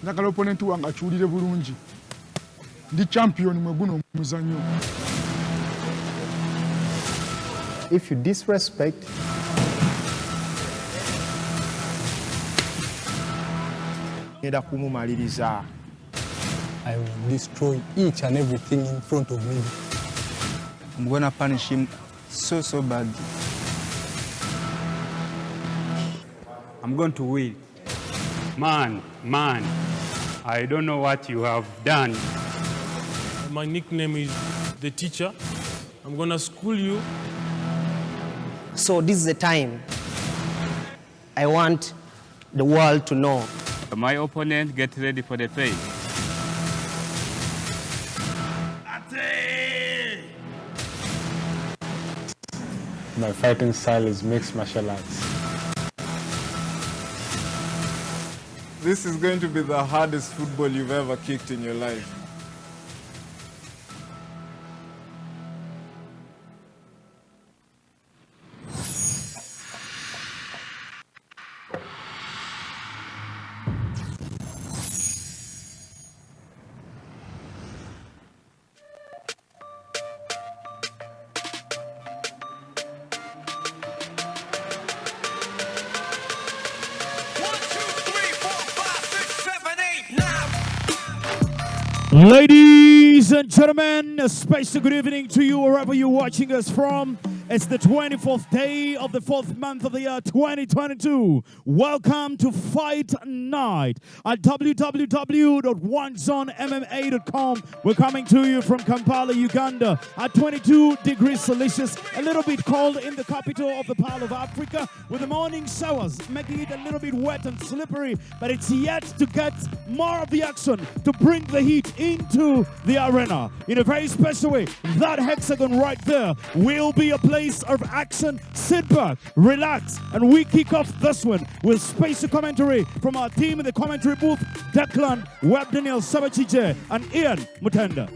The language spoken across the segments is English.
Njagala opponent wange akyulire bulungi. Ndi champion mwe guno muzannyo. If you disrespect, I will destroy each and everything in front of me. I'm gonna punish him so bad. I'm going to win. Man, I don't know what you have done. My nickname is The Teacher. I'm gonna school you. So this is the time I want the world to know. My opponent, get ready for the fight. My fighting style is mixed martial arts. This is going to be the hardest football you've ever kicked in your life. Ladies and gentlemen, a special good evening to you wherever you're watching us from. It's the 24th day of the 4th month of the year 2022. Welcome to Fight Night at www.onezonemma.com. We're coming to you from Kampala, Uganda at 22 degrees Celsius, a little bit cold in the capital of the Pearl of Africa, with the morning showers making it a little bit wet and slippery, but it's yet to get more of the action to bring the heat into the arena in a very special way. That hexagon right there will be a place of action. Sit back, relax, and we kick off this one with special commentary from our team in the commentary booth, Declan, Web Daniel Sabachije, and Ian Mutenda.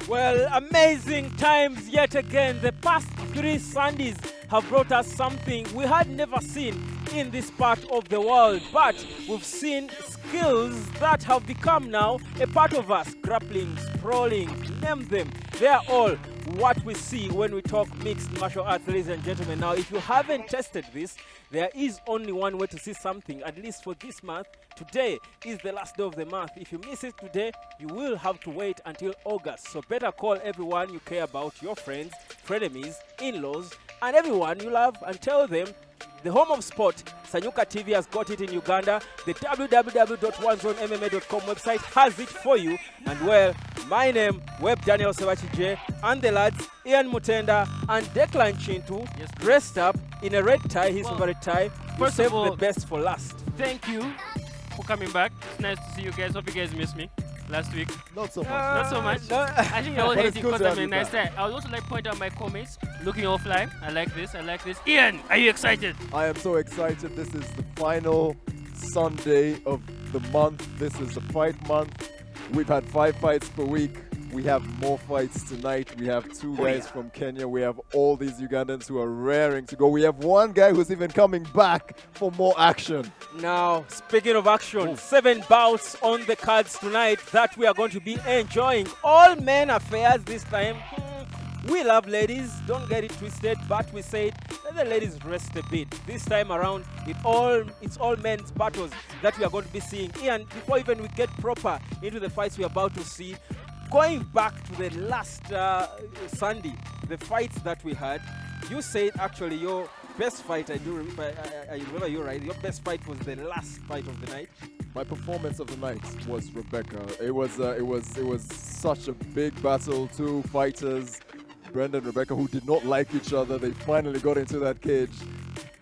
Well, amazing times yet again. The past 3 Sundays have brought us something we had never seen in this part of the world, but we've seen skills that have become now a part of us. Grappling, sprawling, name them. They are all what we see when we talk mixed martial arts, ladies and gentlemen. Now, if you haven't tested this, there is only one way to see something, at least for this month. Today is the last day of the month. If you miss it today, you will have to wait until August. So better call everyone you care about, your friends, frenemies, in-laws, and everyone you love, and tell them the home of sport, Sanyuka TV, has got it in Uganda. The www.onezonemma.com website has it for you. And well, my name, Web Daniel Sebachije, and the lads, Ian Mutenda and Declan Chintu, dressed up in a red tie, his favorite tie. First Save of all, the best for last. Thank you for coming back. It's nice to see you guys. Hope you guys missed me last week. Not so much. Not so much. No. I think I was But it's hating good because to I'm have a you nice back. guy. I would also like to point out my comments. Looking all fly. I like this. I like this. Ian, are you excited? I am so excited. This is the final Sunday of the month. This is the fight month. We've had 5 fights per week. We have more fights tonight. We have 2 guys from Kenya. We have all these Ugandans who are raring to go. We have 1 guy who's even coming back for more action. Now, speaking of action, 7 bouts on the cards tonight that we are going to be enjoying. All men affairs this time. We love ladies, don't get it twisted, but we said let the ladies rest a bit. This time around, it's all men's battles that we are going to be seeing. Ian, before even we get proper into the fights we're about to see, going back to the last Sunday, the fights that we had, you said actually your best fight, I remember you right, your best fight was the last fight of the night. My performance of the night was Rebecca. It was such a big battle. 2 fighters, Brenda and Rebecca, who did not like each other. They finally got into that cage,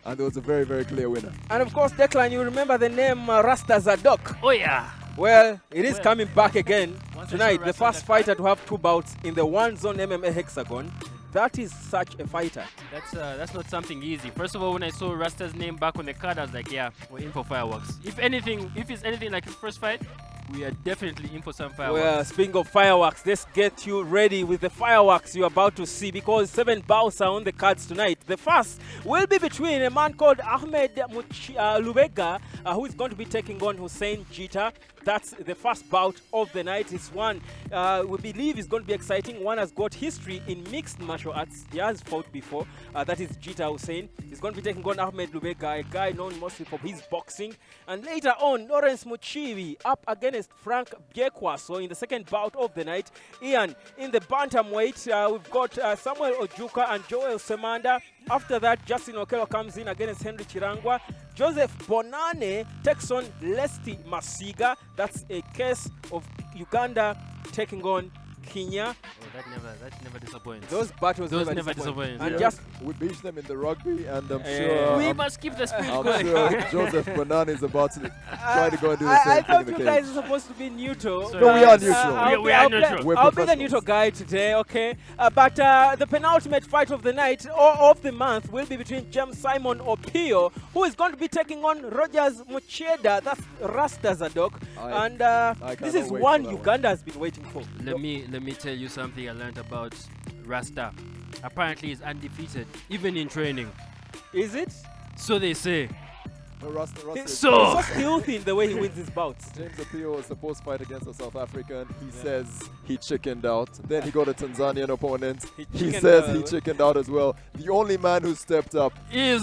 and there was a very, very clear winner. And of course, Declan, you remember the name Rasta Zadok. Oh yeah. Well, it is coming back again tonight. The first fighter to have 2 bouts in the One Zone MMA hexagon. That is such a fighter. That's not something easy. First of all, when I saw Rasta's name back on the card, I was like, yeah, we're in for fireworks. If it's anything like his first fight, we are definitely in for some fireworks. Well, speaking of fireworks, let's get you ready with the fireworks you're about to see, because 7 bouts are on the cards tonight. The first will be between a man called Ahmed Lubega who is going to be taking on Hussein Jita. That's the first bout of the night. It's one we believe is going to be exciting. One has got history in mixed martial arts. He has fought before. That is Jita Hussein. He's going to be taking on Ahmed Lubega, a guy known mostly for his boxing. And later on, Lawrence Muchiwi up against Frank Biekwa. So in the second bout of the night, Ian, in the bantamweight, we've got Samuel Ojuka and Joel Semanda. After that, Justin Okelo comes in against Henry Chirangwa. Joseph Bonane takes on Lesti Masiga. That's a case of Uganda taking on Kenya. Oh, that never disappoints. Those battles never disappoint. And Yeah. just We beat them in the rugby, and I'm sure. we must keep the spirit I'm going. sure Joseph Banana is about to try to go and do the I same thing thought in the you cage. guys are supposed to be neutral. Sorry. No, we are neutral. We are neutral. We're I'll be the professionals. neutral guy today, okay? But the penultimate fight of the night or of the month will be between James Simon Opio, who is going to be taking on Rogers Mucheda. That's Rasta Zadok. And this is wait one for that Uganda has been waiting for. Let me tell you something I learned about Rasta. Apparently he's undefeated, even in training. Is it? So they say. No, Rasta He's So- so skillful in the way he wins his bouts. James Apio was supposed to fight against a South African. He says he chickened out. Then he got a Tanzanian opponent. He chickened says out. he chickened out as well. The only man who stepped up Is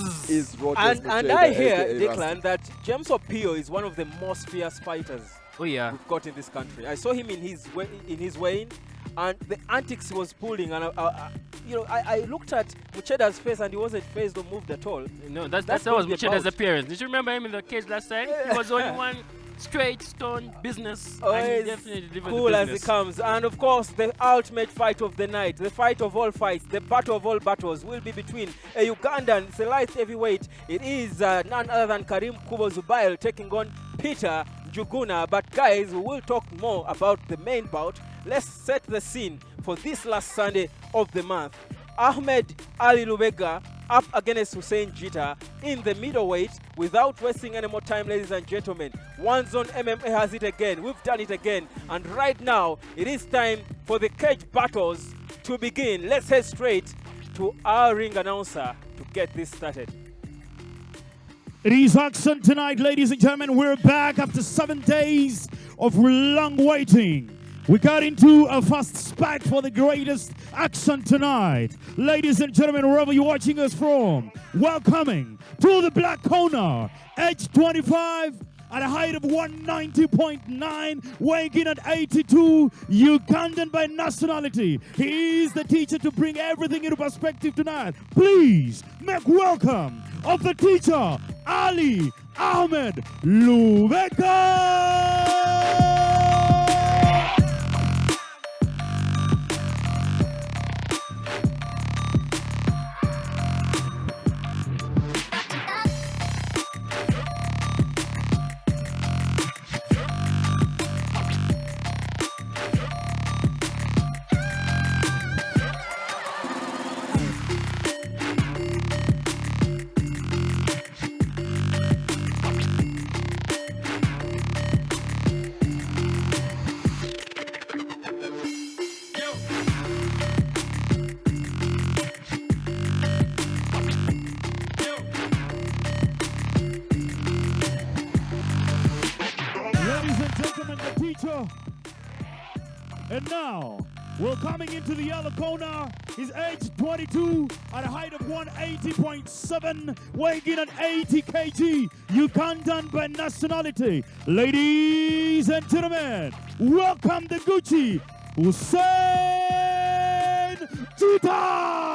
Rogers And Mucheda, I hear, aka Rasta. Declan, that James Opio is one of the most fierce fighters oh yeah. we've got in this country. I saw him in his weigh-in, and the antics he was pulling, and I looked at Mucheda's face, and he wasn't phased or moved at all. No, that That's was what it's Mucheda's about. appearance. Did you remember him in the cage last time? He was only one straight stone business. Oh, and he it's definitely delivered cool the as it business. comes. And of course, the ultimate fight of the night, the fight of all fights, the battle of all battles will be between a Ugandan, it's a light heavyweight. It is none other than Kareem Kubo Zubail taking on Peter Njuguna. But guys, we will talk more about the main bout. Let's set the scene for this last Sunday of the month. Ahmed Ali Lubega up against Hussein Jita in the middleweight. Without wasting any more time, ladies and gentlemen, One Zone MMA has it again. We've done it again. And right now, it is time for the cage battles to begin. Let's head straight to our ring announcer to get this started. It is action tonight, ladies and gentlemen. We're back after 7 days of long waiting. We got into a fast spike for the greatest action tonight. Ladies and gentlemen, wherever you're watching us from, welcoming to the black corner, age 25, at a height of 190.9, weighing in at 82, Ugandan by nationality. He is the teacher to bring everything into perspective tonight. Please make welcome of the teacher, Ali Ahmed Lubega. And now, we're coming into the yellow corner. He's age 22 at a height of 180.7, weighing in at 80 kg, Ugandan by nationality. Ladies and gentlemen, welcome the Gucci, Hussein Jita!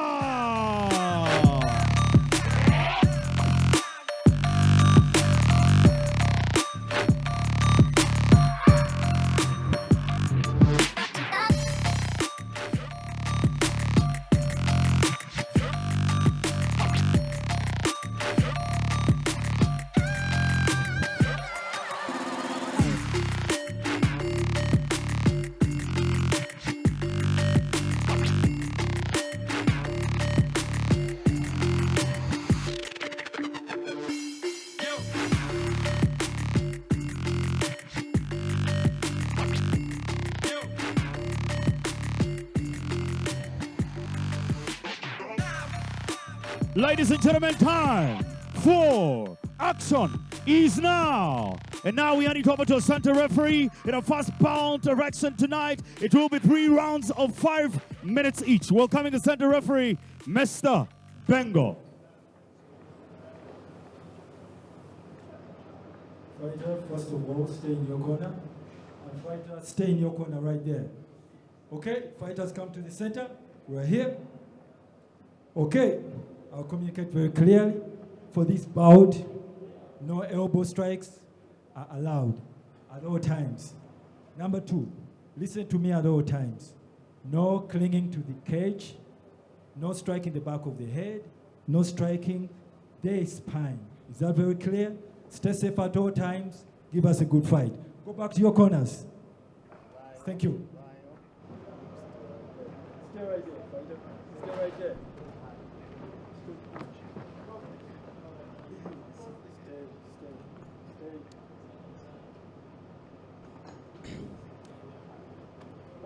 Ladies and gentlemen, time for Action is now. And now we hand it over to a center referee in a first bout of action tonight. It will be 3 rounds of 5 minutes each. Welcoming the center referee, Mr. Bengo. Fighter, first of all, stay in your corner. And fighter, stay in your corner right there. Okay, fighters come to the center. We're here. Okay, I'll communicate very clearly. For this bout, no elbow strikes are allowed at all times. Number 2, listen to me at all times. No clinging to the cage, no striking the back of the head, no striking the spine. Is that very clear? Stay safe at all times. Give us a good fight. Go back to your corners. Thank you. Stay right there, fighter. Stay right there.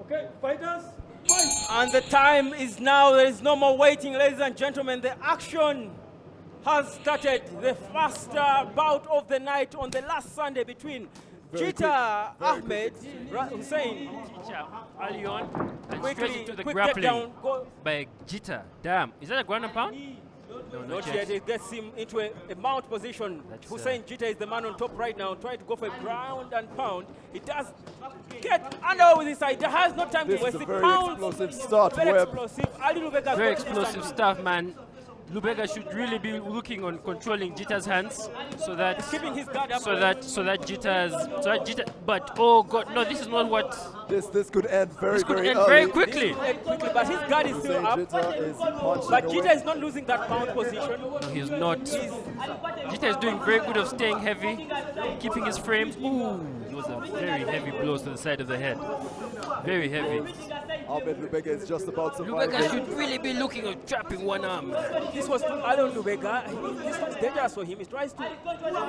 Okay, fighters, fight! And the time is now. There is no more waiting, ladies and gentlemen. The action has started. The first bout of the night on the last Sunday between Jita Ahmed Hussein. Early on, and Quickly, straight into the quick grappling takedown, go. by Jita. Damn, is that a ground and pound? No, Not yet. It gets him into a mount position. Hussein Jita is the man on top right now, trying to go for a ground and pound. He does get under with his side. He has no time This to is waste. a He very pounds. explosive start, Very Webb. explosive. Ali Lubega Very explosive stuff, man. Lubega should really be looking on controlling Jita's hands, so that keeping his guard up. so that Jita. But oh god, no, this is not what. This could end very Very early. quickly. But his guard is still up. Jita is punching But away. Jita is not losing that pound position. No, he's not. Jita is doing very good of staying heavy, keeping his frames. Ooh, it was a very heavy blow to the side of the head. Very heavy. Ahmed Lubega is just about Lubega surviving. should really be looking at trapping one arm. This was too early on Lubega. This was dangerous for him. He tries to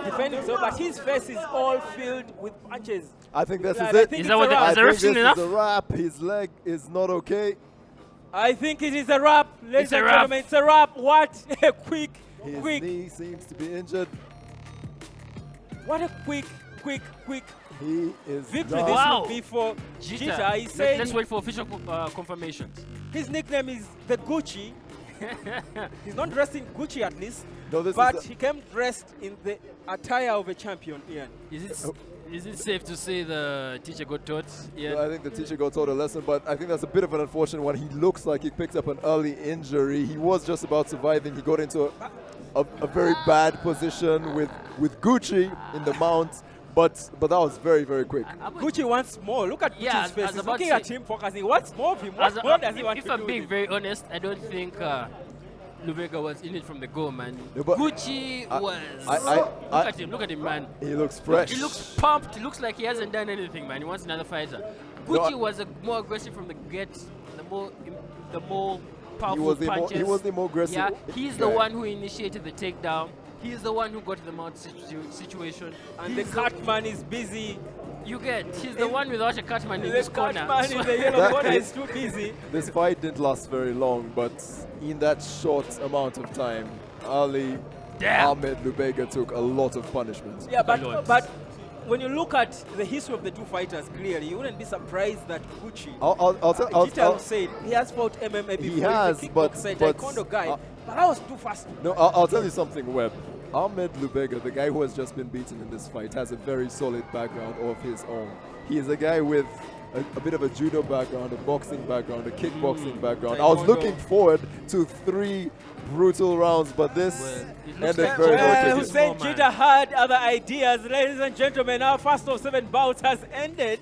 defend himself, but his face is all filled with punches. I think this Yeah, is I it. think Is it's that what a the- wrap. is the ref This seen is enough? a wrap. His leg is not okay. I think it is a wrap, ladies It's a and wrap. gentlemen. It's a wrap. What a quick. His knee seems to be injured. What a quick He is victory down. this Wow. would be for Jita. Jita. He said Let's wait for official confirmations. his nickname is the Gucci. He's not dressed in Gucci at least, No, this but is he came dressed in the attire of a champion, Ian. Is it safe to say the teacher got taught? Yeah. I think the teacher got taught a lesson, but I think that's a bit of an unfortunate one. He looks like he picked up an early injury. He was just about surviving. He got into a very bad position with Gucci in the mount, but that was very, very quick. Gucci wants more. Look at Gucci's Yeah, face. I was He's about looking to at say- him, focusing. What's more of him? What As more does he want if to I'm do being with very honest, I don't think Lubega was in it from the go, man. Yeah, but Gucci was. Look at him, man. He looks fresh. He looks pumped. He looks like he hasn't done anything, man. He wants another fighter. Gucci was more aggressive from the get. The more powerful punches. He was the more aggressive. Yeah, he's the guy. one who initiated the takedown. He's the one who got the mount situation. And the Catman is busy. He's the one without a Catman in this corner. Catman in the yellow corner is too busy. This fight didn't last very long, but in that short amount of time, Ahmed Lubega took a lot of punishment. Yeah, but when you look at the history of the two fighters, clearly, you wouldn't be surprised that Gucci, Jita said he has fought MMA before. He has, He's a but taekwondo guy. But that was too fast. No, I'll tell you something, Webb. Ahmed Lubega, the guy who has just been beaten in this fight, has a very solid background of his own. He is a guy with a bit of a judo background, a boxing background, a kickboxing background. I was looking forward to 3 brutal rounds, but this ended very quickly. Hussein Jita had other ideas. Ladies and gentlemen, our first of 7 bouts has ended.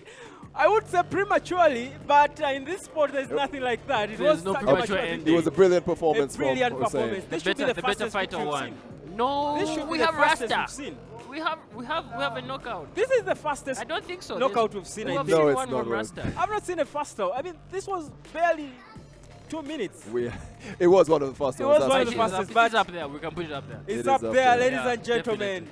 I would say prematurely, but in this sport, there's nothing like that. It was no such a premature mature ending. It was a brilliant performance A brilliant from Hussein. performance. This should be the better fastest fighter we've won. seen. No, This should be we the have fastest Rasta. we've seen. We have a knockout. This is the fastest I don't think so. knockout we've seen. I We've think. seen it's one not from right. Rasta. I've not seen a faster. I mean, this was barely 2 minutes. It was one of the fastest It was ones. one of the that's fastest, It's but up there. We can put it up there. it's It up is up there, there. ladies Yeah, and gentlemen. definitely.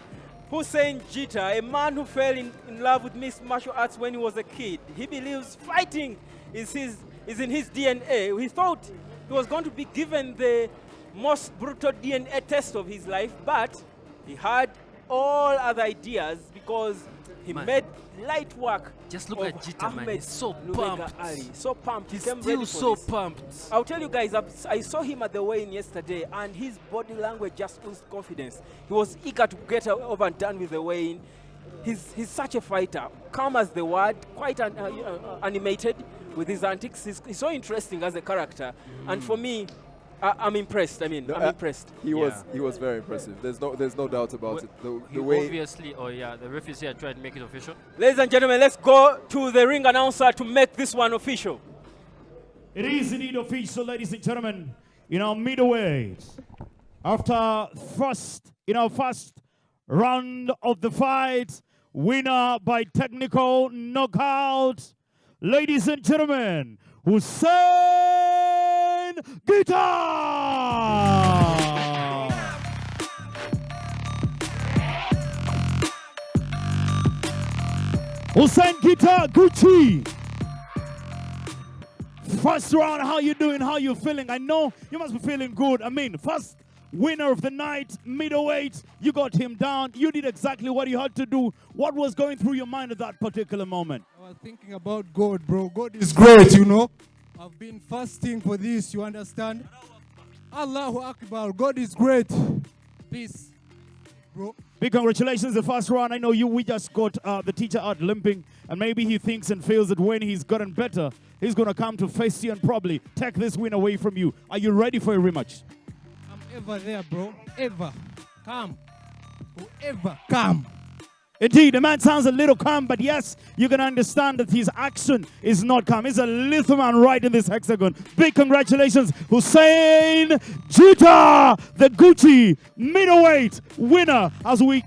Hussein Jita, a man who fell in love with mixed martial arts when he was a kid. He believes fighting is in his DNA. He thought he was going to be given the most brutal DNA test of his life, but he had all other ideas because he made light work. Just look at Jita, man. He's so Lubega pumped. Ali. So pumped. He's came still ready for so this. pumped. I'll tell you guys, I saw him at the weigh-in yesterday, and his body language just oozed confidence. He was eager to get over and done with the weigh-in. He's such a fighter, calm as the word, quite animated with his antics. He's so interesting as a character, and for me, I'm impressed. I mean, I'm impressed. He was very impressive. There's no doubt about it. The way Obviously, the referees here tried to make it official. Ladies and gentlemen, let's go to the ring announcer to make this one official. It is indeed official, ladies and gentlemen. In our middleweight, after first round of the fight, winner by technical knockout, ladies and gentlemen, Hussein Gita! Hussein Gita Gucci. First round, how you doing? How you feeling? I know you must be feeling good. I mean, first winner of the night, middleweight. You got him down. You did exactly what you had to do. What was going through your mind at that particular moment? I was thinking about God, bro. God is great, you know. I've been fasting for this, you understand? Allahu Akbar. God is great. Peace, bro. Big congratulations, the first round. I know we just got the teacher out limping, and maybe he thinks and feels that when he's gotten better, he's going to come to face you and probably take this win away from you. Are you ready for a rematch? I'm ever there, bro. Ever. Come. Whoever, come. Indeed, the man sounds a little calm, but yes, you can understand that his action is not calm. He's a little man right in this hexagon. Big congratulations, Hussein Gita, the Gucci middleweight winner. As we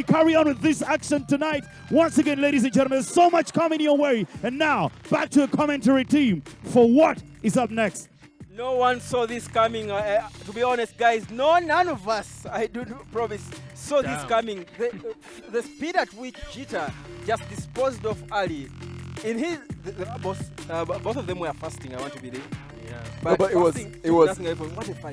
carry on with this action tonight, once again, ladies and gentlemen, so much coming your way. And now, back to the commentary team for what is up next. No one saw this coming. To be honest, guys, none of us, I do promise, saw this coming. The speed at which Jita just disposed of Ali, in his, both of them were fasting, I want to believe. Yeah. But it was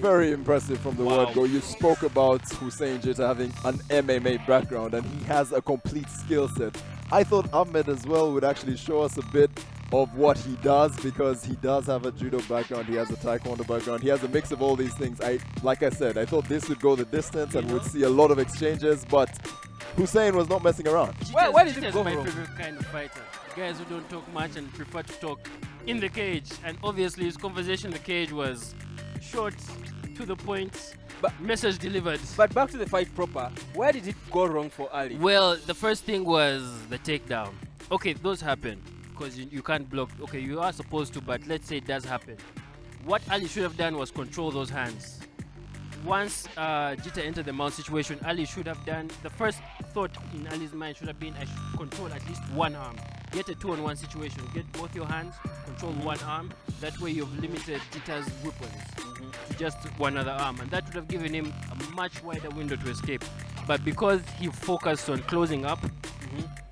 very impressive from the word go. You spoke about Hussein Jita having an MMA background, and he has a complete skill set. I thought Ahmed as well would actually show us a bit of what he does, because he does have a judo background, he has a taekwondo background, he has a mix of all these things. Like I said, I thought this would go the distance and we'd see a lot of exchanges, but Hussein was not messing around. Where did it go my wrong? favorite kind of fighter. Guys who don't talk much and prefer to talk in the cage. And obviously his conversation in the cage was short, to the point, but message delivered. But back to the fight proper, where did it go wrong for Ali? Well, the first thing was the takedown. Okay, those happen because you can't block. Okay, you are supposed to, but let's say it does happen. What Ali should have done was control those hands. Once Jita entered the mount situation, Ali should have done, the first thought in Ali's mind should have been, I should control at least one arm. Get a 2-on-1 situation. Get both your hands, control one arm. That way you've limited Jita's weapons to just one other arm. And that would have given him a much wider window to escape. But because he focused on closing up,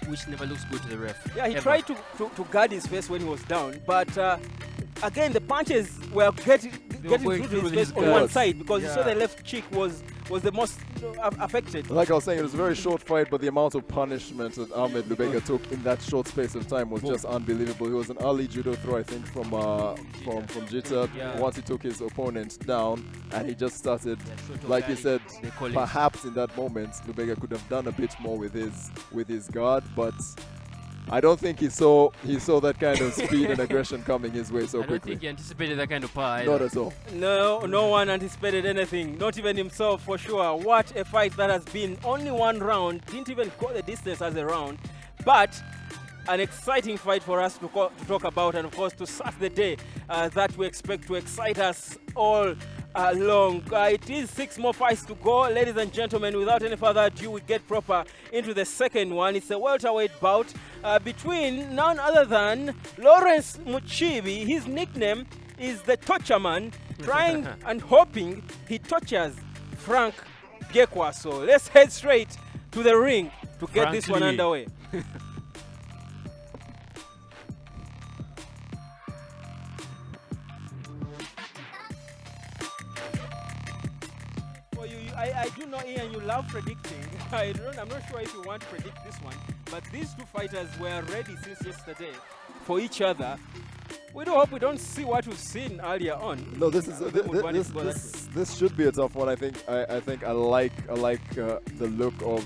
which never looks good to the ref. Yeah, he tried to guard his face when he was down, but again, the punches were getting through to his face on one side, because you saw the left cheek was the most affected. Like I was saying, it was a very short fight, but the amount of punishment that Ahmed Lubega took in that short space of time was just unbelievable. It was an early judo throw, I think, from Jita. Once he took his opponent down, and he just started, like he said, perhaps in that moment, Lubega could have done a bit more with his guard, but I don't think he saw that kind of speed and aggression coming his way so quickly. I don't think he anticipated that kind of power either. Not at all. No one anticipated anything, not even himself for sure. What a fight that has been. Only one round, didn't even go the distance as a round, but an exciting fight for us to talk about, and of course to start the day that we expect to excite us all along. It is 6 more fights to go, ladies and gentlemen. Without any further ado, we get proper into the second one. It's a welterweight bout between none other than Lawrence Muchibi. His nickname is the Torture Man, trying and hoping he tortures Frank Gekwa. So let's head straight to the ring to get this one underway. I do know, Ian, you love predicting. I'm not sure if you want to predict this one, but these two fighters were ready since yesterday for each other. We do hope we don't see what we've seen earlier on. No, this is this should be a tough one. I think I like the look of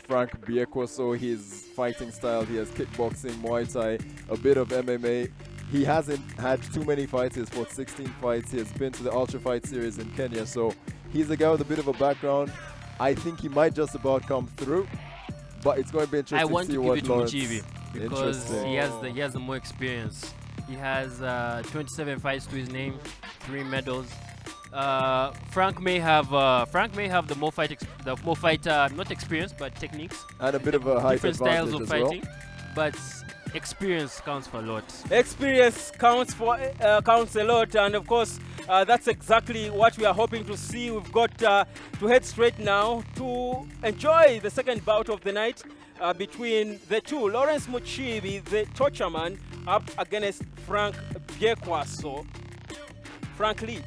Frank Biekwaso, his fighting style. He has kickboxing, Muay Thai, a bit of MMA. He hasn't had too many fights. He has fought 16 fights. He has been to the Ultra Fight Series in Kenya. So he's a guy with a bit of a background. I think he might just about come through, but it's going to be interesting to see what Lawrence... I want to give it to Muchibi because he has the more experience. He has 27 fights to his name, 3 medals. Frank may have the more fight not experience but techniques and a bit of a height different styles of fighting, well. but experience counts for a lot. Experience counts a lot, and of course that's exactly what we are hoping to see. We've got to head straight now to enjoy the second bout of the night between the two. Lawrence Muchibi, the torture man, up against Frank Biekwaso. Frank Lee.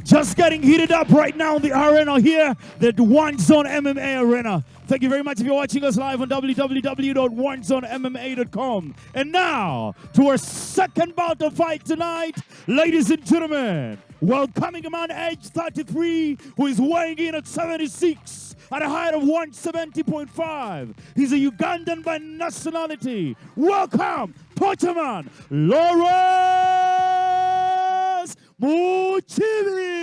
Just getting heated up right now in the arena here, the One Zone MMA Arena. Thank you very much if you're watching us live on www.onezonemma.com. And now, to our second bout of fight tonight, ladies and gentlemen, welcoming a man aged 33 who is weighing in at 76 at a height of 170.5. He's a Ugandan by nationality. Welcome, Tortureman Lawrence Muchibi.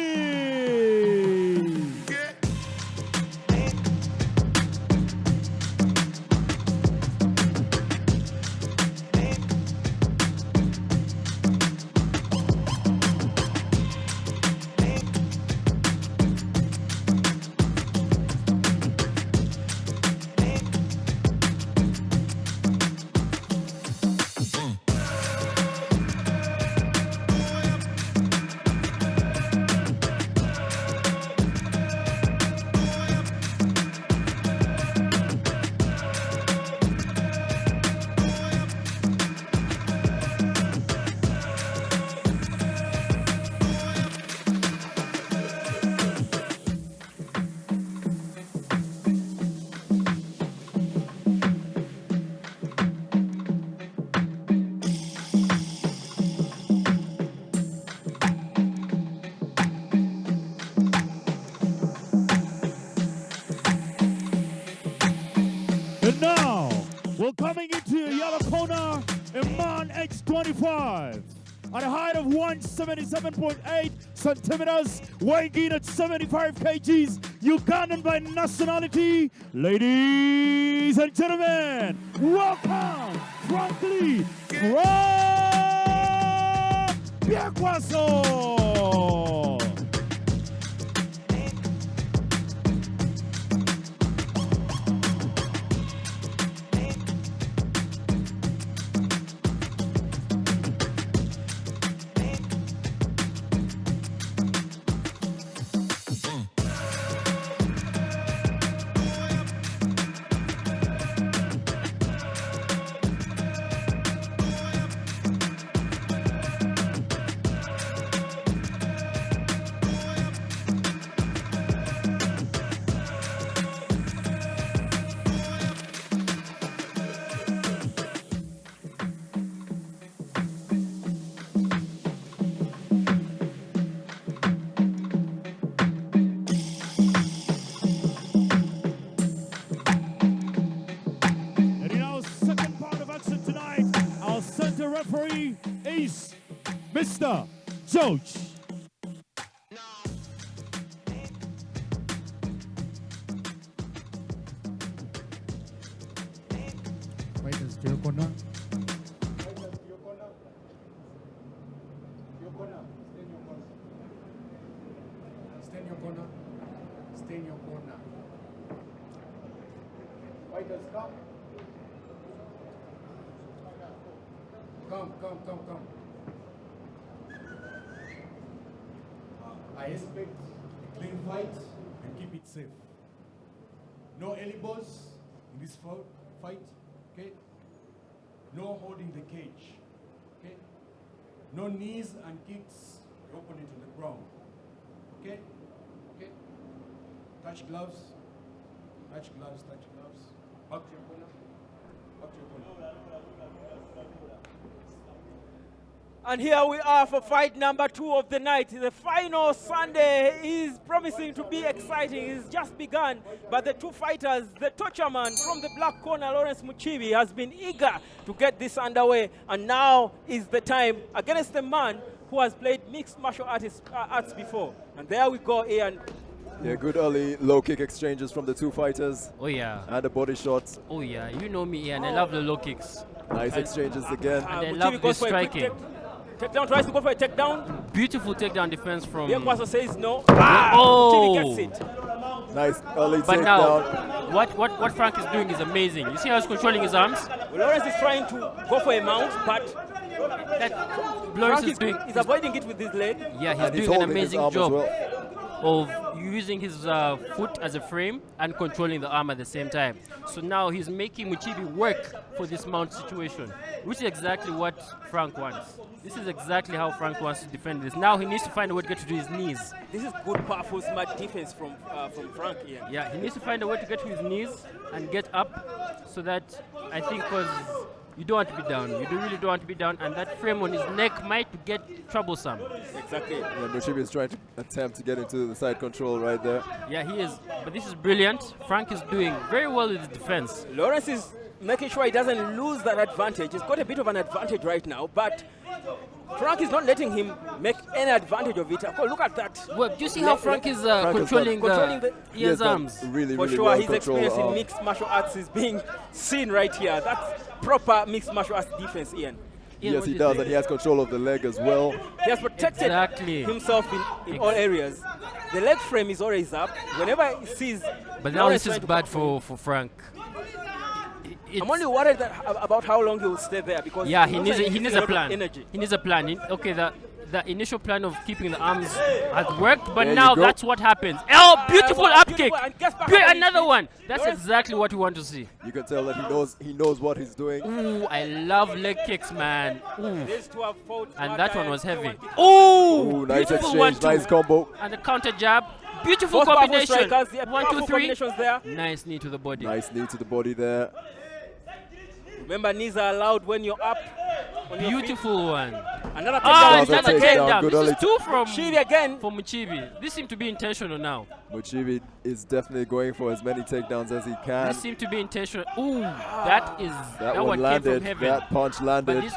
And now, we're coming into a yellow corner, a man age 25. At a height of 177.8 centimeters, weighing in at 75 kgs, Ugandan by nationality. Ladies and gentlemen, welcome, Frank Lee, Frank Biekwaso. Referee is Mr. George. Fighters to your corner. Stay in your corner. Stay in your corner. Fighters come. Come. I expect a clean fight and keep it safe. No elbows in this fight, okay? No holding the cage, okay? No knees and kicks your opponent to the ground, okay? Okay? Touch gloves. Touch gloves, touch gloves. Back to your corner. Back to your corner. And here we are for fight number 2 of the night. The final Sunday is promising to be exciting. It's just begun, but the two fighters, the torture man from the black corner, Lawrence Muchibi, has been eager to get this underway, and now is the time against the man who has played mixed martial arts before. And there we go, Ian. Yeah, good early low kick exchanges from the two fighters. Oh yeah. And the body shots. Oh yeah, you know me, Ian. I love the low kicks. Nice exchanges again. And I love the striking. Takedown, tries to go for a takedown. Beautiful takedown defense from... Biakwasa says no. Oh! Muchibi gets it. Nice early but takedown. Now, what Frank is doing is amazing. You see how he's controlling his arms? Well, Lawrence is trying to go for a mount, but Lawrence Frank is avoiding it with his leg. Yeah, he's doing an amazing job of using his foot as a frame and controlling the arm at the same time. So now he's making Muchibi work for this mount situation, which is exactly what Frank wants. This is exactly how Frank wants to defend this. Now he needs to find a way to get to his knees. This is good, powerful, smart defense from Frank here. Yeah, he needs to find a way to get to his knees and get up, so that, I think, because you don't want to be down. You really don't want to be down, and that frame on his neck might get troublesome. Exactly. Yeah, Muchibi is trying to attempt to get into the side control right there. Yeah, he is. But this is brilliant. Frank is doing very well with his defense. Lawrence is making sure he doesn't lose that advantage. He's got a bit of an advantage right now, but Frank is not letting him make any advantage of it. Oh, look at that. Well, do you see how Frank is controlling Ian's arms? Really, For really sure, well his experience in mixed martial arts is being seen right here. That's proper mixed martial arts defense, Ian. Yes, he does, and he has control of the leg as well. He has protected himself in all areas. The leg frame is always up. Whenever he sees... But now this is bad for Frank. I'm only worried about how long he will stay there, because yeah, he needs a plan. Energy. He needs a plan. Okay, the initial plan of keeping the arms has worked, but now that's what happens. Oh, beautiful up kick! Another one. That's exactly what we want to see. You can tell that he knows what he's doing. Ooh, I love leg kicks, man. Ooh. And that one was heavy. Ooh, nice exchange, nice combo. And the counter jab. Beautiful combination. 1, 2, 3. There. Nice knee to the body. Nice knee to the body there. Remember, knees are allowed when you're up. Beautiful one. Another takedown. This is 2 from Muchibi again. For Muchibi. This seems to be intentional now. Muchibi is definitely going for as many takedowns as he can. This seems to be intentional. Ooh, that one landed. Came from heaven. That punch landed. But these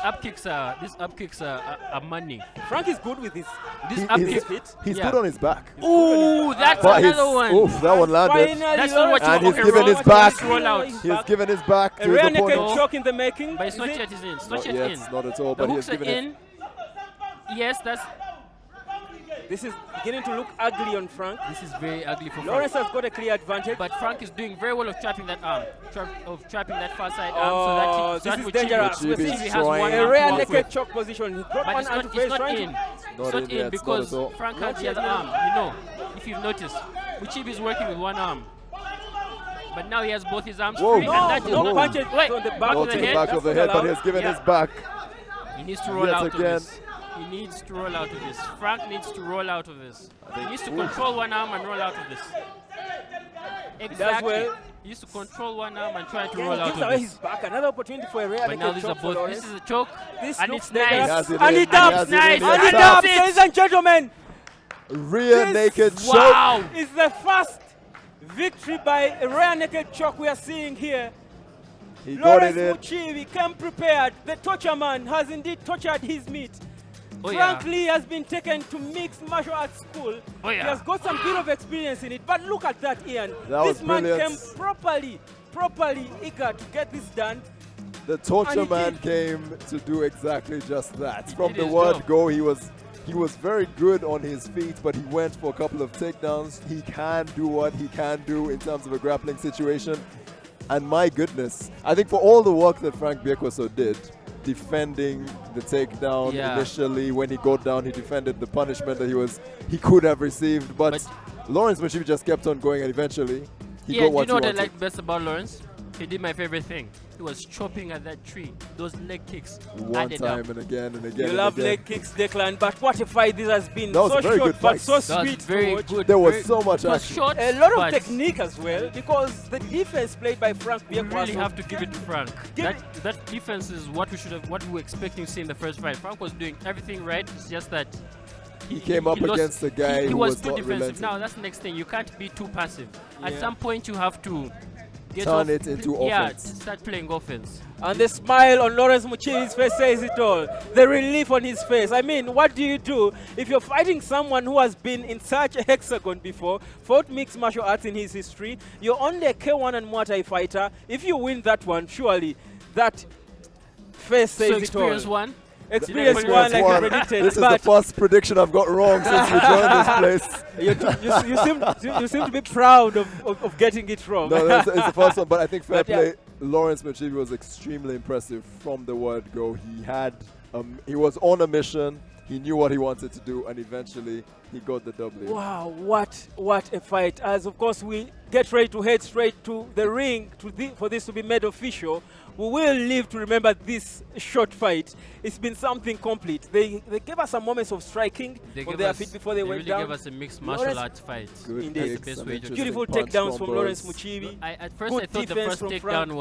up kicks are money. Frank is good with this. He's good on his back. Ooh, that's another one. Oof, that one landed. That's not what and you he's given his back. He has given his back to the opponent. Choke in the making. But it's not yet in. It's not yet in. Not at all. But he has given in. Yes, that's... This is beginning to look ugly on Frank. This is very ugly for Frank. Lawrence has got a clear advantage. But Frank is doing very well of trapping that arm. Trapping that far side arm. So this is dangerous. He has one a rare naked choke position. He's got one but it's not in. It's not in because Frank has the other arm. You know, if you've noticed, Muchibi is working with one arm. But now he has both his arms free. No punches on the back of the head. Back of the head, but he has given his back. He needs to roll out of this. He needs to roll out of this. Frank needs to roll out of this. He needs to control one arm and roll out of this. Exactly. Well. He needs to control one arm and try to roll out of this. His back. Another opportunity for a rare but now these are both. This is a choke. And it's nice. And it ups. Nice. And it ups, ladies and gentlemen. Rear naked choke. Wow. It's the first victory by a rare naked choke we are seeing here. He got it in. Muchibi came prepared. The torture man has indeed tortured his meat. Oh, Frank Lee has been taken to mixed martial arts school. Oh, yeah. He has got some bit of experience in it. But look at that, Ian. This man came properly eager to get this done. The torture man came to do exactly just that. From the word go, he was very good on his feet, but he went for a couple of takedowns. He can do what he can do in terms of a grappling situation. And my goodness, I think for all the work that Frank Biekwaso did, defending the takedown initially, when he got down, he defended the punishment that he could have received. But Lawrence Muchibi just kept on going, and eventually he got what he wanted. You know what I like best about Lawrence? He did my favorite thing. He was chopping at that tree. Those leg kicks. One time and again and again. You love leg kicks, Declan, but what a fight this has been. That was So a very short, good but fight. so That was sweet. very to watch. good. There was very- so much it was action. short, A lot of but technique as well, because the defense played by Frank we really Biekwaso. have to give it to Frank. Give That defense is what we were expecting to see in the first fight. Frank was doing everything right. It's just that He came up lost- against a guy he who was was too not defensive. relenting. Now that's the next thing. You can't be too passive. At Yeah. some point, you have to get Turn off, it into yeah, offense. start playing offense. And the smile on Lawrence Muchibi's face says it all. The relief on his face. I mean, what do you do if you're fighting someone who has been in such a hexagon before, fought mixed martial arts in his history? You're only a K1 and Muay Thai fighter. If you win that one, surely that face says So it all. experience one. Experience one, like you predicted. This is but the first prediction I've got wrong since we joined this place. you seem to be proud of getting it wrong. No, it's the first one, but I think fair But yeah. play. Lawrence Muchibi was extremely impressive from the word go. He was on a mission. He knew what he wanted to do, and eventually he got the W. Wow, what a fight. As of course we get ready to head straight to the ring for this to be made official, we will live to remember this short fight. It's been something complete. They gave us some moments of striking on their feet before they went really down. gave us a mixed martial arts fight. Good Indeed. That's the best way to do it. Beautiful punch takedowns from from Lawrence both. Muchibi. At first Good I thought the defense first from takedown Frank.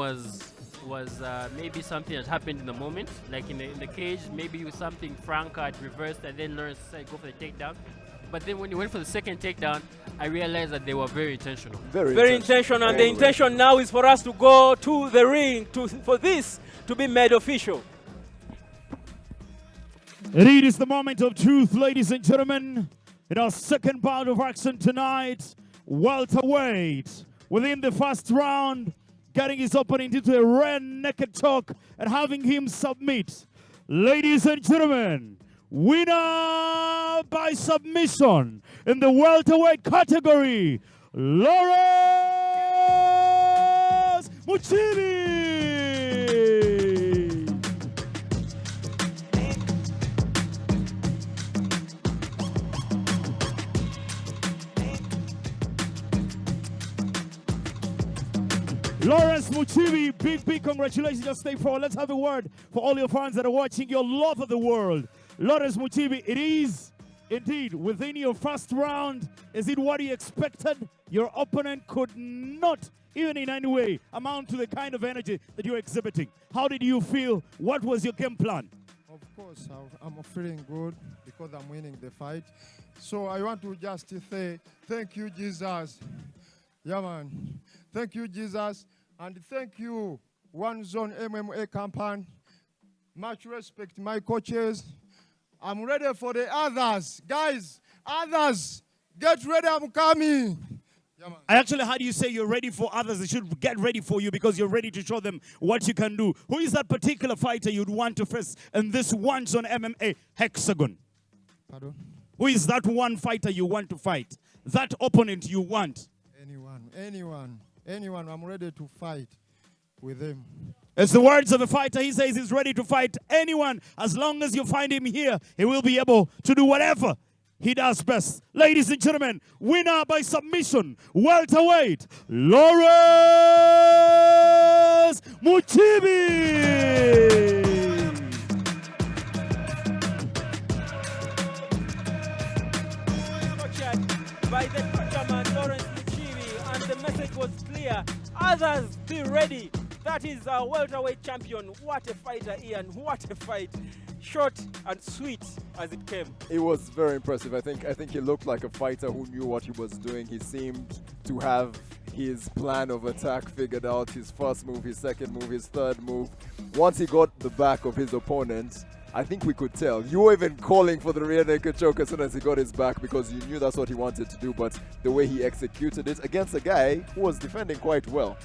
was maybe something that happened in the moment, like in the cage, maybe with something Frank had reversed and then Lawrence said go for the takedown. But then when he went for the second takedown, I realized that they were very intentional. Very intentional, and the intention now is for us to go to the ring for this to be made official. It is the moment of truth, ladies and gentlemen. In our second bout of action tonight, welterweight within the first round, getting his opponent into a rear naked choke and having him submit. Ladies and gentlemen, winner by submission in the welterweight category, Lawrence Muchibi. Lawrence Muchibi, big congratulations. Just stay forward. Let's have a word for all your fans that are watching your love of the world. Lawrence Muchibi, it is indeed within your first round. Is it what you expected? Your opponent could not, even in any way, amount to the kind of energy that you're exhibiting. How did you feel? What was your game plan? Of course, I'm feeling good because I'm winning the fight. So I want to just say thank you, Jesus. Yeah, man. Thank you, Jesus. And thank you, One Zone MMA Company. Much respect, my coaches. I'm ready for the others. Guys, others, get ready, I'm coming. Yeah, I actually heard you say you're ready for others. They should get ready for you because you're ready to show them what you can do. Who is that particular fighter you'd want to face in this One Zone MMA hexagon? Pardon? Who is that one fighter you want to fight? That opponent you want? Anyone, I'm ready to fight with him. It's the words of a fighter. He says he's ready to fight anyone. As long as you find him here, he will be able to do whatever he does best. Ladies and gentlemen, winner by submission, welterweight, Lawrence Muchibi. By the coachman Lawrence Muchibi, and the message was clear. Others be ready. That is our welterweight champion. What a fighter, Ian. What a fight. Short and sweet as it came. It was very impressive. I think he looked like a fighter who knew what he was doing. He seemed to have his plan of attack figured out, his first move, his second move, his third move. Once he got the back of his opponent, I think we could tell. You were even calling for the rear naked choke as soon as he got his back because you knew that's what he wanted to do, but the way he executed it against a guy who was defending quite well,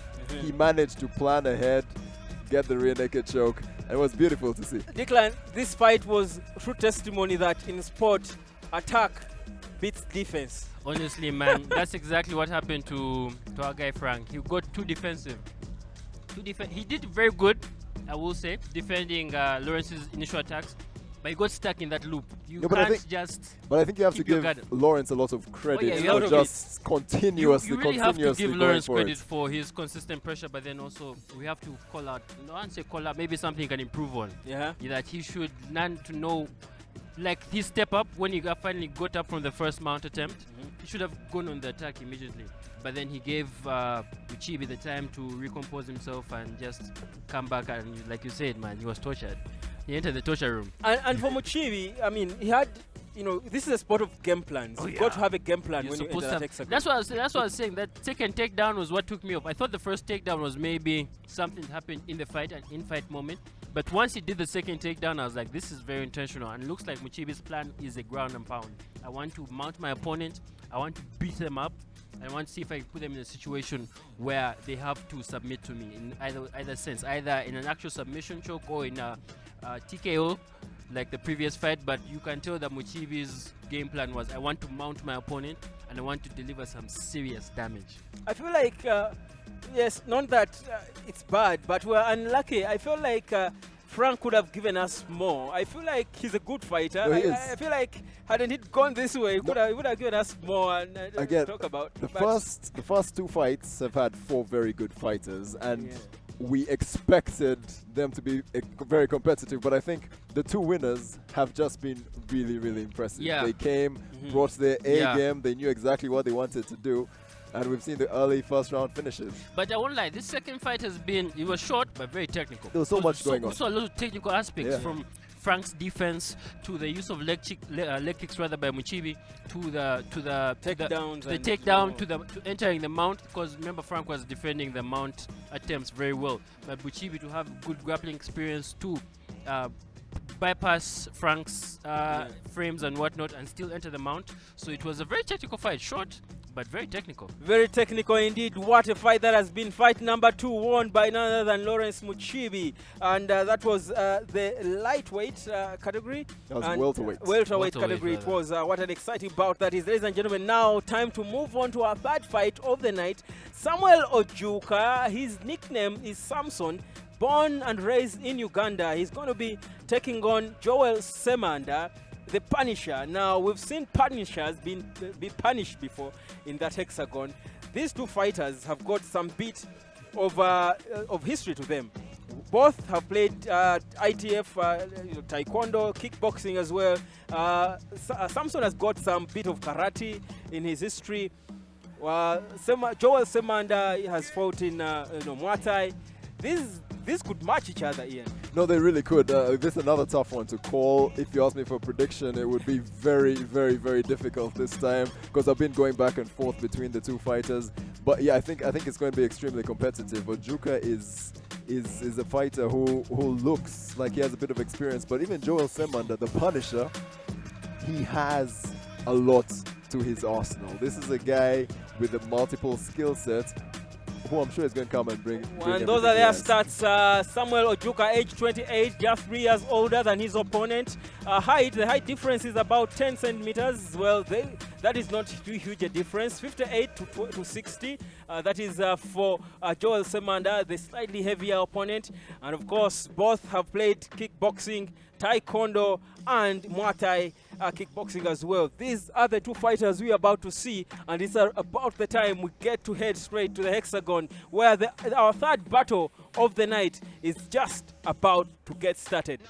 he managed to plan ahead, get the rear naked choke, and it was beautiful to see. Declan, this fight was true testimony that in sport, attack beats defense. Honestly, man, that's exactly what happened to our guy Frank. He got too defensive. He did very good, I will say, defending Lawrence's initial attacks. But he got stuck in that loop. You No, but I can't think- just. But I think you have to keep your give guard. Lawrence a lot of credit you for have to just continuously, You really have to continuously give going Lawrence for credit it. for his consistent pressure, but then also we have to call out. No, I won't say call out. Maybe something he can improve on. Yeah. That he should learn to know, like his step up when he finally got up from the first mount attempt. He should have gone on the attack immediately. But then he gave Muchibi the time to recompose himself and just come back. And like you said, man, he was tortured. He entered the torture room. And for Muchibi, I mean, he had, this is a sport of game plans. You've got to have a game plan when you enter that hexagon. That's what I was saying. That second takedown was what took me off. I thought the first takedown was maybe something happened in the fight, an in-fight moment. But once he did the second takedown, I was like, this is very intentional. And it looks like Muchibi's plan is a ground and pound. I want to mount my opponent. I want to beat them up. I want to see if I can put them in a situation where they have to submit to me in either sense, either in an actual submission choke or in a TKO, like the previous fight. But you can tell that Muchibi's game plan was, I want to mount my opponent and I want to deliver some serious damage. I feel like, yes, not that it's bad, but we're unlucky. I feel like Frank could have given us more. I feel like he's a good fighter. No, he is. I feel like hadn't it gone this way, he would have given us more and Again, talk about. the first two fights have had 4 very good fighters, and we expected them to be very competitive. But I think the 2 winners have just been really, really impressive. Yeah. They came, brought their A game. They knew exactly what they wanted to do. And we've seen the early first round finishes. But I won't lie, this second fight has been, it was short but very technical. There was so much going on. We saw a lot of technical aspects, from Frank's defense to the use of leg kicks rather by Muchibi to the takedown to entering the mount, because remember Frank was defending the mount attempts very well. But Muchibi to have good grappling experience to bypass Frank's frames and whatnot and still enter the mount. So it was a very technical fight, short but very technical. Very technical indeed. What a fight that has been. Fight number 2 won by none other than Lawrence Muchibi. And that was the lightweight category. That was welterweight. Welterweight category. It was what an exciting bout that is. Ladies and gentlemen, now time to move on to our third fight of the night. Samuel Ojuka, his nickname is Samson. Born and raised in Uganda. He's going to be taking on Joel Semanda, the Punisher. Now, we've seen Punishers be punished before in that hexagon. These 2 fighters have got some bit of history to them. Both have played ITF, taekwondo, kickboxing as well. Samson has got some bit of karate in his history. Joel Semanda has fought in Muay Thai. These could match each other, Ian. No, they really could. This is another tough one to call. If you ask me for a prediction, it would be very, very, very difficult this time, because I've been going back and forth between the 2 fighters. But yeah, I think it's going to be extremely competitive. Ojuka is a fighter who looks like he has a bit of experience. But even Joel Semanda, the Punisher, he has a lot to his arsenal. This is a guy with a multiple skill set, who I'm sure is going to come and bring and those are their stats. Samuel Ojuka, age 28, just 3 years older than his opponent. The height difference is about 10 centimeters. Well, that is not too huge a difference. 58 to 60. That is for Joel Semanda, the slightly heavier opponent. And of course, both have played kickboxing, taekwondo, and Muay Thai kickboxing as well. These are the 2 fighters we are about to see, and it's about the time we get to head straight to the hexagon, where our third battle of the night is just about to get started.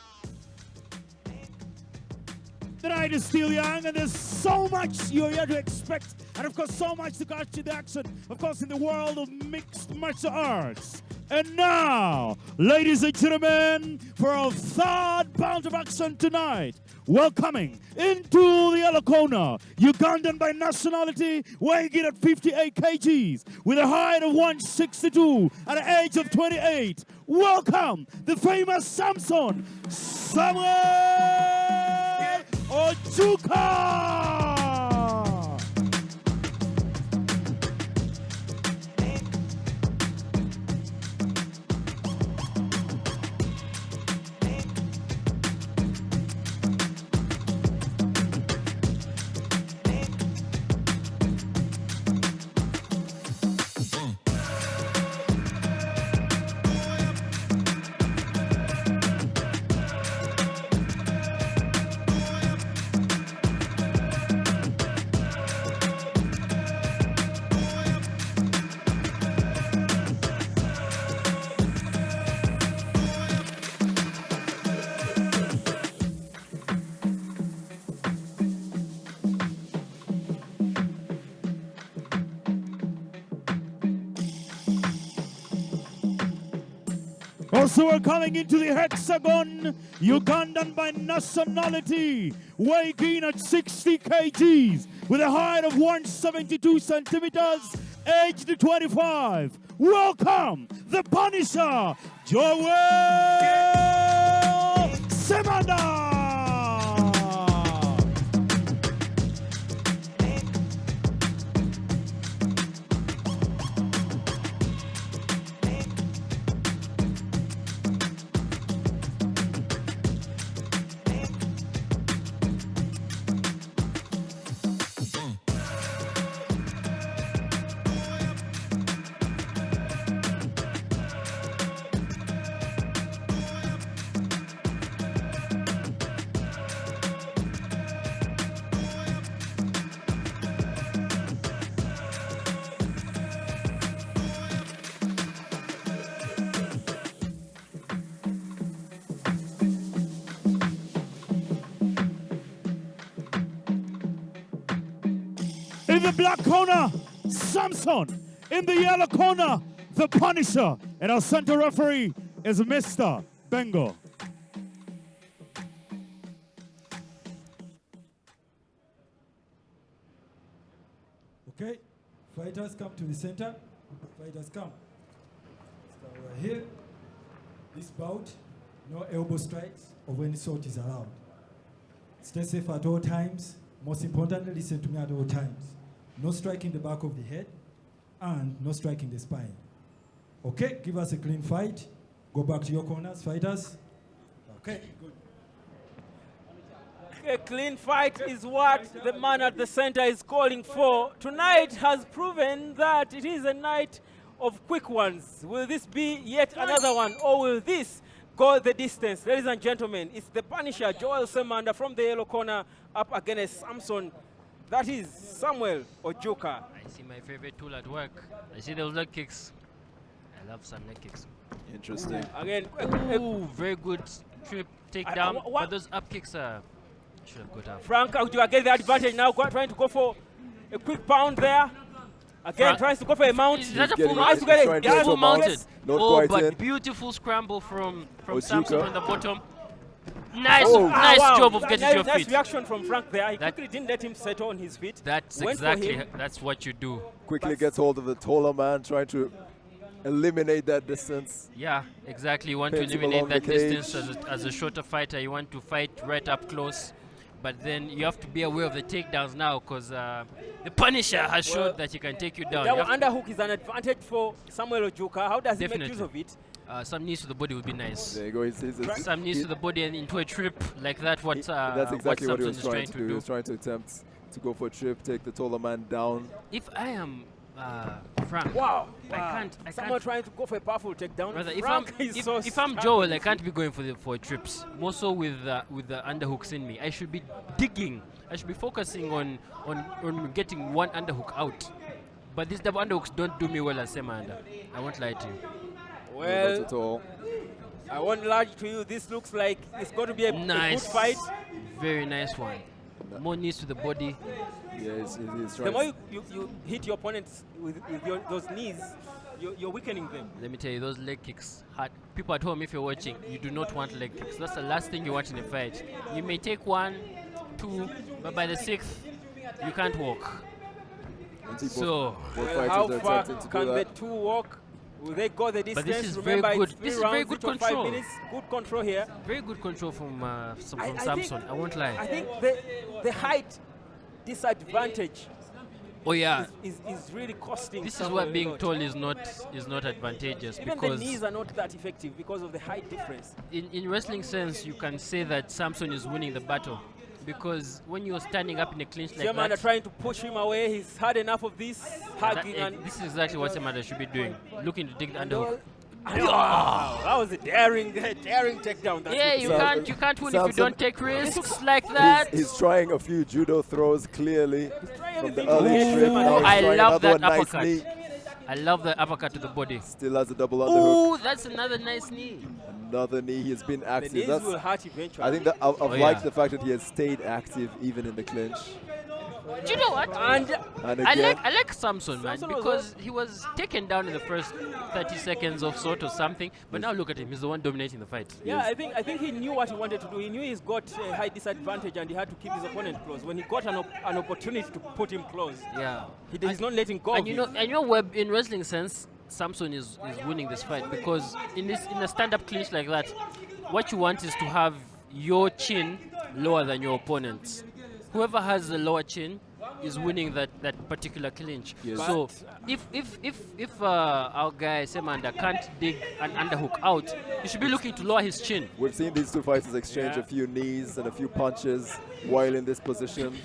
The night is still young, and there's so much you're here to expect, and of course so much to catch you the action, of course, in the world of mixed martial arts. And now, ladies and gentlemen, for our third bout of action tonight, welcoming into the yellow corner, Ugandan by nationality, weighing in at 58 kgs, with a height of 162 and an age of 28. Welcome, the famous Samson, Samuel Ojuka! Also, we're coming into the hexagon, Ugandan by nationality, weighing in at 60 kgs, with a height of 172 centimeters, aged 25. Welcome, the Punisher, Joel Semanda. In the black corner, Samson. In the yellow corner, the Punisher. And our center referee is Mr. Bengo. Okay, fighters come to the center. Fighters come. So we're here. This bout, no elbow strikes of any sort is allowed. Stay safe at all times. Most importantly, listen to me at all times. No striking the back of the head and no striking the spine. Okay, give us a clean fight. Go back to your corners, fighters. Okay, good. A clean fight is what the man at the center is calling for. Tonight has proven that it is a night of quick ones. Will this be yet another one, or will this go the distance? Ladies and gentlemen, it's the Punisher, Joel Semanda, from the yellow corner, up against Samson. That is Samuel Ojuka. I see my favorite tool at work. I see those leg kicks. I love some leg kicks. Interesting. Again, ooh, very good trip takedown. But those up kicks are should have got up. Frank Ojuka gets the advantage now, trying to go for a quick pound there. Again, tries to go for a mount. Is that a full mount? Yeah, full mounted. Oh, but beautiful scramble from Samson on the bottom. Nice job of getting to your feet. Nice reaction from Frank there. He quickly didn't let him settle on his feet. That's that's what you do. Quickly gets hold of the taller man, trying to eliminate that distance. Yeah, exactly. You want to eliminate that distance as a shorter fighter. You want to fight right up close. But then you have to be aware of the takedowns now, because the Punisher has showed that he can take you down. That underhook is an advantage for Samuel Ojuka. How does he make use of it? Some knees to the body would be nice. There you go. Some knees to the body and into a trip like that. That's exactly what he was trying to do. He was trying to attempt to go for a trip, take the taller man down. If I am Frank, wow, I can't. Someone trying to go for a powerful takedown. Rather, if I'm Joel, I can't be going for trips. More so with the underhooks in me. I should be digging. I should be focusing on getting one underhook out. But these double underhooks don't do me well as Semanda. I won't lie to you. Well, not at all. I won't lie to you. This looks like it's going to be a good fight. Very nice one. More knees to the body. Yeah, he's the more you hit your opponents with those knees, you're weakening them. Let me tell you, those leg kicks hurt. People at home, if you're watching, you do not want leg kicks. That's the last thing you want in a fight. You may take 1, 2, but by the 6th, you can't walk. So, how far can the two walk? Will they go the distance? But this is Remember, very good. This is very good control. 5 minutes. Good control here. Very good control from Samson. I won't lie. I think the height disadvantage. Oh yeah, is really costing. This is what being tall is not advantageous. Even because the knees are not that effective because of the height difference. In wrestling sense, you can say that Samson is winning the battle, because when you're standing up in a clinch like Semanda that, trying to push him away. He's had enough of this hugging. This is exactly what Semanda should be doing, looking to dig the underhook. Wow, that was a daring takedown. Yeah, you can't win if you don't take risks like that. He's trying a few judo throws clearly from the early strip. I love that uppercut. I love the uppercut to the body. Still has a double underhook. Ooh, that's another nice knee. Another knee. He has been active. The knees will hurt eventually. I think that I've liked the fact that he has stayed active even in the clinch. Do you know what? And I again. like Samson, man, Samson was because he was taken down in the first 30 seconds or so or something. But now look at him; he's the one dominating the fight. Yeah, I think he knew what he wanted to do. He knew he's got a high disadvantage, and he had to keep his opponent close. When he got an opportunity to put him close, Yeah. he's not letting go. And you know, Webb, in wrestling sense, Samson is winning this fight because in a stand-up clinch like that, what you want is to have your chin lower than your opponent's. Whoever has the lower chin is winning that particular clinch. Yes. So if our guy Semanda can't dig an underhook out, he should be looking to lower his chin. We've seen these two fighters exchange a few knees and a few punches while in this position.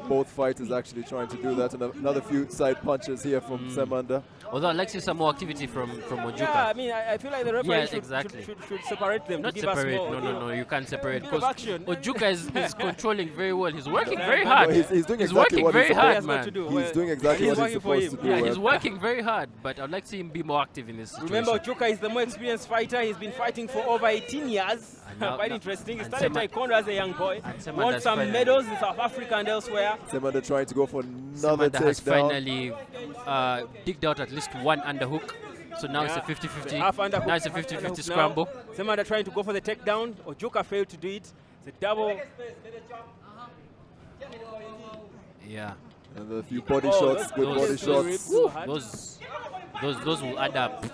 Both fighters actually trying to do that, and another few side punches here from Semanda. Although I'd like to see some more activity from Ojuka. Yeah, I mean, I feel like the referee exactly. should separate them. Not to give us separate. more, No, you can't separate. bit of Because action. Ojuka is controlling very well. He's working very No, hard. he's doing exactly working what very he's hard, supposed man. to do. He's doing exactly he's what he's working for supposed to do. Yeah, Webb. he's working very hard, but I'd like to see him be more active in this situation. Remember, Ojuka is the more experienced fighter. He's been fighting for over 18 years. And now- Quite now- interesting. He and started Sema- taekwondo as a young boy. and Semanda's Won some finally- medals in South Africa and elsewhere. Semanda trying to go for another Semanda has takedown. finally digged out at least one underhook. So now it's a 50-50. Half underhook. Now it's a half 50-50 underhook scramble. now. Semanda trying to go for the takedown. Ojuka failed to do it. It's a double. Yeah. And a few body Oh, shots, those- good body those to the shots. ribs will hurt. Those will add up.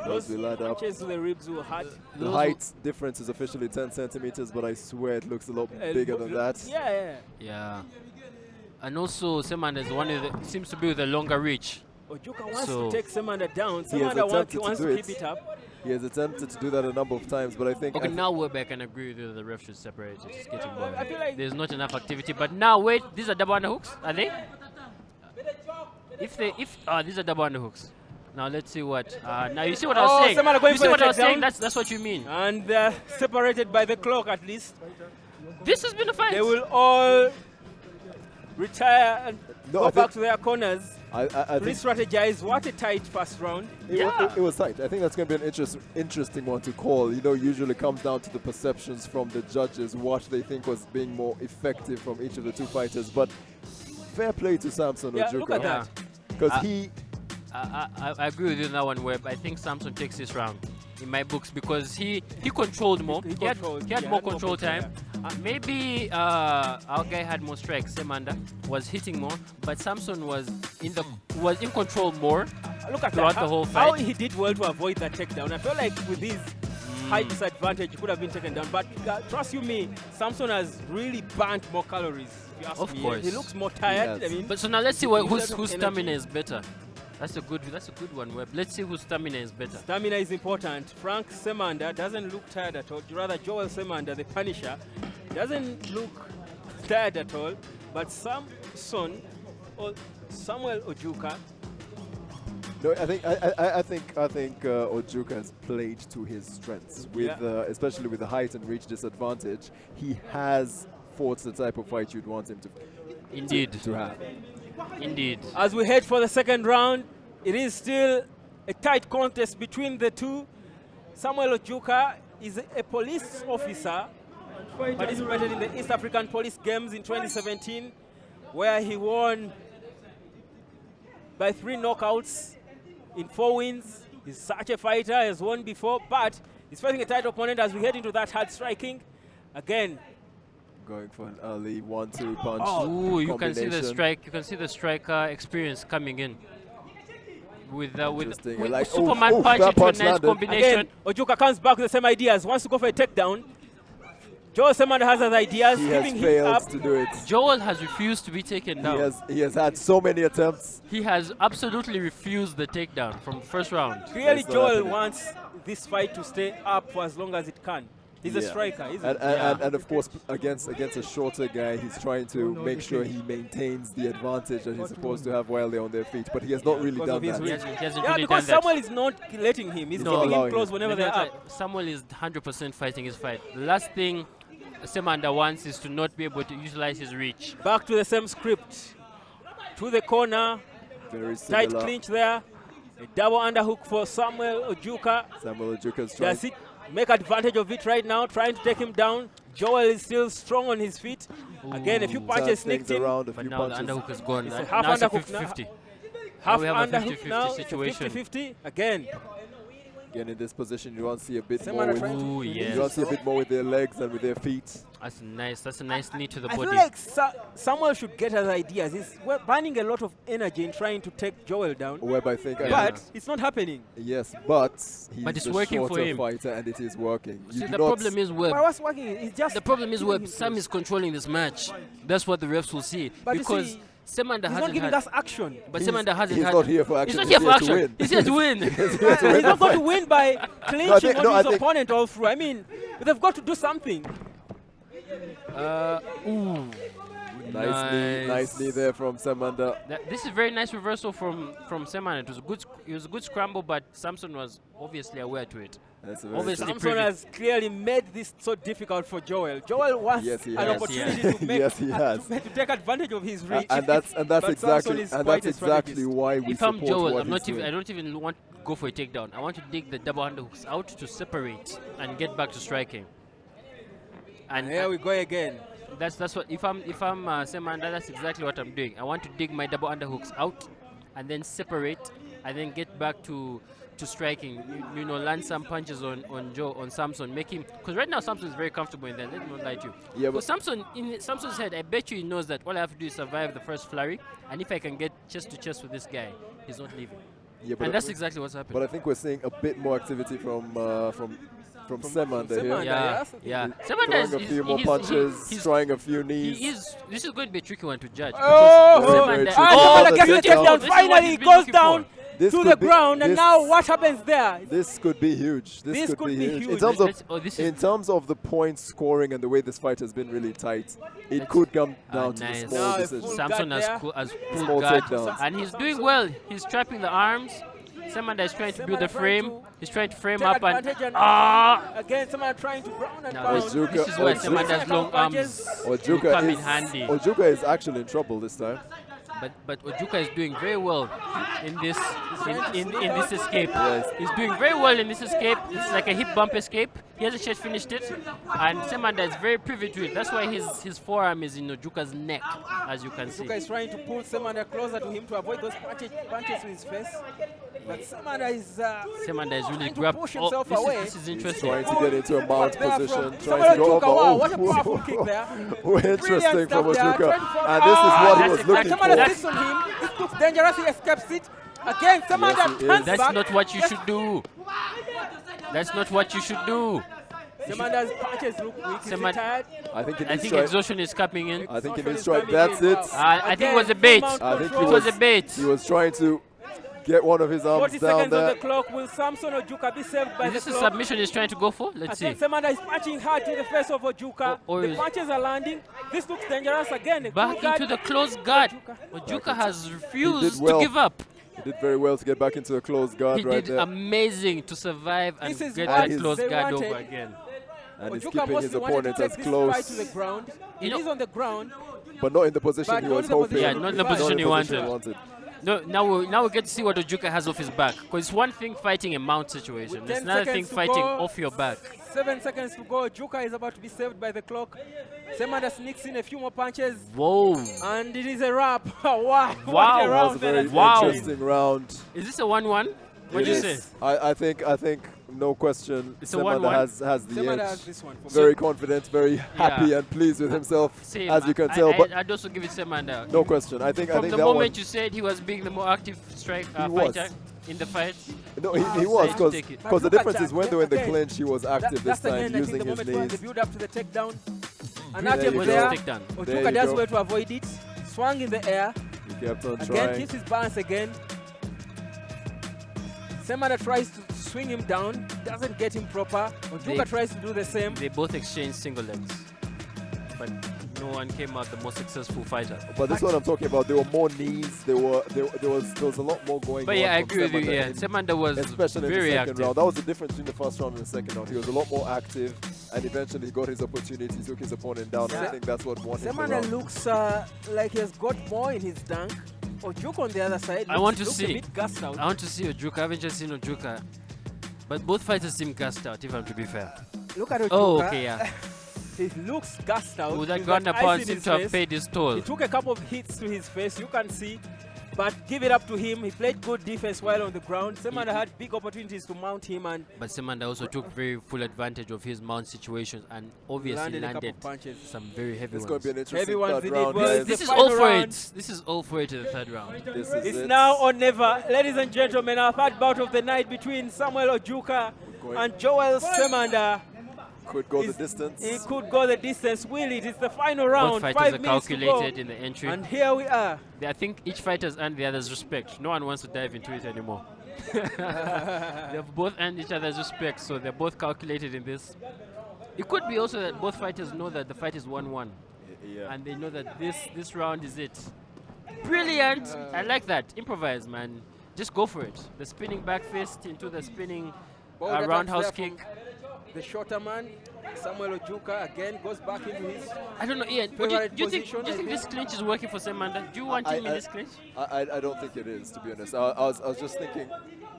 Those will add up. Punches to the ribs will hurt. The height difference is officially 10 centimeters, but I swear it looks a lot bigger than that. Yeah. Yeah. And also Semanda is one of the seems to be with a longer reach. Ojuka wants So- to take Semanda down. He has Semanda attempted wants to to do keep it. it up. He has attempted to do that a number of times, but I think... Okay, now we're back and agree with you that the ref should separate it. It's getting boring. I feel like There's not enough activity. But now wait, these are double underhooks, are they? These are double underhooks. Now let's see what. Now you see what I was saying. Semanda going You for see the what I was saying? takedown. That's what you mean. And separated by the clock at least. This has been a fight. They will all retire and No, go I back think- to their corners. I think Re-strategize. What a tight first round. it was tight. I think that's going to be an interesting one to call. You know, usually comes down to the perceptions from the judges, what they think was being more effective from each of the two fighters. But fair play to Samson Yeah, Ojuka. look at that. Because I agree with you on that one, Webb. I think Samson takes this round in my books because he controlled more. He had more control time. Maybe our guy had more strikes. Semanda was hitting more, but Samson was in control more. Look at throughout that. the whole How fight. he did well to avoid that takedown. I felt like with his high disadvantage, he could have been taken down. But trust you me, Samson has really burnt more calories. If you ask Of me. course. He looks more tired. I mean, But so now let's see he whose has energy. stamina is better. That's a good one, Webb. Let's see whose stamina is better. Stamina is important. Frank Semanda doesn't look tired at all. Rather, Joel Semanda, the Punisher, doesn't look tired at all. But Samson or Samuel Ojuka. No, I think Ojuka has played to his strengths with, especially with the height and reach disadvantage. He has fought the type of fight you'd want him to have. Indeed. As we head for the second round, it is still a tight contest between the two. Samuel Ojuka is a police officer, participated in the East African Police Games in 2017, where he won by 3 knockouts in 4 wins. He's such a fighter, has won before, but he's facing a tight opponent as we head into that hard striking. Again, going for an early 1-2 punch. Ooh, you can see the combination. strike. You can see the striker experience coming in with Interesting. Like, Superman punch that into a punch nice landed. combination. again, Ojuka comes back with the same ideas, wants to go for a takedown. Joel Semanda has other ideas, He has keeping him failed up. to do it. Joel has refused to be taken down. He has had so many attempts. He has absolutely refused the takedown from first round. Clearly, That's not Joel happening. wants this fight to stay up for as long as it can. He's a striker, isn't he? And of course, against a shorter guy, he's trying to make sure he maintains the advantage that he's supposed to have while they're on their feet. But he has not really Because done of his that. reach. He hasn't Yeah, really because done that. Samuel is not letting him. He's not keeping him allowing close him. whenever they're up. Samuel is 100% fighting his fight. The last thing Semanda wants is to not be able to utilize his reach. Back to the same script. To the corner. Very Tight similar. clinch there. A double underhook for Samuel Ojuka. Samuel Ojuka's trying. Does it make advantage of it right now, trying to take him down? Joel is still strong on his feet. Again, a few punches sneaked in. But now the underhook is gone. It's a Now half it's a underhook 50-50. Half we have a underhook 50-50 now. situation. 50-50 again. Again, in this position, you want to see a bit Semana more. With, trying to You want to see a bit more with their legs and with their feet. That's nice. That's a nice knee to the I body. feel like Samuel should get his ideas. He's burning a lot of energy in trying to take Joel down. Web, I think. But it's not happening. Yes, but he's But it's the working for shorter him. fighter, and it is working. You See, do the not- problem is Web. But what's working? It's just The problem is giving Web. him Sam space. is controlling this match. That's what the refs will see. But you because see, Semanda he's hasn't not giving had us action. But Semanda hasn't he's had. not here for action. He's not here for He's here to action. win. He's here to win. He's not going to win by clinching no, on I his think- opponent all through. I mean, they've got to do something. Ooh. Nice knee there from Samanda. This is very nice reversal from Semanda. It was a good scramble, but Samson was obviously aware to it. Obviously Samson has clearly made this so difficult for Joel. Joel wants Yes, he an has. opportunity Yes. to make Yes, he has. to take advantage of his reach. And that's But Samson is quite a strategist. why we If I'm support Joel, what he's doing. I don't even want to go for a takedown. I want to dig the double underhooks out to separate and get back to striking. And here we go again. That's what if I'm Semanda, that's exactly what I'm doing. I want to dig my double underhooks out and then separate and then get back to striking. You know, land some punches on Samson, make him, because right now Samson is very comfortable in there. Let me not lie to you. Yeah, but Samson, in Samson's head, I bet you he knows that all I have to do is survive the first flurry, and if I can get chest to chest with this guy, he's not leaving. Yeah, but and that's exactly what's happening. But I think we're seeing a bit more activity from Semanda here. Yeah. Throwing a few more punches, trying a few knees. This is going to be a tricky one to judge. Semanda gets the takedown. Finally, he goes down This to could the be- ground, and this- now what happens there? This could be huge. This could be huge. In terms of in terms of the point scoring and the way this fight has been really tight, it could come down to the small decisions. Samson has Small pulled guard, takedowns. and he's doing well. He's trapping the arms. Semanda is trying to build the frame. He's trying to frame Take up and advantage again, Semanda trying to ground and Now pound. this is why Semanda's long arms will come in handy. Ojuka is actually in trouble this time. But Ojuka is doing very well in this in this escape. He's doing very well in this escape. It's like a hip bump escape. He hasn't yet finished it, and Semanda is very privy to it. That's why his forearm is in Ojuka's neck, as you can see. Ojuka is trying to pull Semanda closer to him to avoid those punches to his face. But Semanda is really trying to grabbed. push himself away. This is interesting. Trying to get into a mount position, trying Semanda to go Ojuka, wow, over. what a powerful kick there. Interesting from Brilliant stuff there. Ojuka. And this is what he was looking Semanda for. sits on him. This looks dangerous. He escapes it. Again, Semanda turns That's back. not what you should do. That's not what you should do. Semanda's punches look weak. Is he tired? I think exhaustion is coming in. I think he needs strike. That's it. I think it was a bait. I think it was a bait. He was trying to get one of his arms 40 down seconds on there. the clock. Will Samson Ojuka be saved by Is this the a clock? submission he's trying to go for? Let's see. Again, Semanda is punching hard to the face of Ojuka. Or The is- punches are landing. This looks dangerous again. Back into the close guard. Ojuka has refused to give up. He did very well to get back into a closed guard He right did there. amazing to survive and This is get what that close they guard wanted. over again. And he's Ojuka keeping his mostly wanted opponent to as take this fight close, to the ground. You He's on the ground. but not in the position But he not was in the hoping. Yeah, not in the position he wanted. wanted. No, now we get to see what Ojuka has off his back. Because it's one thing fighting a mount situation. With It's 10 another thing seconds to fighting go. off your back. 7 seconds to go. Ojuka is about to be saved by the clock. Semanda sneaks in a few more punches. Whoa. And it is a wrap. Wow. What a Wow. That was round a very that has been. interesting round. Is this a 1-1? What do It you say? is. I think no question. It's a Semanda 1-1. has the Semanda edge. has this one. Very confident, very happy and pleased with himself, Same. as you can tell. But I'd also give it Semanda. no question. I think From that the one. moment you said he was being the more active fighter in the fight. No, he was because the difference is when they were in the clinch, he was active this That's again, time, I think using the his moment was the knees. build up to the takedown. An There attempt you there. go. There Ojuka you does go. well to avoid it. Swung in the air. He kept on Again, trying. keeps his balance again. Semanda tries to swing him down. Doesn't get him proper. Ojuka tries to do the same. They both exchanged single legs. But no one came out the most successful fighter. But this one I'm talking about, there were more knees. There was a lot more going on. But yeah, I from agree with you. Semanda Yeah, in- Semanda was especially in very the second active. round. That was the difference between the first round and the second round. He was a lot more active, and eventually he got his opportunity, took his opponent down. And I think that's what won him the Semanda round. looks like he has got more in his tank. Ojuka on the other side. I want to looks see. a bit gassed out. I want to see Ojuka. I haven't just seen Ojuka. But both fighters seem gassed out, if I'm to be fair. Look at Ojuka. Oh, okay, yeah. He looks gassed out. Ooh, that He's got ground ice pound in seems his to have face. paid his toll. He took a couple of hits to his face, you can see. But give it up to him. He played good defense while on the ground. Semanda had big opportunities to mount him, and But Semanda also took very full advantage of his mount situations and obviously landed a couple landed of punches. some very heavy It's ones. going to be an interesting Heavy ones third indeed. round, Well, guys. This is final all for round. it. This is all for it to the third round. This is It's it. now or never. Ladies and gentlemen, our third bout of the night between Samuel Ojuka and Joel Semanda. Could go the distance. He could go the distance. Will it? It's the final round. Both fighters 5 are minutes to go. calculated in the entry. And here we are. I think each fighter's earned the other's respect. No one wants to dive into it anymore. They've both earned each other's respect, so they're both calculated in this. It could be also that both fighters know that the fight is 1-1. Yeah. And they know that this round is it. Brilliant! I like that. Improvise, man. Just go for it. The spinning back fist into the spinning Bold attacks roundhouse there kick. from the shorter man, Samuel Ojuka, again goes back into his I don't know, Ian. What favorite do you think position, this clinch is working for Semanda? Do you want him in this clinch? I don't think it is, to be honest. I was just thinking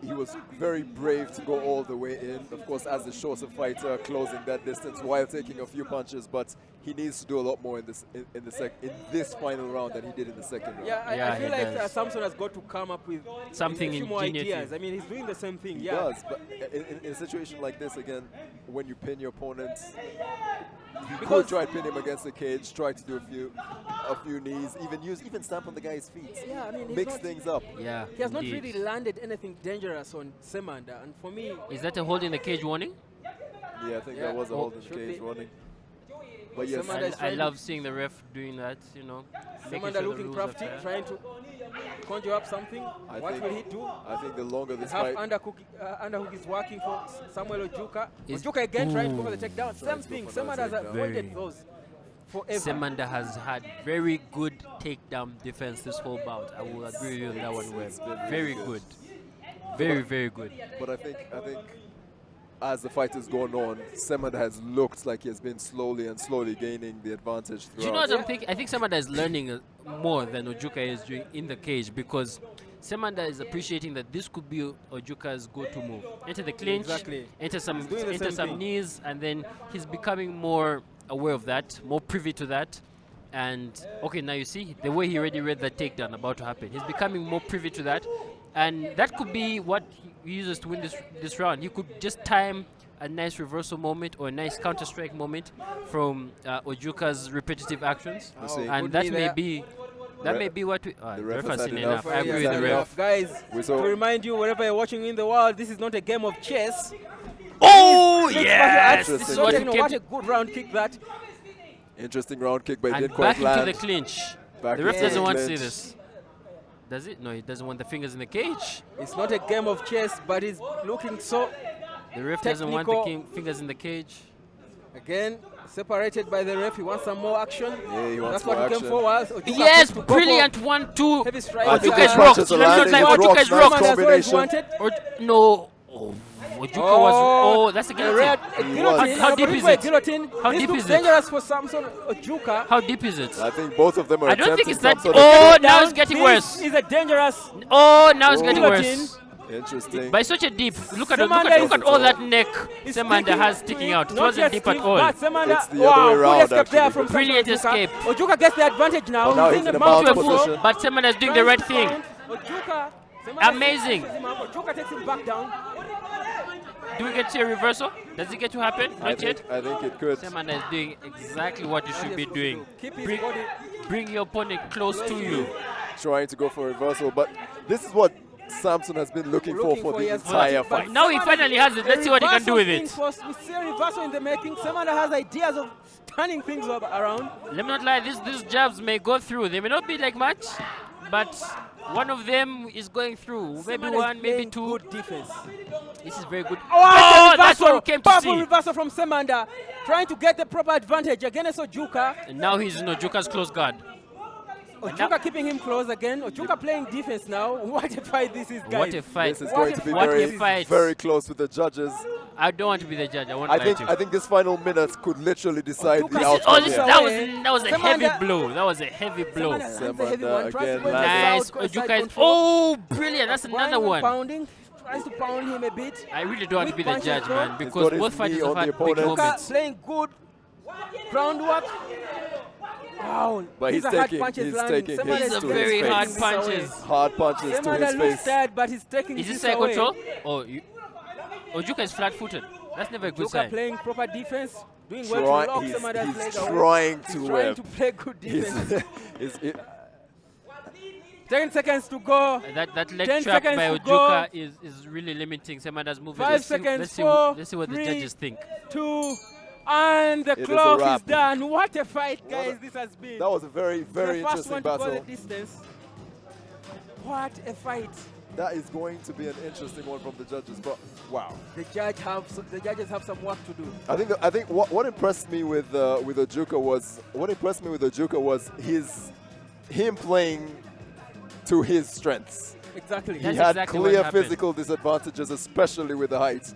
he was very brave to go all the way in. Of course, as the shorter fighter, closing that distance while taking a few punches, but he needs to do a lot more in this final round than he did in the second round. Yeah, I feel like Samson has got to come up with something a few more ingenious. ideas. I mean, he's doing the same thing. He does, but in a situation like this, again, when you pin your opponent, you could try to pin him against the cage, try to do a few knees, even stamp on the guy's feet. Yeah, I mean, mix things up. Yeah, he has indeed. not really landed anything dangerous on Semanda, and for me, is that a hold in the cage warning? Yeah, I think that was a hold in the cage warning. But yes, I love seeing the ref doing that, you know. Semanda looking crafty, trying to conjure up something. What will he do? I think the longer this half fight... underhook is working for Samuel Ojuka. Ojuka again trying to go for the takedown. Same thing. Semanda has avoided those forever. Semanda has had very good takedown defense this whole bout. I will agree with you on that one, Webb. Very good. Very, very good. But I think as the fight has gone on, Semanda has looked like he has been slowly gaining the advantage throughout. Do you know what I'm thinking? I think Semanda is learning more than Ojuka is doing in the cage, because Semanda is appreciating that this could be Ojuka's go-to move. Enter the clinch, enter some knees, and then he's becoming more aware of that, more privy to that. And okay, now you see the way he already read that takedown about to happen. He's becoming more privy to that, and that could be what he uses to win this round. He could just time a nice reversal moment or a nice counter-strike moment from Ojuka's repetitive actions, and that may be what we. The ref has had seen enough. enough. I agree with the ref. Guys, to remind you, wherever you're watching in the world, this is not a game of chess. Oh yes! This is what a good round kick that. Interesting round kick, but it And didn't quite back land. into the clinch. The ref doesn't want to see this. Does it? No, he doesn't want the fingers in the cage. It's not a game of chess, but he's looking so. The ref doesn't want the fingers in the cage. Again, separated by the ref. He wants some more action. Yeah, he wants That's what he came for. Yes, brilliant 1-2. Heavy strike. Ojuka is rocked. Ojuka is rocked. No. Ojuka was. That's a guillotine. How deep is it? How deep is it? Dangerous for Samson Ojuka. How deep is it? I think both of them are. I don't think it's that. Sort Oh, now it's getting worse. Is a dangerous. Oh, now it's getting worse. Interesting. By such a deep, look at all that neck Semanda has sticking out. It wasn't deep at all. It's the other way around, actually. Brilliant escape. Ojuka gets the advantage now. Now he's in the mount position. But Semanda is doing the right thing. Ojuka, amazing. Ojuka takes him back down. Do we get to a reversal? Does it get to happen? Not yet? I think it could. Semanda is doing exactly what you should be doing. Bring your opponent close to you. Trying to go for a reversal, but this is what Samson has been looking for the entire fight. Now he finally has it. Let's see what he can do with it. We see a reversal in the making. Semanda has ideas of turning things around. Let me not lie, these jabs may go through. They may not be like much, but one of them is going through. Maybe one, maybe two. Good defense. This is very good. Oh, that's what we came to powerful see. Reversal from Semanda, trying to get the proper advantage against Ojuka. And now he's in Ojuka's close guard. Ojuka keeping him close again. Ojuka playing defense now. What a fight this is, guys. What a fight. This is going to be very close with the judges. I don't want to be the judge. I think this final minute could literally decide the outcome. That was a heavy blow. That was a heavy blow. Semanda again. Nice. Ojuka is. Oh, brilliant. That's another one. Pounding. Tries to pound him a bit. I really don't want to be the judge, man, because both fighters have had big moments. Playing good Groundwork. Wow. But These he's are hard taking, punches he's landing. taking Semanda hits is to very his hard face. punches. Hard punches to Semanda his looks face. tired, but he's taking Is this this side away. control? Ojuka is flat-footed. That's never a good Ojuka sign. playing proper defense, doing well to lock Semanda's leg away. Trying to He's trying to play good defense. 10 seconds to go. That leg 10 trap by seconds to Ojuka is really limiting Semanda's movement. 5 seconds. Let's see what the 3, judges think. 2, and the It is a clock is wrap. done. What a fight, guys, this has been. That was a very, very the first interesting one to go battle. the distance. What a fight. That is going to be an interesting one from the judges, but wow. The judges have some work to do. I think what impressed me with Ojuka was him playing to his strengths. Exactly. He That's had exactly clear what happened. physical disadvantages, especially with the height.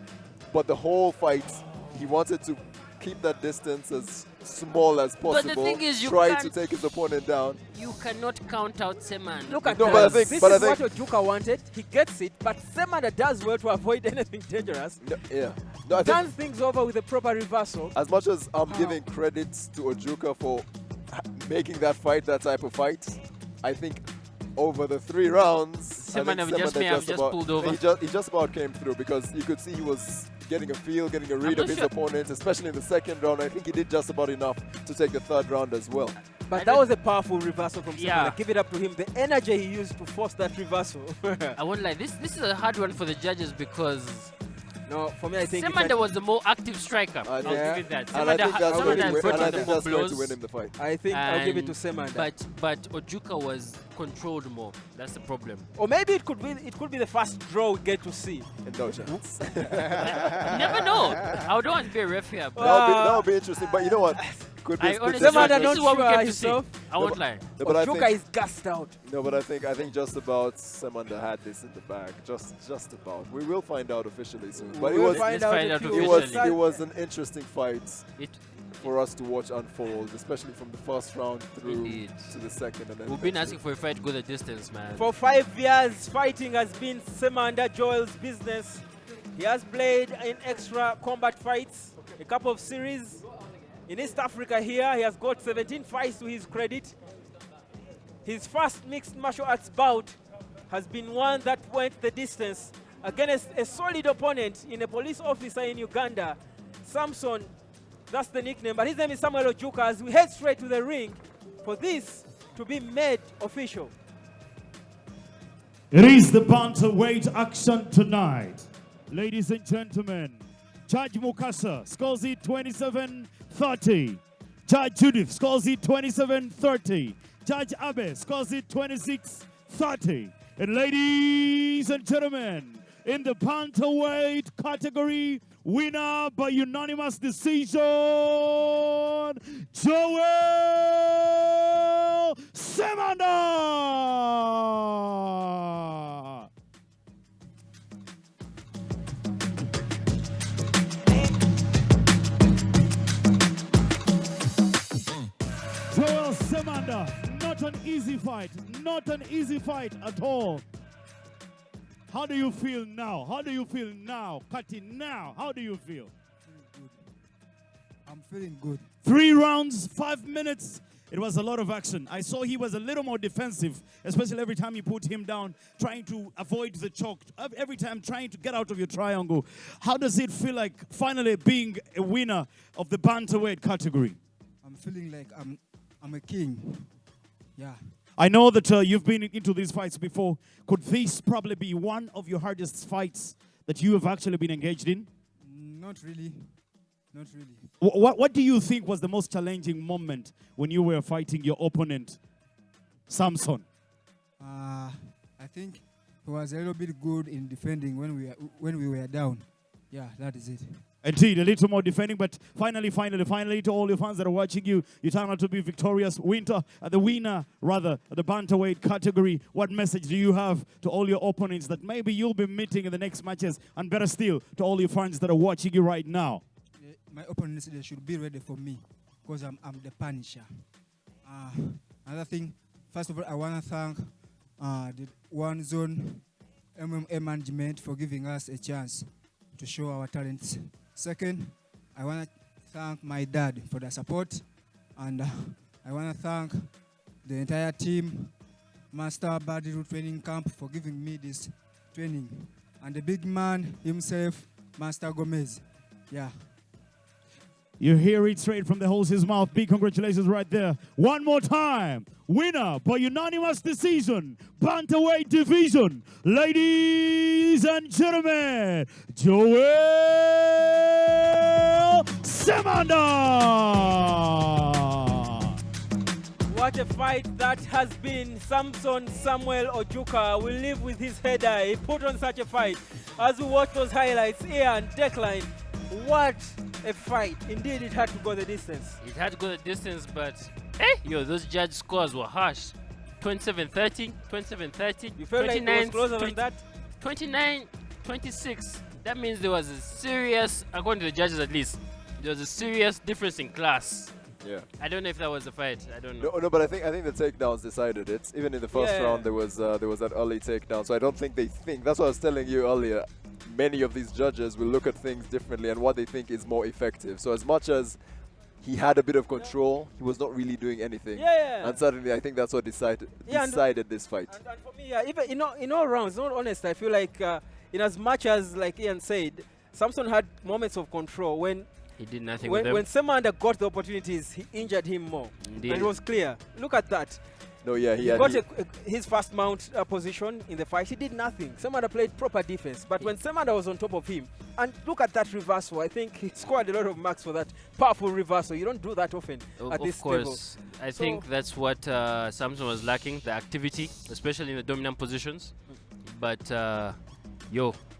But the whole fight, he wanted to keep that distance as small as possible. But the thing is, you try to can't- take his opponent down. You cannot count out Semanda. Look at No, that. but I think- This but I is what think- Ojuka wanted. He gets it, but Semanda does well to avoid anything dangerous. No, yeah. No, I Turns think things over with a proper reversal. as much as I'm giving credit to Ojuka for making that fight that type of fight, I think over the 3 rounds, I think Semanda may have just about, pulled over. He just about came through because you could see he was getting a feel, getting a read not of his sure. opponent, especially in the 2nd round. I think he did just about enough to take the 3rd round as well. But that was a powerful reversal from Semanda. Yeah. Give it up to him. The energy he used to force that reversal. I won't lie. This is a hard one for the judges because No, for me, I think Semanda was the more active striker. I'll And give it that. and I think that's Semanda going to has win, brought and I in the think more that's going to blows. win him the fight. I think I'll give it to And- Semanda. But Ojuka was controlled more. That's the problem. Or maybe it could be the first draw we get to see. No chance. You never know. I don't want to be a ref here. But That would be interesting. But you know what? Could be I a split honestly, Semanda decision. this is what we not get sure to see. himself. I won't lie. No, but I Ojuka think- is gassed out. No, but I think just about Semanda had this in the bag. Just about. We will find out officially soon. But We'll it was find Let's out find if out you- officially. it was an interesting fight It for us to watch unfold, especially from the 1st round through Indeed. to the 2nd. And then we've been eventually- asking for a fight to go the distance, man. For 5 years, fighting has been Semanda Joel's business. He has played in extra combat fights, a couple of series. In East Africa here, he has got 17 fights to his credit. His first mixed martial arts bout has been one that went the distance against a solid opponent in a police officer in Uganda, Samson. That's the nickname, but his name is Samuel Ojuka. As we head straight to the ring for this to be made official. It is the bantamweight action tonight. Ladies and gentlemen, Judge Mukasa scores it 27-30. Judge Judith scores it 27-30. Judge Abe scores it 26-30. And ladies and gentlemen, in the bantamweight category, winner by unanimous decision, Joel Semanda. Joel Semanda, not an easy fight, not an easy fight at all. How do you feel now? How do you feel now? Kati, now, how do you feel? I'm feeling good. 3 rounds, 5 minutes. It was a lot of action. I saw he was a little more defensive, especially every time you put him down, trying to avoid the choke, every time trying to get out of your triangle. How does it feel like finally being a winner of the bantamweight category? I'm feeling like I'm a king. Yeah. I know that you've been into these fights before. Could this probably be one of your hardest fights that you have actually been engaged in? Not really. Not really. What do you think was the most challenging moment when you were fighting your opponent, Samson? I think he was a little bit good in defending when we were down. Yeah, that is it. Indeed, a little more defending, but finally, to all your fans that are watching you, you turn out to be victorious. The winner, of the bantamweight category. What message do you have to all your opponents that maybe you'll be meeting in the next matches, and better still, to all your fans that are watching you right now? My opponents, they should be ready for me because I'm the Punisher. Another thing, first of all, I want to thank the One Zone MMA management for giving us a chance to show our talents. Second, I want to thank my dad for the support, and I want to thank the entire team, Master Badiru Training Camp, for giving me this training, and the big man himself, Master Gomez. Yeah. You hear it straight from the horse's mouth. Big congratulations right there. One more time. Winner by unanimous decision, bantamweight division. Ladies and gentlemen, Joel Semanda. What a fight that has been. Samson Samuel Ojuka will live with his head high. He put on such a fight. As we watch those highlights, Ian, Declan, what a fight. Indeed, it had to go the distance. It had to go the distance, but those judge scores were harsh. 27-30, 27-30. You felt like it was closer than that? 29-26. That means there was a serious, according to the judges at least, there was a serious difference in class. Yeah. I don't know if that was a fight. I don't know. No, but I think the takedowns decided it. Even in the first round, there was that early takedown. So I don't think they think. That's what I was telling you earlier. Many of these judges will look at things differently and what they think is more effective. So as much as he had a bit of control, he was not really doing anything. Yeah. And suddenly, I think that's what decided this fight. And for me, even in all rounds, not honest, I feel like in as much as, like Ian said, Samson had moments of control when he did nothing with them. When Semanda got the opportunities, he injured him more. Indeed. And it was clear. Look at that. No, yeah, he got his first mount position in the fight. He did nothing. Semanda played proper defense. But when Semanda was on top of him, and look at that reversal, I think he scored a lot of marks for that powerful reversal. You don't do that often at this level. Of course. I think that's what Samson was lacking, the activity, especially in the dominant positions. But,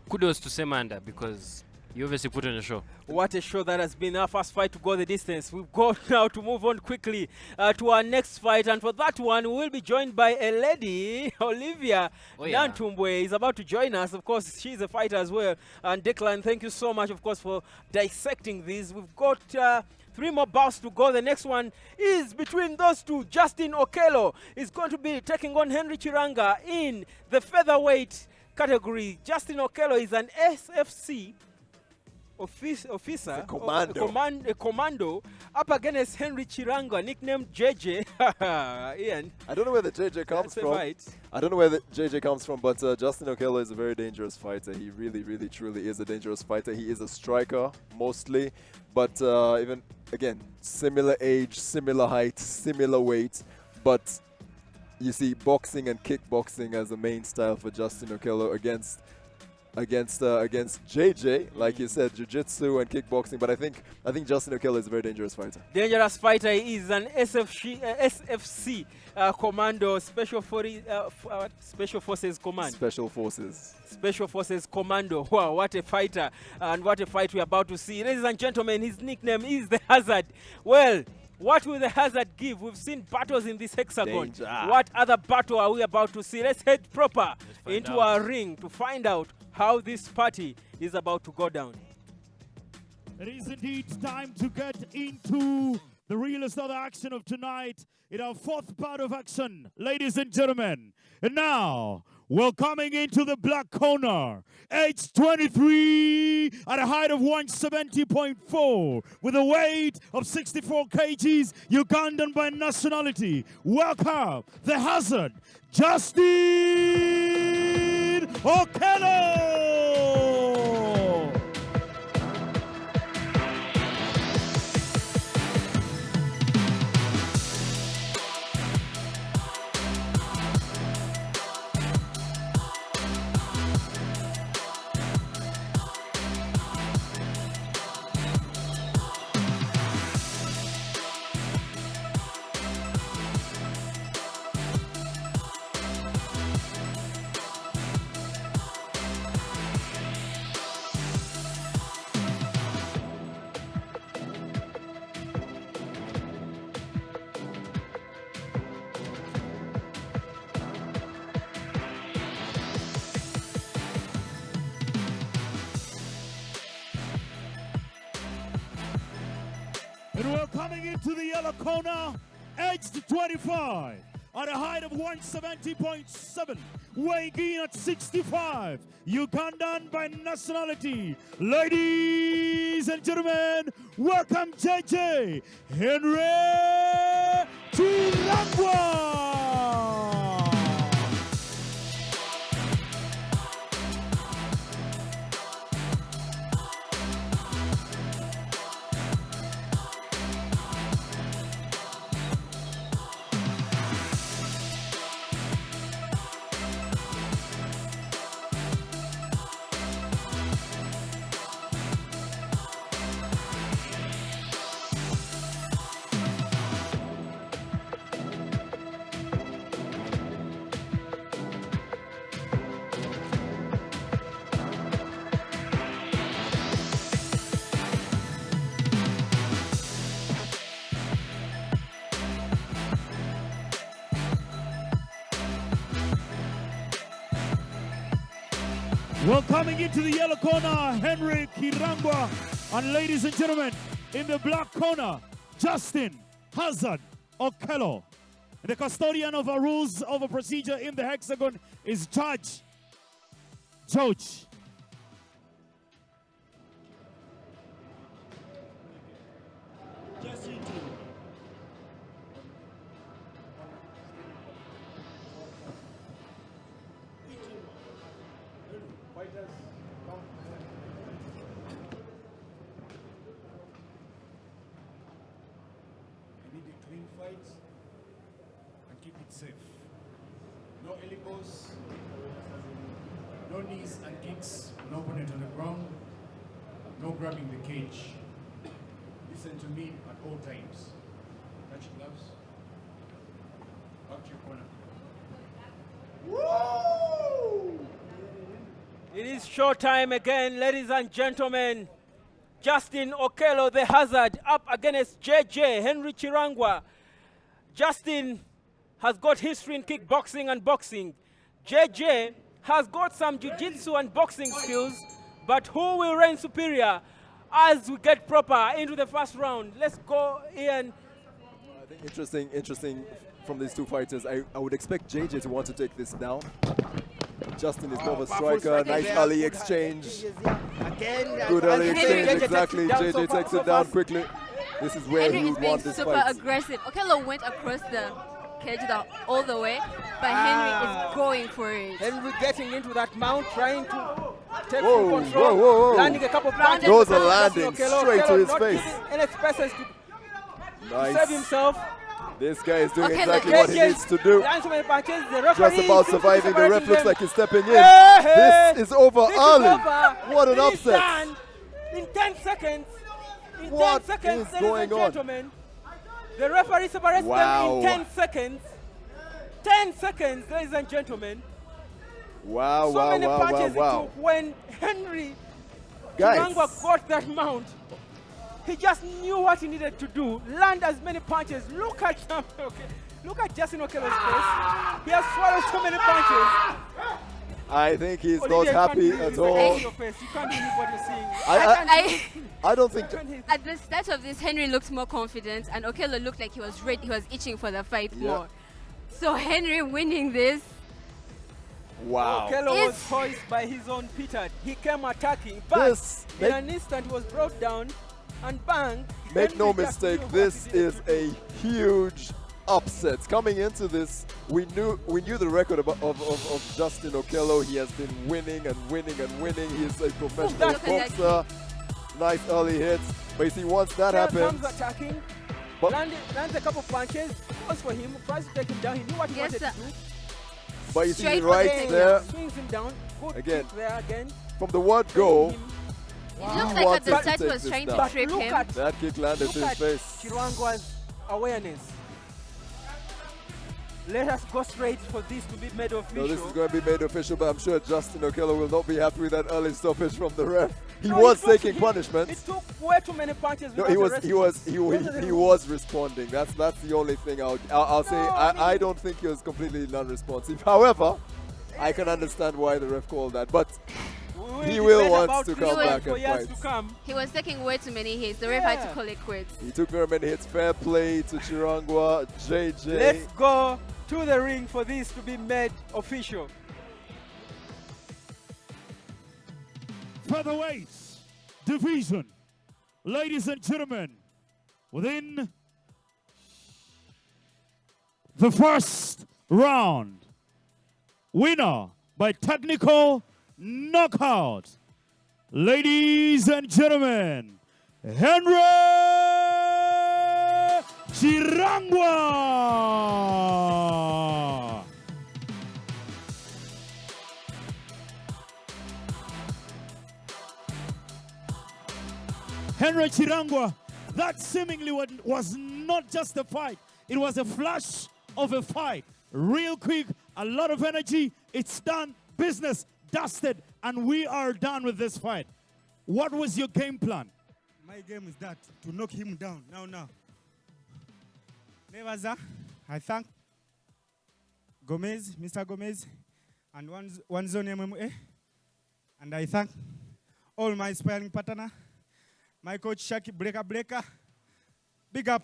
kudos to Semanda because you obviously put on a show. What a show that has been. Our first fight to go the distance. We've got now to move on quickly to our next fight. And for that one, we will be joined by a lady, Olivia Nantumbwe is about to join us. Of course, she's a fighter as well. And Declan, thank you so much, of course, for dissecting these. We've got 3 more bouts to go. The next one is between those two. Justin Okello is going to be taking on Henry Chiranga in the featherweight category. Justin Okello is an SFC officer, a commando, up against Henry Chiranga, nicknamed JJ. Ian. I don't know where the JJ comes from. I don't know where the JJ comes from, but Justin Okello is a very dangerous fighter. He really, really, truly is a dangerous fighter. He is a striker, mostly, but even, again, similar age, similar height, similar weight, but you see boxing and kickboxing as the main style for Justin Okello against JJ, like you said, jiu-jitsu and kickboxing. But I think Justin Okello is a very dangerous fighter. Dangerous fighter. He is an SFC commando, Special Forces Command. Special Forces Commando. Wow, what a fighter, and what a fight we're about to see. Ladies and gentlemen, his nickname is the Hazard. Well, what will the Hazard give? We've seen battles in this hexagon. Danger. What other battle are we about to see? Let's head proper into our ring to find out how this party is about to go down. It is indeed time to get into the realest of the action of tonight in our 4th bout of action, ladies and gentlemen. And now, welcoming into the black corner, age 23, at a height of 170.4, with a weight of 64 kgs, Ugandan by nationality. Welcome, the Hazard, Justin Okello! And we're coming into the yellow corner, aged 25, at a height of 170.7, weighing in at 65, Ugandan by nationality. Ladies and gentlemen, welcome JJ Henry Chirangwa. Welcoming into the yellow corner, Henry Kirangwa. And ladies and gentlemen, in the black corner, Justin Hazard Okello. The custodian of our rules of a procedure in the hexagon is Judge George. And keep it safe. No elbows, no knees and kicks, no opponent on the ground, no grabbing the cage. Listen to me at all times. Touch gloves. Back to your corner. Woo! It is showtime again, ladies and gentlemen. Justin Okello, the Hazard, up against JJ Henry Chirangwa. Justin has got history in kickboxing and boxing. JJ has got some jiu-jitsu and boxing skills, but who will reign superior as we get proper into the first round? Let's go, Ian. I think interesting from these two fighters. I would expect JJ to want to take this down. Justin is more of a striker. Nice early exchange. Good early exchange, exactly. JJ takes it down quickly. This is where he would want this super fight. aggressive. Okello went across the cage all the way, but Henry is going for it. Henry getting into that mount, trying to take Whoa, full control, whoa. landing a couple punches. Those are landing straight to his not face. giving any spaces to Nice. save himself. This guy is doing Okay, exactly what he needs to do. Lands so many punches. The Just referee about seems to be surviving. The ref separating looks them. like he's stepping in. Hey, This is over this is early. over. What an It is upset. done in 10 seconds. In What 10 seconds, is ladies going and on? gentlemen. The referee separates them in 10 seconds. 10 seconds, ladies and gentlemen. Wow, So many punches wow, it wow. took when Henry Guys. Chirangwa got that mount. He just knew what he needed to do. Land as many punches. Look at him. Okay. Look at Justin Okello's face. He has swallowed so many punches. I think he's Olivia, not happy you can't at believe all. your face. You can't believe what you're seeing. I don't think. At the start of this, Henry looked more confident, and Okello looked like he was ready. He was itching for the fight more. So Henry winning this. Wow. Okello was poised by his own Peter. He came attacking, but in an instant he was brought down and bang. Make no Henry just mistake, knew what this he needed is a huge upset. Coming into this, we knew the record of Justin Okello. He has been winning and winning and winning. He is a professional boxer. Nice early hits. But you see, once that happens, comes attacking, but- lands a couple punches, goes for him, tries to take him down. He knew what he wanted to do. but you see Straight right again, there, swings him down. Good again, kick there again. from the word go, It looks he like at wanted the to start he take was this trying down. to trip Look him. at That kick landed Look to his at face. Chirangwa's awareness. Let us go straight for this to be made official. No, this is going to be made official, but I'm sure Justin Okello will not be happy with that early stoppage from the ref. He No, was it took- taking punishments. It took way too many punches. No, without he a response. he was responding. That's the only thing I'll say. I don't think he was completely non-responsive. However, I can understand why the ref called that, but he will want to come back and fight. He was taking way too many hits. The ref had to call it quits. He took very many hits. Fair play to Chirangwa, JJ. Let's go to the ring for this to be made official. featherweight division. Ladies and gentlemen, within the first round, winner by technical knockout. Ladies and gentlemen, Henry Chirangwa. Henry Chirangwa, that seemingly was not just a fight. It was a flash of a fight. Real quick, a lot of energy. It's done, business, dusted, and we are done with this fight. What was your game plan? My game is that, to knock him down, now. Nevaza, I thank Gomez, Mr. Gomez, and one zone MMA, and I thank all my sparring partner, my coach Shaki Breaker, big up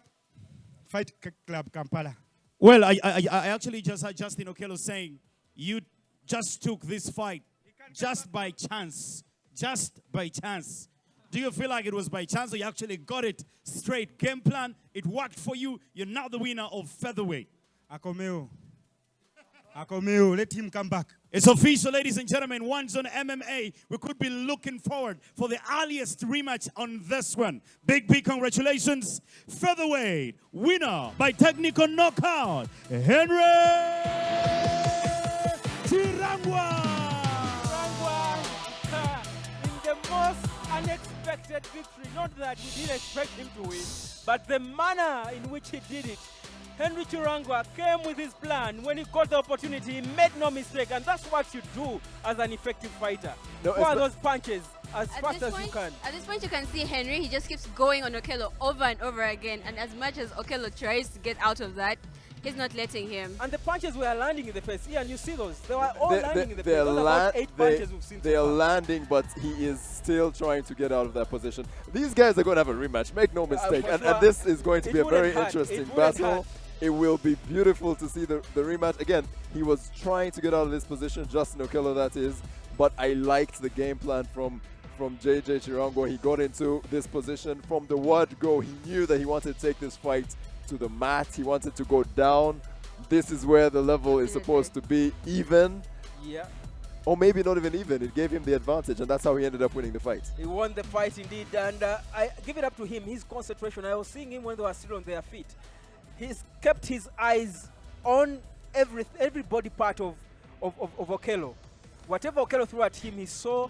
Fight Club Kampala. Well, I actually just heard Justin Okello saying you just took this fight just by chance. Just by chance. Do you feel like it was by chance or you actually got it straight? Game plan, it worked for you. You're now the winner of featherweight. Akomeo, let him come back. It's official, ladies and gentlemen. Once on MMA, we could be looking forward for the earliest rematch on this one. Big congratulations. Featherweight winner by technical knockout, Henry Chirangwa. In the most unexpected victory, not that we didn't expect him to win, but the manner in which he did it. Henry Chirangwa came with his plan. When he got the opportunity, he made no mistake, and that's what you do as an effective fighter. Go on those punches as fast as you can. At this point, you can see Henry, he just keeps going on Okello over and over again, and as much as Okello tries to get out of that, he's not letting him. And the punches were landing in the face. Ian, you see those? They were all landing in the face. Those are about 8 punches we've seen so far. They are landing, but he is still trying to get out of that position. These guys are going to have a rematch, make no mistake. And this is going to be a very interesting battle. It will be beautiful to see the rematch. Again, he was trying to get out of this position, Justin Okello that is, but I liked the game plan from JJ Chirangwa. He got into this position. From the word go, he knew that he wanted to take this fight to the mat. He wanted to go down. This is where the level is supposed to be even. Yeah. Or maybe not even even. It gave him the advantage, and that's how he ended up winning the fight. He won the fight indeed, and I give it up to him. His concentration. I was seeing him when they were still on their feet. He's kept his eyes on every body part of Okello. Whatever Okello threw at him, he saw,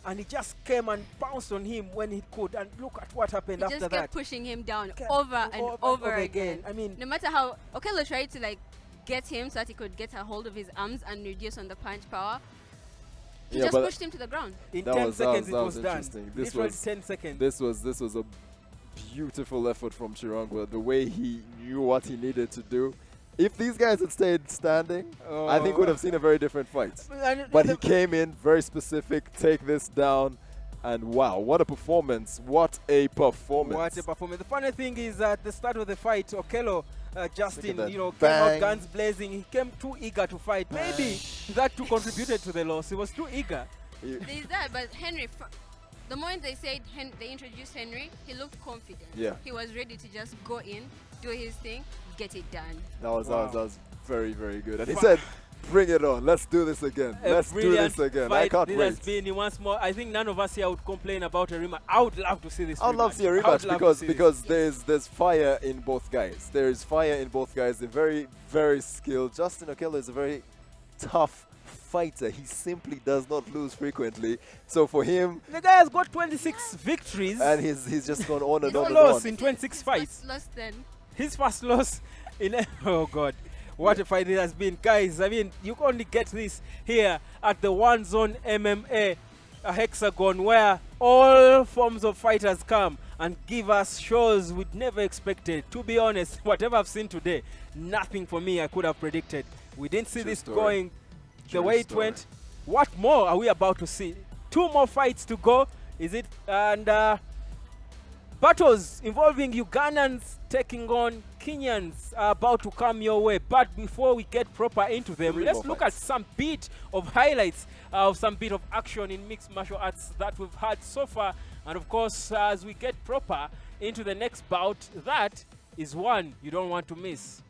and he just came and pounced on him when he could. And look at what happened after that. He just kept pushing him down over and over again. I mean, no matter how Okello tried to get him so that he could get a hold of his arms and reduce on the punch power, he just pushed him to the ground. In 10 seconds, it was done. This was 10 seconds. This was a beautiful effort from Chirangwa. The way he knew what he needed to do. If these guys had stayed standing, I think we'd have seen a very different fight. But he came in very specific, take this down, and wow, what a performance! What a performance! What a performance! The funny thing is, at the start of the fight, Okello, Justin, came out guns blazing. He came too eager to fight. Maybe that too contributed to the loss. He was too eager. There's that, but Henry. The moment they said they introduced Henry, he looked confident. Yeah. He was ready to just go in, do his thing, get it done. That was very, very good. And he said, bring it on. Let's do this again. Let's do this again. I can't wait. Has been once more. I think none of us here would complain about a rematch. I would love to see this rematch. I'd love to see a rematch because there's fire in both guys. There is fire in both guys. They're very, very skilled. Justin Okello is a very tough fighter. He simply does not lose frequently. So for him, the guy has got 26 victories, and he's just gone on and on and loss on. in 26 fights. His first loss in oh god, what a fight it has been, guys. I mean, you only get this here at the One Zone MMA Hexagon, where all forms of fighters come and give us shows we'd never expected. To be honest, whatever I've seen today, nothing for me I could have predicted. We didn't see this going the way it went. What more are we about to see? 2 more fights to go, is it? And battles involving Ugandans taking on Kenyans are about to come your way. But before we get proper into them, let's look at some bit of highlights of some bit of action in mixed martial arts that we've had so far. And of course, as we get proper into the next bout, that is one you don't want to miss.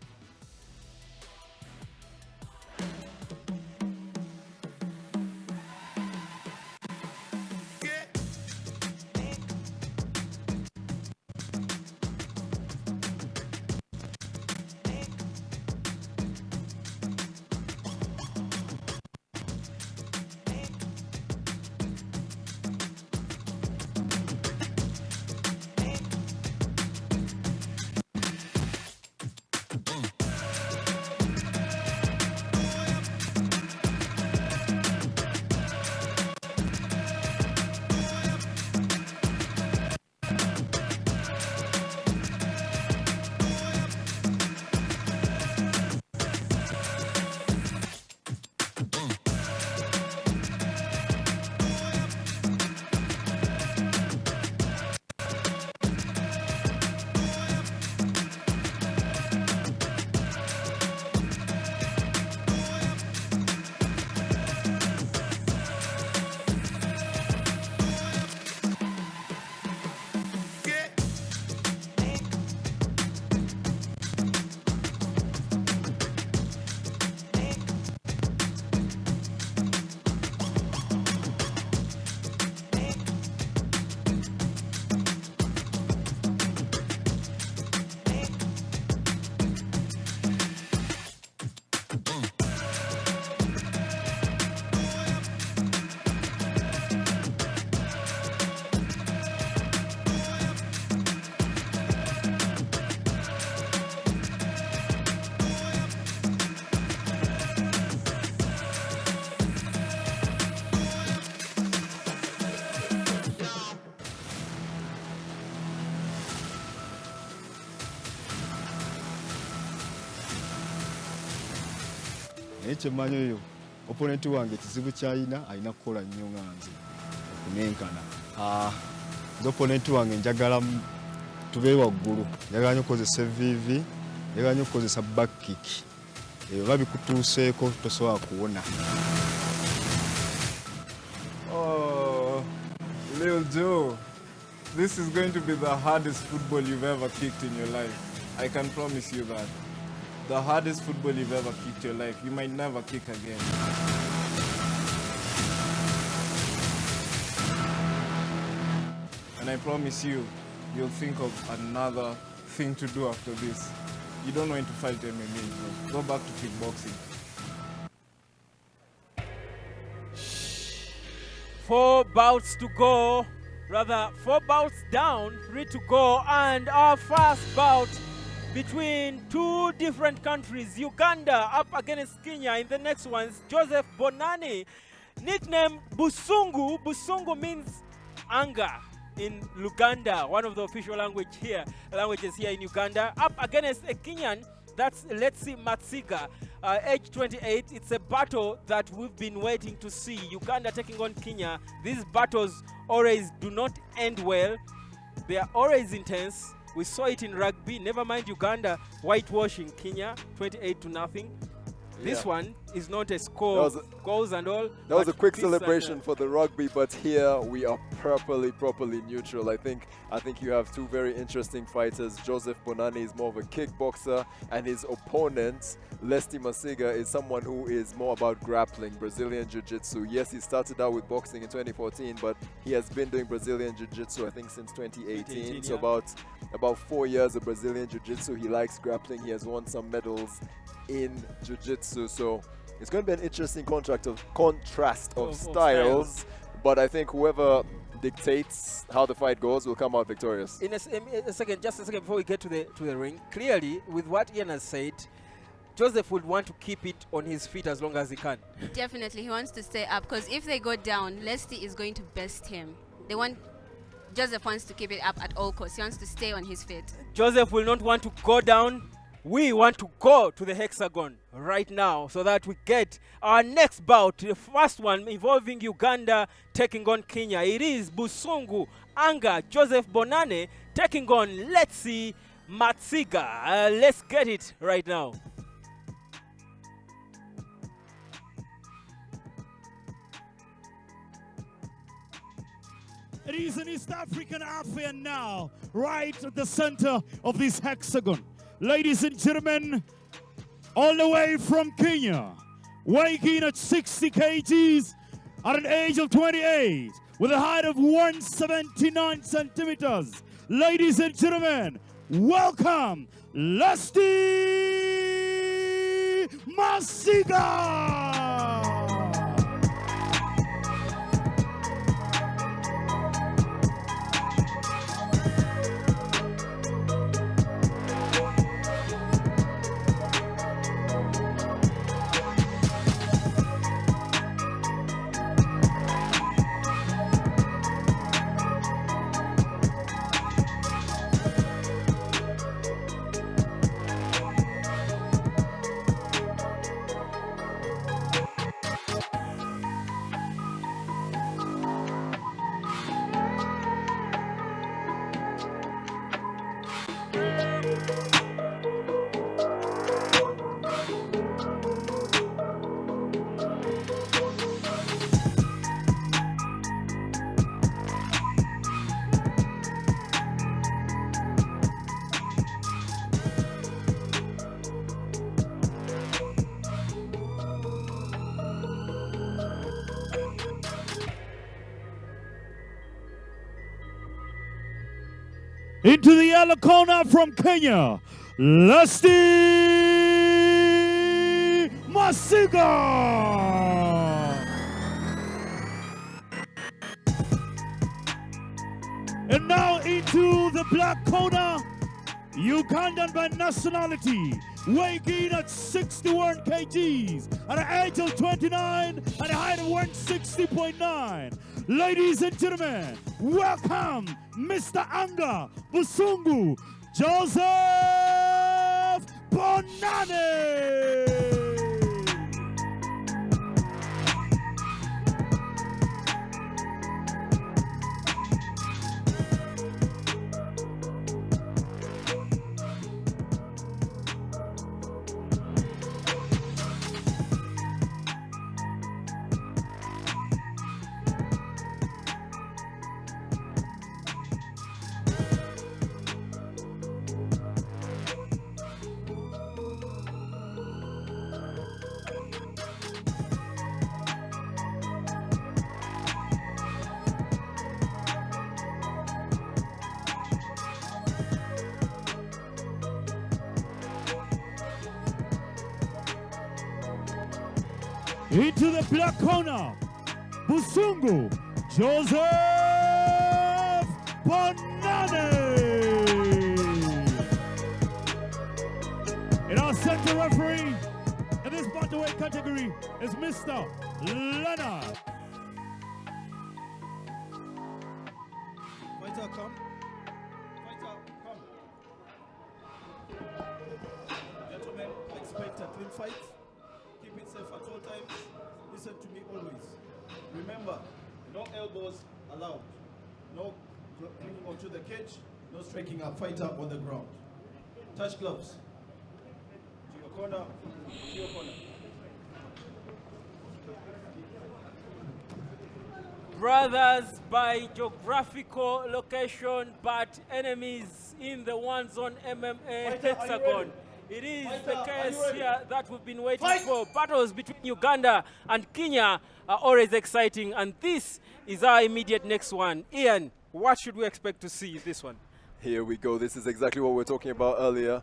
Ekyemanyi oyo opponent wange kizibu kyalina alina kukola nnyo nga nze okunenkana. Nze opponent wange njagala tube waggulu, njagala nnyo okukozesa evviivi, njagala nnyo okukozesa back kick. Ebyo babikutuuseeko tosobola kuwona. Oh, Lil Joe, this is going to be the hardest football you've ever kicked in your life. I can promise you that. The hardest football you've ever kicked in your life. You might never kick again. And I promise you, you'll think of another thing to do after this. You don't want to fight MMA, so go back to kickboxing. 4 bouts to go, rather 4 bouts down, 3 to go, and our first bout between 2 different countries, Uganda up against Kenya. In the next one's Joseph Bonani, nicknamed Busungu. Busungu means anger in Luganda, one of the official languages here in Uganda, up against a Kenyan, that's Letsi Matsiga, age 28. It's a battle that we've been waiting to see. Uganda taking on Kenya. These battles always do not end well. They are always intense. We saw it in rugby. Never mind Uganda whitewashing Kenya 28-0. This one is not a score, goals and all. That was a quick celebration for the rugby, but here we are properly neutral. I think you have 2 very interesting fighters. Joseph Bonani is more of a kickboxer, and his opponent, Lesti Masiga, is someone who is more about grappling, Brazilian Jiu-Jitsu. Yes, he started out with boxing in 2014, but he has been doing Brazilian Jiu-Jitsu, I think, since 2018. So about 4 years of Brazilian Jiu-Jitsu. He likes grappling. He has won some medals in Jiu-Jitsu, so it's going to be an interesting contrast of styles, but I think whoever dictates how the fight goes will come out victorious. In a second, just a second before we get to the ring, clearly with what Ian has said, Joseph would want to keep it on his feet as long as he can. Definitely, he wants to stay up, because if they go down, Lesti is going to best him. Joseph wants to keep it up at all costs. He wants to stay on his feet. Joseph will not want to go down. We want to go to the hexagon right now so that we get our next bout, the first one involving Uganda taking on Kenya. It is Busungu Anga Joseph Bonane taking on Letsi Matsiga. Let's get it right now. It is an East African affair now, right at the center of this hexagon. Ladies and gentlemen, all the way from Kenya, weighing in at 60 kgs at an age of 28, with a height of 179 centimeters. Ladies and gentlemen, welcome, Lusty Masiga! Into the yellow corner from Kenya, Lusty Masiga. And now into the black corner, Ugandan by nationality, weighing in at 61 kgs, at an age of 29, at a height of 160.9. Ladies and gentlemen, welcome Mr. Anga Busungu Joseph Bonane. Into the black corner, Busungu Joseph Bonane. And our center referee in this bantamweight category is Mr. Leonard. Fighter, come. Fighter, come. Gentlemen, expect a clean fight. Keep it safe at all times. Listen to me always. Remember, no elbows allowed. No clinging onto the cage. No striking a fighter on the ground. Touch gloves. To your corner. To your corner. Brothers by geographical location, but enemies in the one-zone MMA hexagon. It is the case here that we've been waiting for. Battles between Uganda and Kenya are always exciting, and this is our immediate next one. Ian, what should we expect to see this one? Here we go. This is exactly what we were talking about earlier.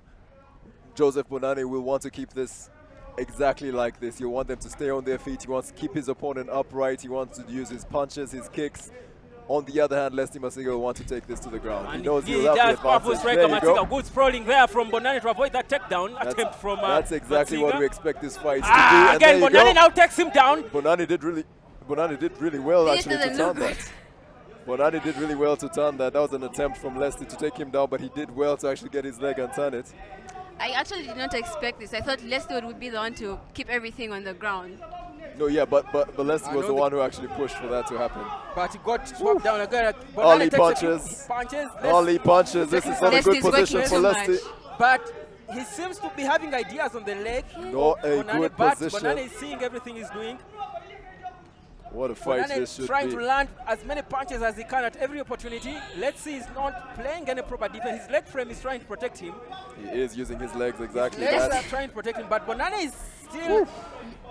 Joseph Bonane will want to keep this exactly like this. You want them to stay on their feet. He wants to keep his opponent upright. He wants to use his punches, his kicks. On the other hand, Lusty Masiga will want to take this to the ground. And he knows he he'll have does. the Powerful advantage. striker There you go. Masiga. Good sprawling there from Bonane to avoid that takedown attempt from That's exactly what we expect this fight to be. Again, And there you Bonane go. now takes him down. Bonane did really well This actually to doesn't turn look that. Bonane did really well to turn that. That was an attempt from Lusty to take him down, but he did well to actually get his leg and turn it. I actually did not expect this. I thought Leslie would be the one to keep everything on the ground. No, yeah, but Leslie was the one who actually pushed for that to happen. But he got swapped down again. Ollie punches. Ollie punches. This is not a good position for Leslie. But he seems to be having ideas on the leg. Not a good position. Bonane is seeing everything he's doing. What a fight Bonane this is should trying be. to land as many punches as he can at every opportunity. Let's see, he's not playing any proper defense. His leg frame is trying to protect him. He is using his legs exactly. Legs that. are trying to protect him, but Bonane is still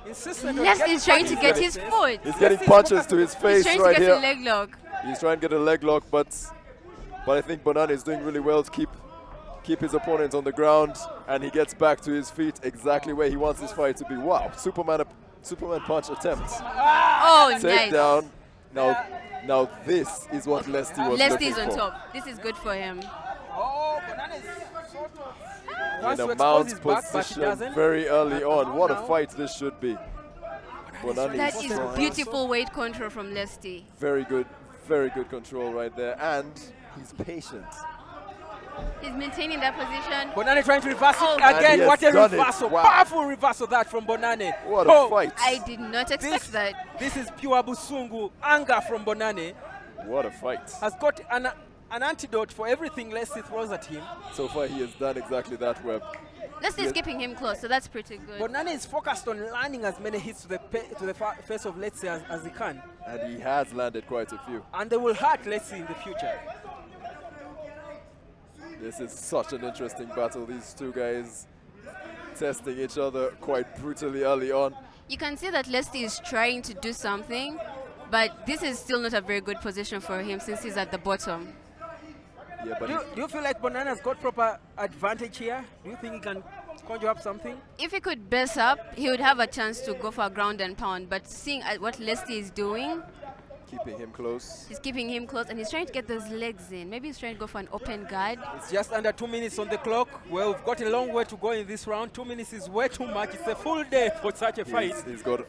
insistent on Leslie is trying to get his foot. He's getting punches to his face He's trying right to get here. a leg lock. He's trying to get a leg lock, but I think Bonane is doing really well to keep his opponent on the ground, and he gets back to his feet exactly where he wants his fight to be. Wow, Superman punch attempt. Oh, Take nice. down. Now this is what Leslie was Leslie looking is on for. top. This is good for him. Oh, Bonane is sort of wants In to a expose mount his back, but he position doesn't. very early on. What a now. fight this should be. Bonane That is is strong. beautiful weight control from Leslie. Very good control right there, and he's patient. He's maintaining that position. Bonane trying to reverse it And he again. has What a done it. reversal. Wow. Powerful reversal that from Bonane. What a fight. I did not expect that. This is pure Busungu anger from Bonane. What a fight. Has got an antidote for everything Leslie throws at him. So far he has done exactly that, Webb. Leslie's keeping him close, so that's pretty good. Bonane is focused on landing as many hits to the face of Leslie as he can. And he has landed quite a few. And they will hurt Leslie in the future. This is such an interesting battle. These two guys testing each other quite brutally early on. You can see that Leslie is trying to do something, but this is still not a very good position for him since he's at the bottom. Yeah, but do you feel like Bonana's got proper advantage here? Do you think he can conjure up something? If he could base up, he would have a chance to go for a ground and pound, but seeing what Leslie is doing, keeping him close. he's keeping him close and he's trying to get those legs in. Maybe he's trying to go for an open guard. It's just under 2 minutes on the clock. Well, we've got a long way to go in this round. 2 minutes is way too much. It's a full day for such a fight. He's got.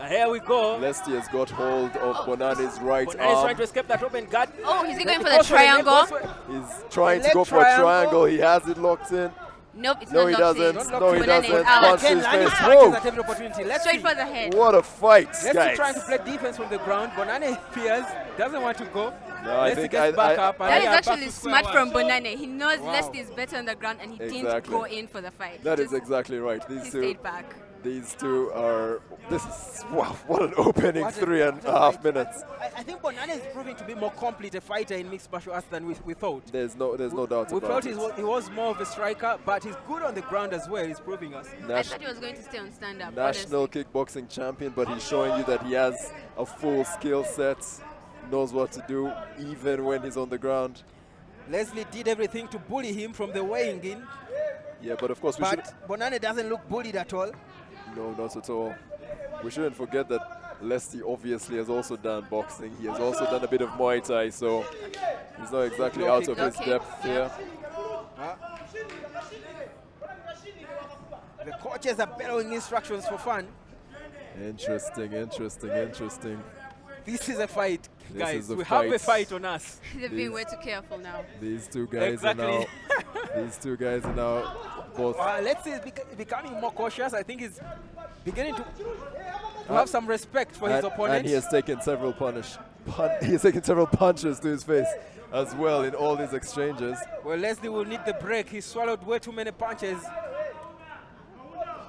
Here we go. Leslie has got hold of Bonane's right Bonane is arm. trying to escape that open guard. Oh, he's going for the triangle. He's trying to go for a triangle. He has it locked in. Nope, it's no, not he locked in. doesn't. No, he doesn't. Out. Punch Again, his landing face. punches Whoa. at every opportunity. Straight for the head. What a fight, Leslie guys. trying to play defense from the ground. Bonane fears, doesn't want to go. No, I Leslie think gets back up. And That is they are back actually to square smart one. from Bonane. He knows Wow. Leslie is better on the ground and he didn't Exactly. go in for the fight. That is exactly right. He These two. stayed back. These two are. This is wow! What an opening What a 3.5 minutes. I think Bonane is proving to be more complete a fighter in mixed martial arts than we thought. There's no doubt We about felt it. he was more of a striker, but he's good on the ground as well. He's proving us. I thought he was going to stay on stand-up. National kickboxing champion, but he's showing you that he has a full skill set, knows what to do even when he's on the ground. Leslie did everything to bully him from the weighing in. Yeah, but of course we should. But Bonane doesn't look bullied at all. No, not at all. We shouldn't forget that Leslie obviously has also done boxing. He has also done a bit of Muay Thai, so he's not exactly out of his depth here. The coaches are bellowing instructions for fun. Interesting. This is a fight, This guys. is a We have a fight. fight on us. They're being way too careful now. These two guys Exactly. are now. These two guys are now both. Let's see, he's becoming more cautious. I think he's beginning to have some respect for his opponent. And he has taken several he has taken several punches to his face as well in all these exchanges. Well, Leslie will need the break. He swallowed way too many punches.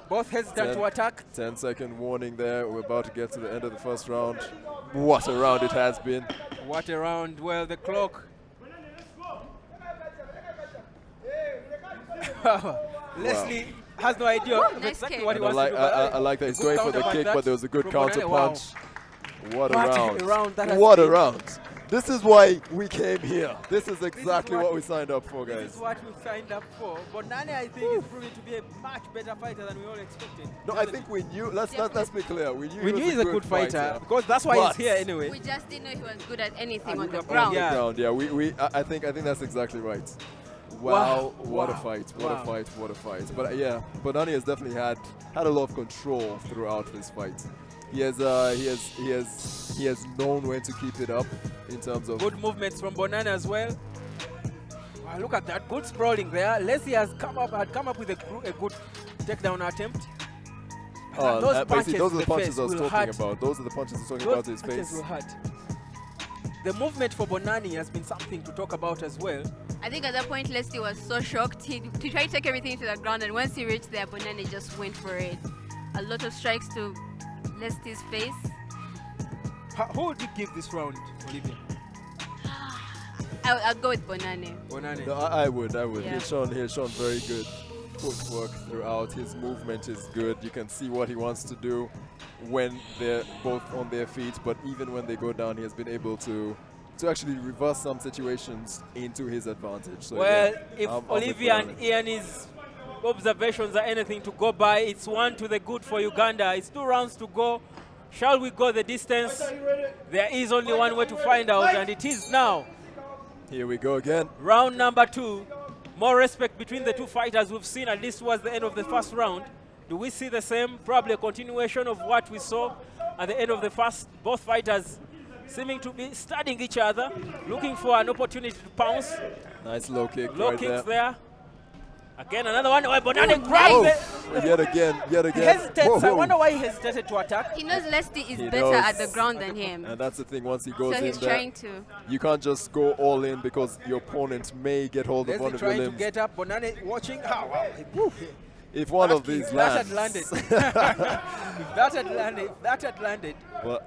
Both hesitant to attack. 10-second warning there. We're about to get to the end of the first round. What a round it has been. What a round. Well, the clock. Leslie has no idea of exactly what he wants to do. I like that he's going for the kick, but there was a good counter punch. What a round. that has What a been. round. This is why we came here. This is exactly what we signed up for, This guys. is what we signed up for. Bonane, I think, is proving to be a much better fighter than we all expected. No, I think we knew. Let's be clear. We knew, We knew he he's was a good fighter, fighter because that's why But he's here anyway. We just didn't know he was good at anything on the on ground. the ground, yeah. I think that's exactly right. Wow, what a fight! What a fight! What a fight! But yeah, Bonane has definitely had a lot of control throughout this fight. He has known when to keep it up in terms of Good movements from Bonane as well. Look at that, good sprawling there. Leslie had come up with a good takedown attempt. Those are the punches I was talking hurt. about. Those are the punches I was talking about to his face. Will hurt. The movement for Bonani has been something to talk about as well. I think at that point, Leslie was so shocked. He tried to take everything to the ground, and once he reached there, Bonani just went for it. A lot of strikes to Leslie's face. Who would you give this round, Olivia? I'll go with Bonani. No, I would. Yeah. He's shown very good footwork throughout. His movement is good. You can see what he wants to do when they're both on their feet, but even when they go down, he has been able to actually reverse some situations into his advantage. So well, yeah, if Olivia and Ian's observations are anything to go by, it's 1 to the good for Uganda. It's 2 rounds to go. Shall we go the distance? There is only one way to find out, and it is now. Here we go again. Round number 2. More respect between the two fighters we've seen, at least towards the end of the first round. Do we see the same? Probably a continuation of what we saw at the end of the first. Both fighters seeming to be studying each other, looking for an opportunity to pounce. Nice low kick. Low right kicks there. Again, another one where Bonani grabs it. Yet again. He hesitates. I wonder why he hesitated to attack. He knows Leslie is better at the ground than him. And that's the thing, once he goes so in he's there, trying to. You can't just go all in because your opponent may get hold of one of your trying limbs. to get up. Bonani watching. If one of these lands. If that had landed,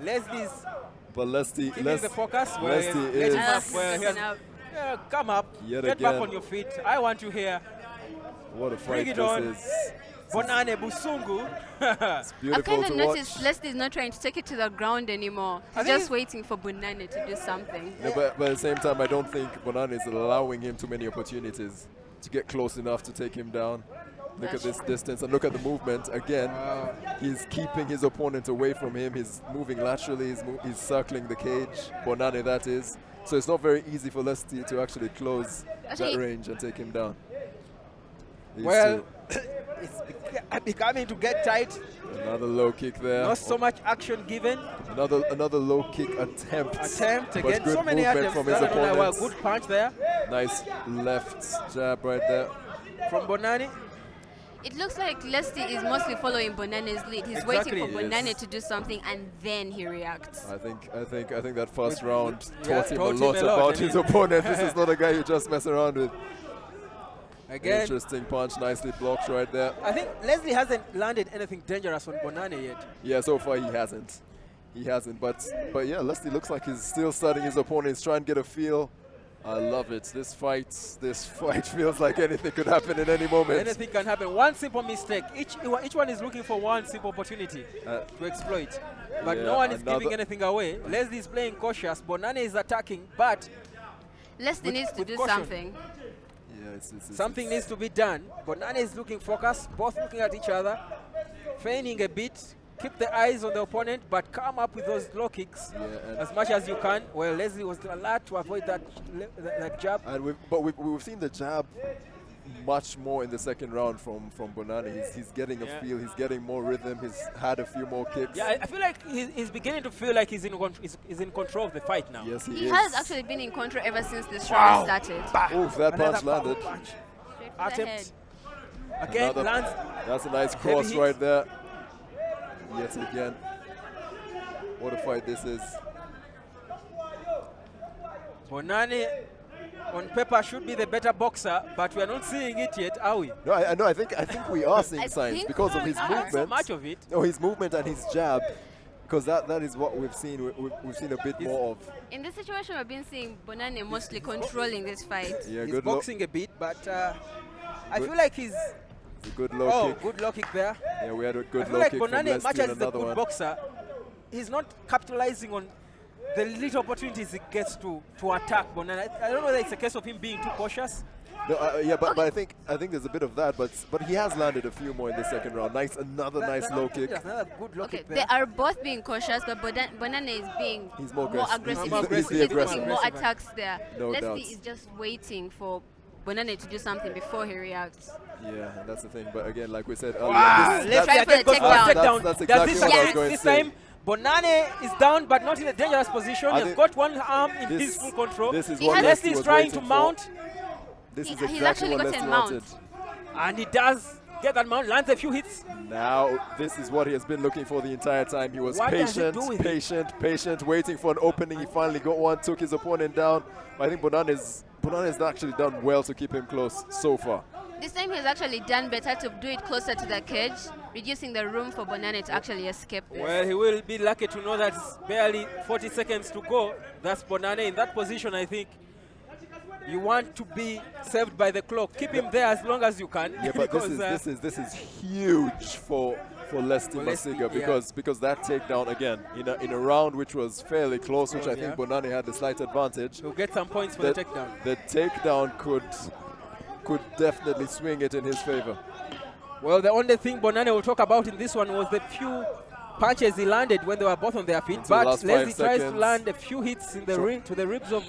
Leslie's keeping the focus. Leslie is. Come up. Get back on your feet. I want you here. What a fight Bring it this on. is. Bonani Busungu. It's beautiful I've kind to of watch. noticed Leslie's not trying to take it to the ground anymore. He's just waiting for Bonani to do something. No, but at the same time, I don't think Bonani is allowing him too many opportunities to get close enough to take him down. Look at this distance and look at the movement. Again, he's keeping his opponent away from him. He's moving laterally. He's circling the cage. Bonani, that is. So it's not very easy for Leslie to actually close that range and take him down. Well, it's becoming to get tight. Another low kick there. Not so much action given. Another low kick attempt. Attempt but again. good So many movement attempts. from his opponent. Good punch there. Nice left jab right there. From Bonani. It looks like Leslie is mostly following Bonani's lead. He's waiting for Bonani to do something and then he reacts. I think that first round taught him a lot about his opponent. This is not a guy you just mess around with. Again, interesting punch, nicely blocked right there. I think Leslie hasn't landed anything dangerous on Bonani yet. Yeah, so far he hasn't. But yeah, Leslie looks like he's still studying his opponent. He's trying to get a feel. I love it. This fight feels like anything could happen in any moment. Anything can happen. One simple mistake. Each one is looking for one simple opportunity to exploit. But no one is giving anything away. Leslie is playing cautious. Bonani is attacking, but Leslie needs to do caution. Something. Yeah, something needs to be done. Bonani is looking focused, both looking at each other, feigning a bit. Keep the eyes on the opponent, but come up with those low kicks as much as you can. Well, Leslie was alert to avoid that jab. And we've seen the jab much more in the second round from Bonani. He's getting a feel. He's getting more rhythm. He's had a few more kicks. Yeah, I feel like he's beginning to feel like he's in control of the fight now. Yes, he has actually been in control ever since this round started. Oof, that punch landed. Attempt. Again, lands. That's a nice cross right there. Yet again. What a fight this is. Bonani on paper should be the better boxer, but we are not seeing it yet, are we? No, I think we are seeing signs because of his movement. So much of it. No, his movement and his jab, because that is what we've seen. We've seen a bit more of. In this situation, we've been seeing Bonani mostly controlling this fight. Yeah, he's boxing a bit, but I feel like he's. It's a good low kick. Good low kick there. Yeah, we had a good low low kick. kick Bonani, from Leslie much as and he's a another good one. boxer, he's not capitalizing on the little opportunities he gets to attack Bonani. I don't know whether it's a case of him being too cautious. No, yeah, but I think there's a bit of that, but he has landed a few more in the second round. Another nice low kick. Another good low kick there. They are both being cautious, but Bonani is being more aggressive. He's the aggressive. Getting more attacks there. No Leslie doubt. is just waiting for Bonani to do something before he reacts. Yeah, that's the thing. But again, like we said Let's earlier, try for the takedown. That's exactly what I was going to this say. time, Bonani is down, but not in a dangerous position. He's got one arm in peaceful control. This is Leslie is trying to mount. This is He's exactly actually what got Leslie a mount. wanted. And he does get that mount, lands a few hits. Now, this is what he has been looking for the entire time. He was What does he patient, do with it? patient, waiting for an opening. He finally got one, took his opponent down. I think Bonana's actually done well to keep him close so far. This time he's actually done better to do it closer to the cage, reducing the room for Bonane to actually escape this. Well, he will be lucky to know that it's barely 40 seconds to go. That's Bonane in that position, I think. You want to be saved by the clock. Keep him there as long as you can. Yeah, but this is huge for Leslie Masiga because that takedown again in a round which was fairly close, which I think Bonane had the slight advantage. He'll get some points for the takedown. The takedown could definitely swing it in his favor. Well, the only thing Bonane will talk about in this one was the few punches he landed when they were both on their feet. But Leslie tries to land a few hits in the ring to the ribs of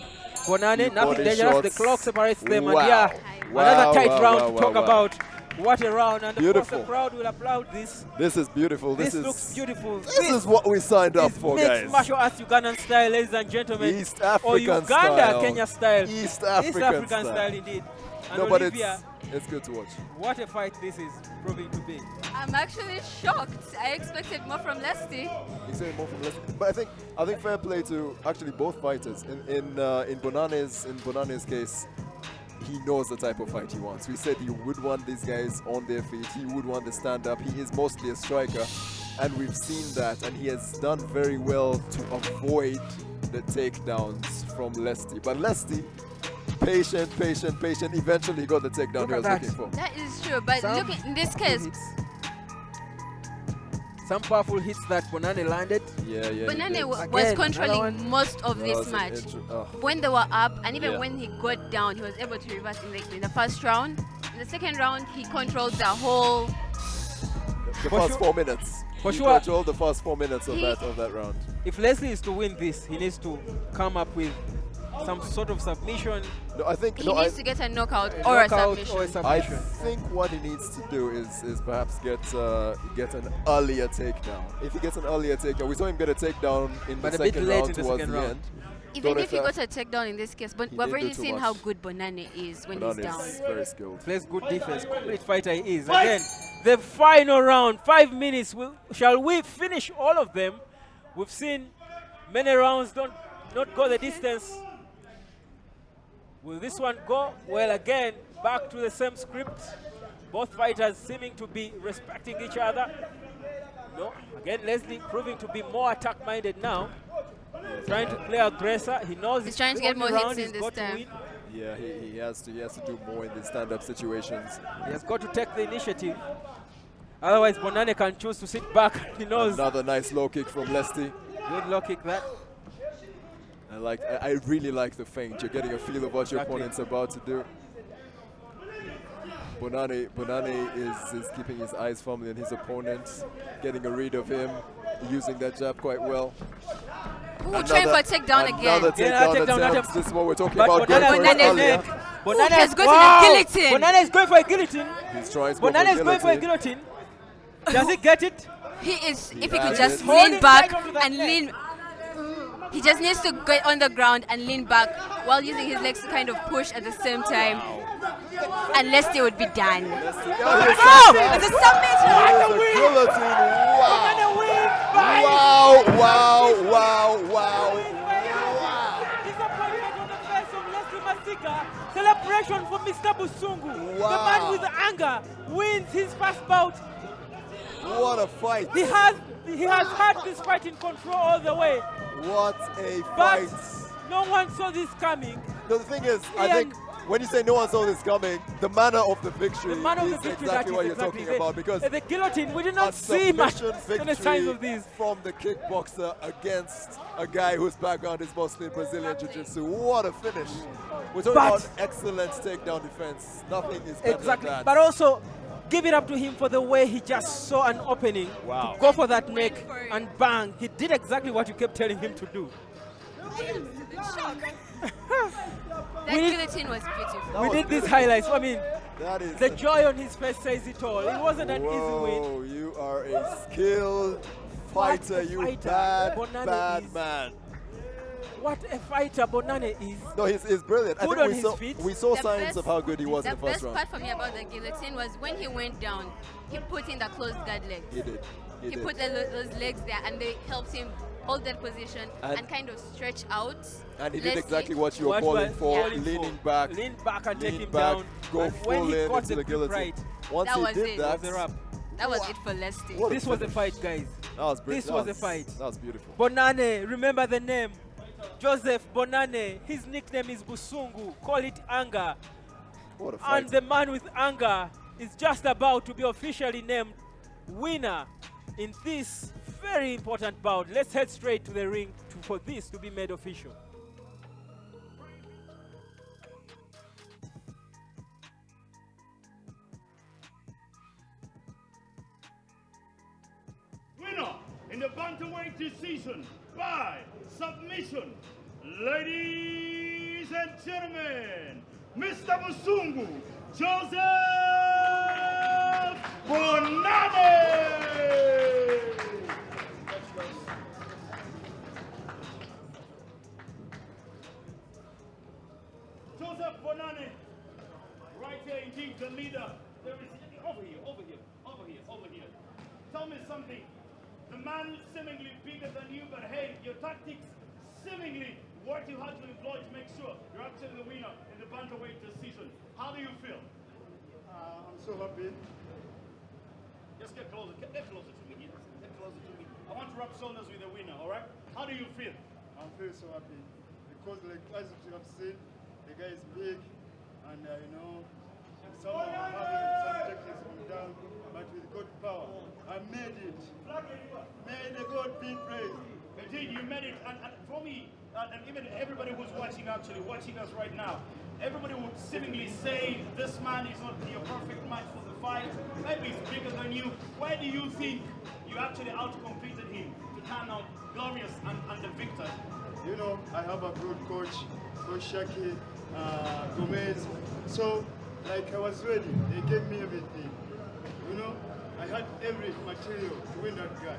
Bonane. Nothing dangerous. The clock separates them. Wow. And yeah, Wow, another tight wow, round wow, to wow, talk wow. about. What a round. And of course Beautiful. the crowd will applaud this. This is beautiful. This looks beautiful. This is what we signed up for, Mixed guys. martial arts Ugandan style, ladies and gentlemen. East or African Uganda, style. Kenya style. East African style indeed. And No, but Olivia, it's good to watch. what a fight this is proving to be. I'm actually shocked. I expected more from Leslie. Expected more from Leslie. But I think fair play to actually both fighters. In Bonana's case, he knows the type of fight he wants. We said he would want these guys on their feet. He would want the stand-up. He is mostly a striker, and we've seen that. And he has done very well to avoid the takedowns from Leslie. But Leslie, patient. Eventually, he got the takedown he was looking for. That is true, but look in this case, Some powerful hits that Bonane landed. Yeah. Bonane was controlling most of this was match. oh. When they were up, and even Yeah. when he got down, he was able to reverse in the first round. In the second round, he controlled the whole. The first 4 minutes. For He sure. controlled the first 4 minutes of that round. If Leslie is to win this, he needs to come up with some sort of submission. No, I think He needs to get a knockout or a submission. I think what he needs to do is perhaps get an earlier takedown. If he gets an earlier takedown, we saw him get a takedown in But the a bit second late round in the towards second the round. end. Even if he Dorota- got a takedown in this case, but He we've didn't do already too seen much. how good Bonane is when Bonane he's down. is very skilled. Plays good defense. Complete fighter he is. Again, the final round, 5 minutes. Shall we finish all of them? We've seen many rounds not go the distance. Will this one go? Well, again, back to the same script. Both fighters seeming to be respecting each other. No, again, Leslie proving to be more attack-minded now. Trying to play aggressor. He knows He's trying to the get more only hits round in he's this got to time. win. Yeah, he has to do more in the stand-up situations. He has got to take the initiative. Otherwise, Bonane can choose to sit back. He knows. Another nice low kick from Leslie. Good low kick that. I really like the feint. You're getting a feel of what your Exactly. opponent's about to do. Bonane is keeping his eyes firmly on his opponent, getting a read of him, using that jab quite well. Ooh, trying for a takedown again. Another takedown takedown attempt. This is what we're talking But about. Going for it Bonane earlier. neck. Bonane has got to the guillotine. Bonane is going for a guillotine. He's trying to go for Bonane is going for a guillotine. guillotine. Does he get it? He is. He If he has could just it. lean Holding back right onto that and neck. lean. He just needs to get on the ground and lean back while using his legs to kind of push at the same time. And Leslie would be done. Oh! It's a submission! Celebration for Mr. Busungu. The man with the anger wins his first bout. What a fight. He has had this fight in control all the way. What a But fight. no one saw this coming. No, the thing is, I think when you say no one saw this coming, the manner of the victory The man of the is victory, exactly that what is you're exactly talking about, because the guillotine, we did not a see much submission any signs of victory these. from the kickboxer against a guy whose background is mostly in Brazilian Jiu-Jitsu. What a finish. We're talking about excellent takedown defense. Nothing is better Exactly. than that. But also, give it up to him for the way he just saw an opening. Wow. To go for that neck and bang. He did exactly what you kept telling him to do. That guillotine was beautiful. We need these highlights. I mean, that is the joy on his face says it all. It wasn't an easy win. Whoa, you are a skilled fighter, you bad, Bonane bad is- man. What a fighter Bonane is. No, he's brilliant. Good I on think his feet. we saw The signs best- of how good he was in the first best round. part for me about the guillotine was when he went down, he put in the closed guard legs. He did. He put those legs there, and they helped him hold that position and kind of stretch out. And he did Leslie. exactly what you were calling for, leaning back. Lean back and take lean him back, down. go And when full he in got into the the grip guillotine. right, Once that he was did it. that, That was it for Leslie. What a This was a finish. fight, guys. That was brilliant. This was a fight. That was beautiful. Bonane, remember the name. Joseph Bonane. His nickname is Busungu. Call it Anger. What a fight. And the man with anger is just about to be officially named winner in this very important bout. Let's head straight to the ring for this to be made official. Winner in the bantamweight decision by submission, ladies and gentlemen, Mr. Busungu, Joseph Bonane! Joseph Bonane, right here indeed, the leader. There is over here. Tell me something. The man seemingly bigger than you, but hey, your tactics seemingly what you had to employ to make sure you're actually the winner in the bantamweight decision. How do you feel? I'm so happy. Just get closer to me. Get closer to me. I want to rub shoulders with the winner, all right? How do you feel? I'm feeling so happy because, like, as you have seen, the guy is big, and some are having some techniques from down, but with good power. I made it. May the God be praised. Indeed, you made it, and for me, and even everybody who's watching us right now, everybody would seemingly say this man is not your perfect match for the fight. Maybe he's bigger than you. Why do you think you actually outcompeted him to turn out glorious and the victor? I have a good coach, Coach Shaki Gomez. So, like, I was ready. They gave me everything. I had every material to win that guy.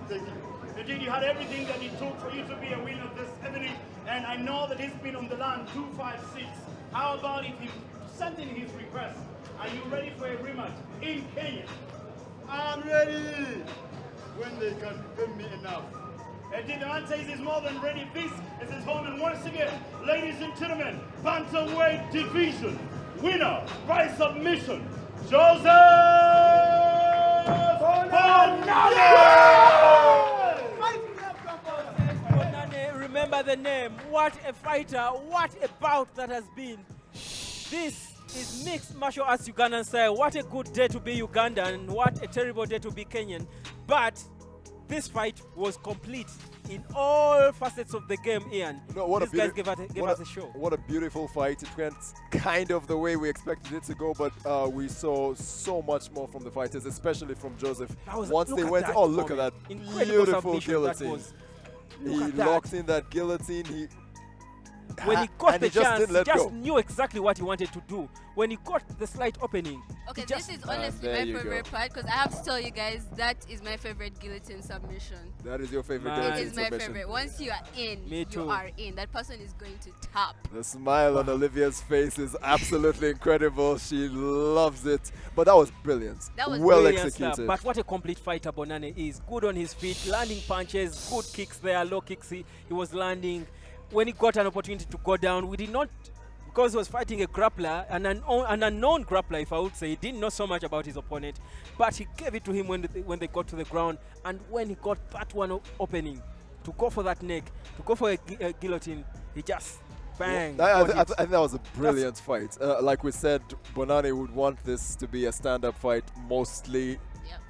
Thank you. Indeed, you had everything that it took for you to be a winner this evening, and I know that he's been on the land 256. How about if he sent in his request? Are you ready for a rematch in Kenya? I'm ready when they can pay me enough. Indeed, the man says he's more than ready. This is his home, and once again, ladies and gentlemen, bantamweight division winner by submission, Joseph Bonane, remember the name. What a fighter, what a bout that has been. This is mixed martial arts Ugandan style. What a good day to be Ugandan, and what a terrible day to be Kenyan. But this fight was complete in all facets of the game, Ian. These guys gave us a show. What a beautiful fight. It went kind of the way we expected it to go, but we saw so much more from the fighters, especially from Joseph. Once they went, oh, look at that beautiful guillotine. He locked in that guillotine. When he got the chance, he just go. knew exactly what he wanted to do. When he got the slight opening. Okay, this is honestly my favorite part because I have to tell you guys that is my favorite guillotine submission. That is your favorite It guillotine is my submission. favorite. Once you are in, Me too. you are in. That person is going to tap. The smile on Olivia's face is absolutely incredible. She loves it. But that was brilliant. That was well brilliant executed. stuff. But what a complete fighter Bonane is. Good on his feet, landing punches, good kicks there, low kicks he was landing. When he got an opportunity to go down, we did not, because he was fighting a grappler, an unknown grappler, if I would say. He didn't know so much about his opponent, but he gave it to him when they got to the ground. And when he got that one opening, to go for that neck, to go for a guillotine, he just bang. I think that was a brilliant fight. Like we said, Bonane would want this to be a stand-up fight mostly.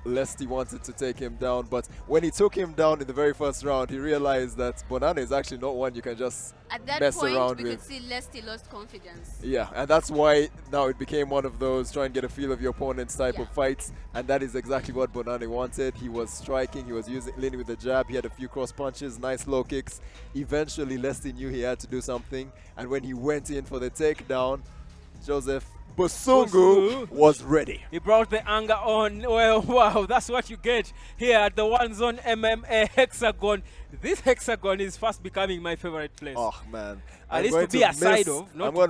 Leslie wanted to take him down, but when he took him down in the very first round, he realized that Bonane is actually not one you can just At that mess point, around we with. could see Leslie lost confidence. Yeah, and that's why now it became one of those try and get a feel of your opponent's type of fights, and that is exactly what Bonane wanted. He was striking, he was leaning with the jab, he had a few cross punches, nice low kicks. Eventually, Leslie knew he had to do something, and when he went in for the takedown, Joseph Busungu was ready. He brought the anger on. Well, wow, that's what you get here at the One Zone MMA Hexagon. This Hexagon is fast becoming my favorite place. Oh man, At least to be aside of, not I'm going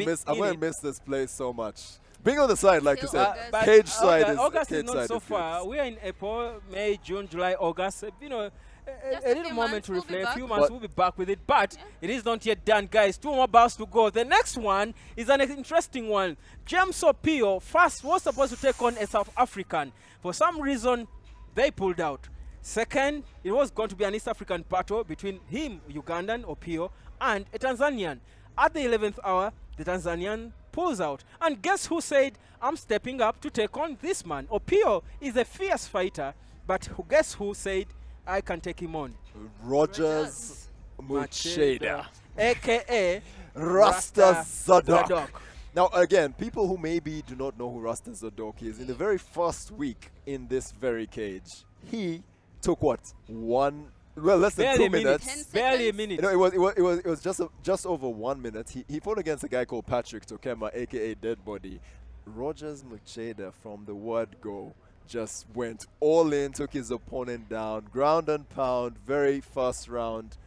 to miss this place so much. Being on the side, like you said, cage side is August cage is not side so is far. We are in April, May, June, July, August. You know, a little moment to reflect. A few months, we'll be back with it. But it is not yet done, guys. 2 more bouts to go. The next one is an interesting one. James Opio first was supposed to take on a South African. For some reason, they pulled out. Second, it was going to be an East African battle between him, Ugandan, Opio, and a Tanzanian. At the 11th hour, the Tanzanian pulls out. And guess who said, I'm stepping up to take on this man? Opio is a fierce fighter, but guess who said, I can take him on? Rogers Mucheda, a.k.a. Rasta Zadok. Now, again, people who maybe do not know who Rasta Zadok is, in the very first week in this very cage, he took what? Less than 2 minutes. Barely a minute. You know, it was just over 1 minute. He fought against a guy called Patrick Tokema, aka Dead Body. Rogers Mucheda, from the word go, just went all in, took his opponent down, ground and pound, very first round,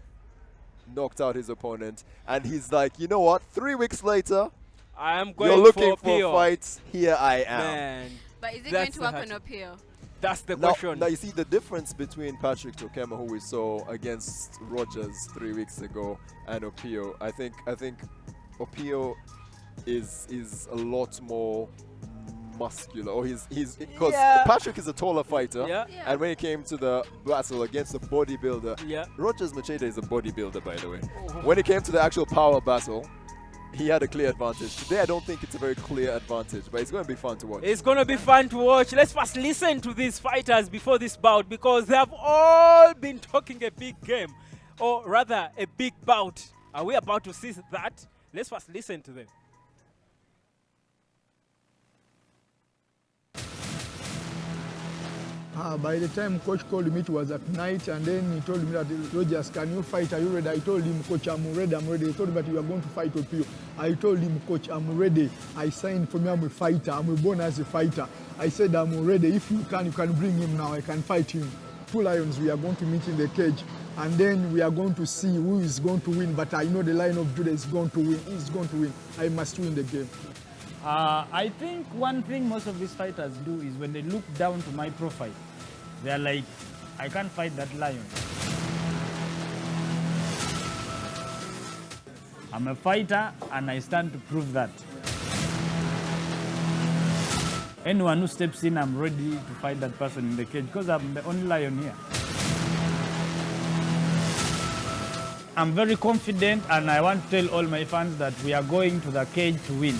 knocked out his opponent, and he's like, you know what? 3 weeks later, I am going you're looking for Opio. Fights. Here I am. Man. But is it going to work on Opio? That's the question. Now you see the difference between Patrick Tokema, who we saw against Rogers 3 weeks ago, and Opio. I think Opio is a lot more muscular, or he's because Patrick is a taller fighter, and when he came to the battle against the bodybuilder, Rogers Macheda is a bodybuilder, by the way. When it came to the actual power battle, he had a clear advantage. Today, I don't think it's a very clear advantage, but it's going to be fun to watch. It's going to be fun to watch. Let's first listen to these fighters before this bout, because they have all been talking a big game, or rather a big bout. Are we about to see that? Let's first listen to them. By the time coach called me, it was at night, and then he told me that, Rogers, can you fight? Are you ready? I told him, coach, I'm ready. He told me that you are going to fight Opio. I told him, coach, I'm ready. I signed for me, I'm a fighter. I'm born as a fighter. I said, I'm ready. If you can bring him now. I can fight him. 2 lions, we are going to meet in the cage, and then we are going to see who is going to win. But I know the Lion of Judah is going to win. He's going to win. I must win the game. I think one thing most of these fighters do is when they look down to my profile, they're like, I can't fight that lion. I'm a fighter and I stand to prove that. Anyone who steps in, I'm ready to fight that person in the cage because I'm the only lion here. I'm very confident and I want to tell all my fans that we are going to the cage to win.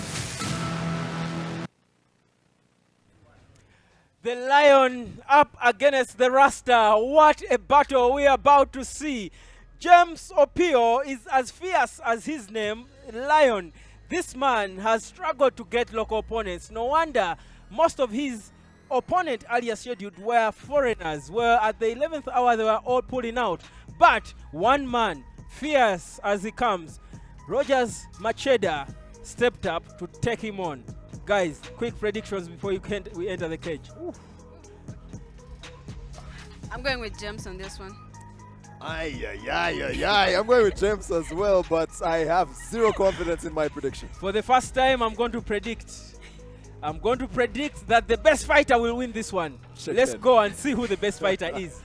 The Lion up against the Rasta. What a battle we are about to see. James Opio is as fierce as his name, Lion. This man has struggled to get local opponents. No wonder most of his opponents earlier scheduled were foreigners, where at the 11th hour they were all pulling out. But one man, fierce as he comes, Rogers Macheda, stepped up to take him on. Guys, quick predictions before we enter the cage. Ooh. I'm going with James on this one. I'm going with James as well, but I have zero confidence in my prediction. For the first time, I'm going to predict that the best fighter will win this one. Let's go and see who the best fighter is.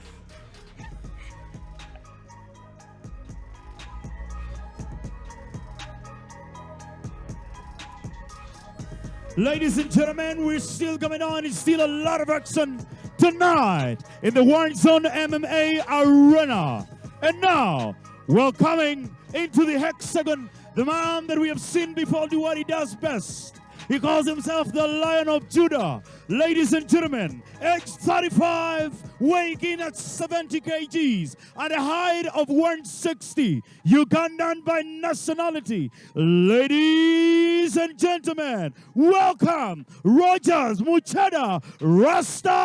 Ladies and gentlemen, we're still going on. It's still a lot of action tonight in the One Zone MMA Arena. And now, welcoming into the Hexagon, the man that we have seen before do what he does best. He calls himself the Lion of Judah. Ladies and gentlemen, age 35, weighing in at 70 kgs, and a height of 160, Ugandan by nationality. Ladies and gentlemen, welcome Rogers Mucheda Rasta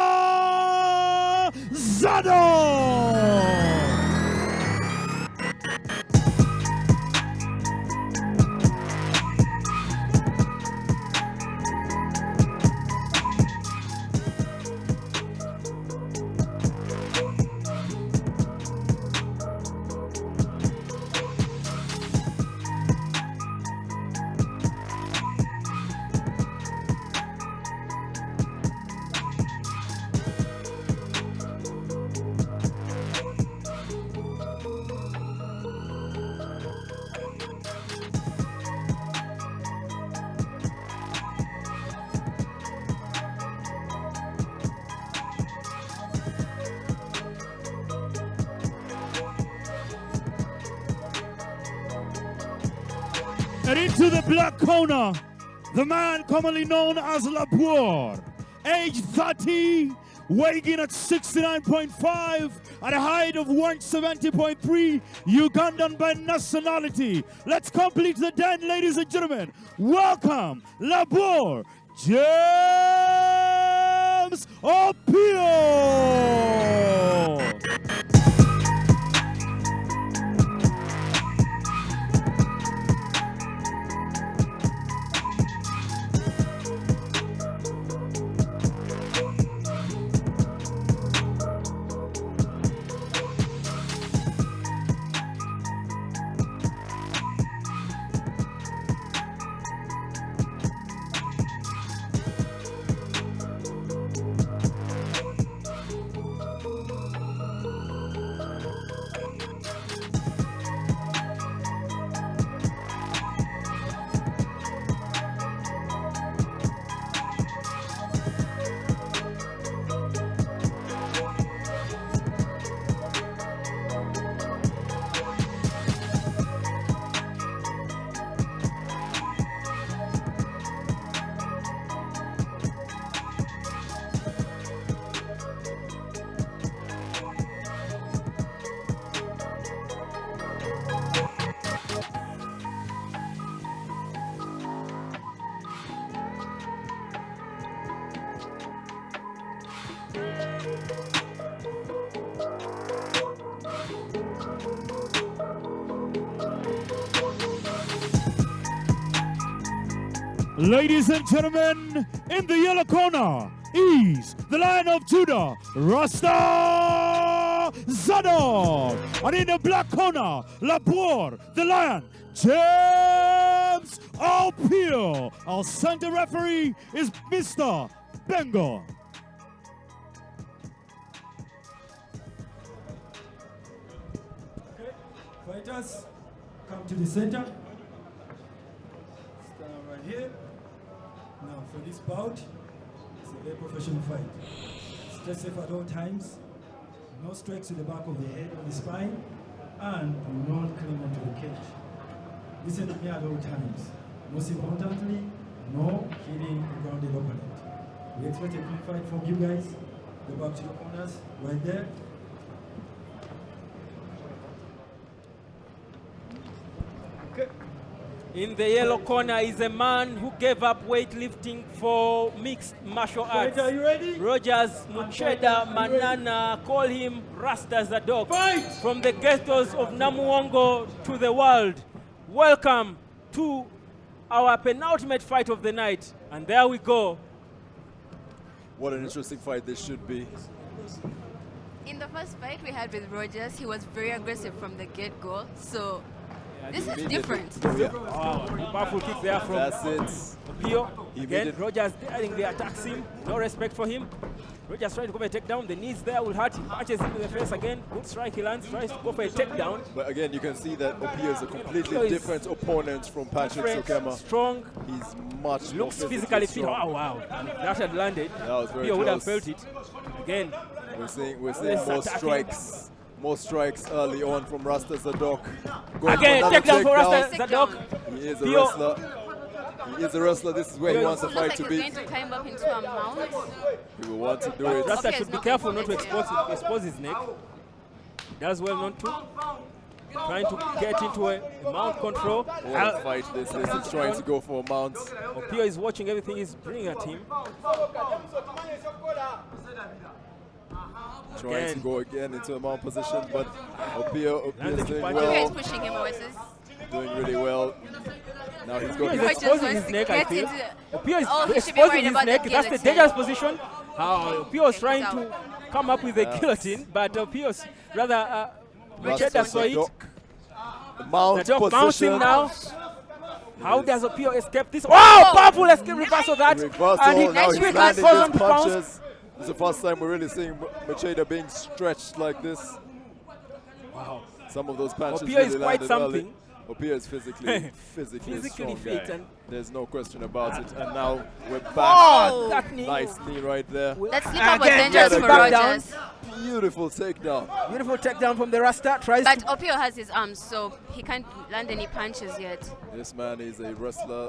Zadok. And into the black corner, the man commonly known as Labour, age 30, weighing in at 69.5, at a height of 170.3, Ugandan by nationality. Let's complete the den, ladies and gentlemen. Welcome, Labour James Opio. Ladies and gentlemen, in the yellow corner is the Lion of Judah, Rasta Zadok. And in the black corner, Labour, the Lion, James Opio. Our center referee is Mr. Bengal. Okay, fighters, come to the center. Stand right here. Now for this bout, it's a very professional fight. Stay safe at all times. No strikes to the back of the head or the spine, and do not cling onto the cage. Listen to me at all times. Most importantly, no hitting the grounded opponent. We expect a clean fight from you guys. Go back to your corners, right there. In the yellow corner is a man who gave up weightlifting for mixed martial arts. Fighter, are you ready? Rogers Mucheda Manana, call him Rasta Zadok. Fight! From the ghettos of Namuongo to the world. Welcome to our penultimate fight of the night. And there we go. What an interesting fight this should be. In the first fight we had with Rogers, he was very aggressive from the get-go. So this is different. Wow, powerful kick there from Opio. Again, Rogers daring the attacks him. No respect for him. Rogers trying to go for a takedown. The knees there will hurt him. Punches him in the face again. Good strike he lands. Tries to go for a takedown. But again, you can see that Opio is a completely different opponent from Patrick Sokema. Strong. He's much more looks physically fit. Oh, wow. And if that had landed, that was very Opio would have close. felt it. Again, we're seeing more strikes. More strikes early on from Rasta Zadok. Again, takedown for Rasta Zadok. He is a wrestler. He is a wrestler. This is where he wants the fight to be. He's going to climb up into a mount. He will want to do it. Rasta should be careful not to expose his neck. Does well not to. Trying to get into a mount control. What a fight this is. He's trying to go for a mount. Opio is watching everything he's bringing at him. Trying to go again into a mount position, but Opio is doing well. Opio is pushing him, Oasis. Doing really well. Now he's going to exposing his neck, I feel. Opio is he should be worried exposing his about neck. the That's the dangerous position. Opio is trying to come up with a guillotine, but Opio's rather Macheda saw it. Mount Zadok position. Bouncing now. How does Opio escape this? Oh, powerful escape reversal that. Reversal. And he Now he's quickly landing goes on his to bounce. punches. This is the first time we're really seeing Macheda being stretched like this. Wow. Some of those punches Opio really is quite landed something. early. Opia is physically Physically strong fit guy. and- There's no question about it. And now we're back. Oh, that knee. Nice knee right there. That slip up was Again, dangerous just for back Rogers. Beautiful takedown. Beautiful takedown from the Rasta. Tries But to Opio has his arms, so he can't land any punches yet. This man is a wrestler,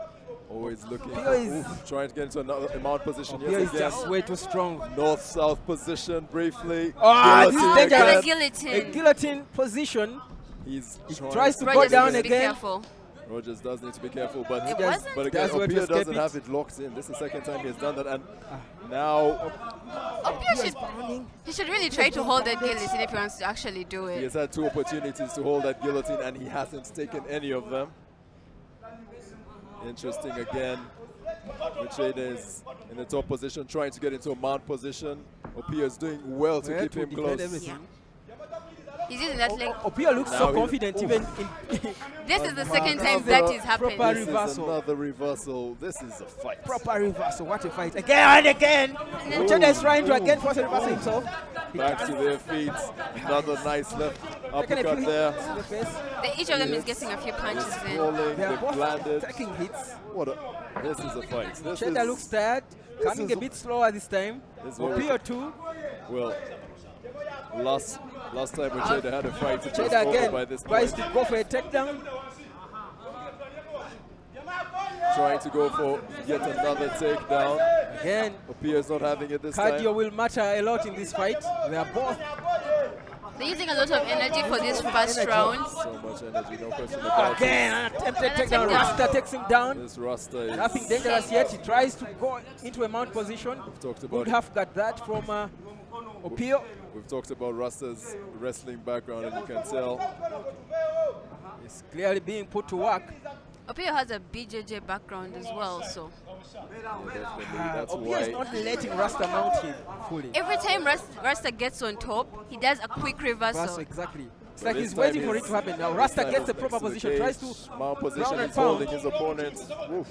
always looking Opio for, is- trying to get into another mount position. Opio Yes, is again. just way too strong. North-south position briefly. Ah, this is Guillotine dangerous. again. A guillotine position. He tries to go Rogers down needs to be again. careful. Rogers does need to be careful, but It wasn't. but again, That's where to Opia escape doesn't it. have it locked in. This is the second time he has done that, and now He should really try to hold that guillotine if he wants to actually do he it. has had 2 opportunities to hold that guillotine, and he hasn't taken any of them. Interesting again. Macheda is in the top position, trying to get into a mount position. Opia is doing well to Well, keep to him defend close. everything. He's using that leg. Opia looks Now so he- confident Oof. even in This is the second time Another that is happening. proper This is reversal. another reversal. This is a fight. Proper reversal. What a fight. Again and again. Macheda is trying to again force a reversal himself. Back to their feet. Another nice left Taking a uppercut few there. hits to the face. Each of them is Yes. getting a few punches in. Rolling, They are they've both landed. taking hits. This is a fight. This Macheda is, looks tired. Coming is a bit slower this time. This is what we- Opia too. well, last time Macheda had a fight, it was Macheda over again by this tries point. to go for a takedown. Trying to go for yet another takedown. Again, Opia is not having it this cardio time. will matter a lot in this fight. They are both They're using a lot of energy for this first Energy. round. So much energy, no question about again. it. An attempted Another takedown. takedown. Rasta takes him down. This Rasta is... Nothing dangerous yet. He tries to go into a mount position. talked about Good it. half got that from Opio. We've talked about Rasta's wrestling background, and you can tell. He's clearly being put to work. Opio has a BJJ background as well, so That's Opio is why not letting Rasta mount him fully. every time Rasta gets on top, he does a quick reversal. Rasta, exactly. It's But like this he's waiting time for it to happen. Now Rasta this gets the time proper next to position, the tries cage. to Mount ground position, and he's pound. holding his opponent. Woof.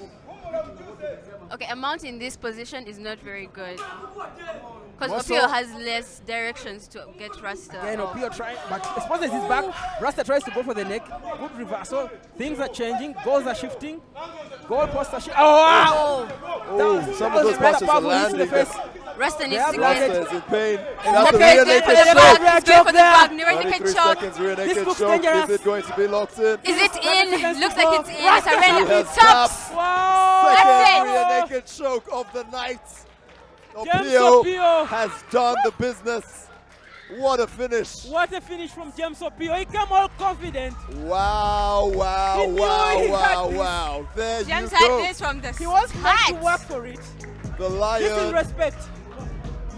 Okay, a mount in this position is not very good. Because Also- Opio has less directions to get Rasta. Again, off. Opio trying, but exposes his back. Rasta tries to go for the neck. Good reversal. Things are changing. Goals are shifting. Goal posts are shifting. Oh, wow! Oh, some of those punches are landing. Rasta They needs have to landed. get Rasta is in pain. And That's a okay, rear go naked for the choke. back. Go for the back. Near naked 23 choke. seconds, rear naked looks choke. dangerous. Is it going to be locked in? Is it in? Looks like it's in. Rasta Surrender. has Tops. Wow! Second That's it. rear naked choke of the night. James Opio Opio. has done the business. What a finish. What a finish from James Opio. He came all confident. Wow, wow, He knew wow, he had wow, this. wow. There James you had go. this from the He was meant to start. work for it. The This is Lion. respect.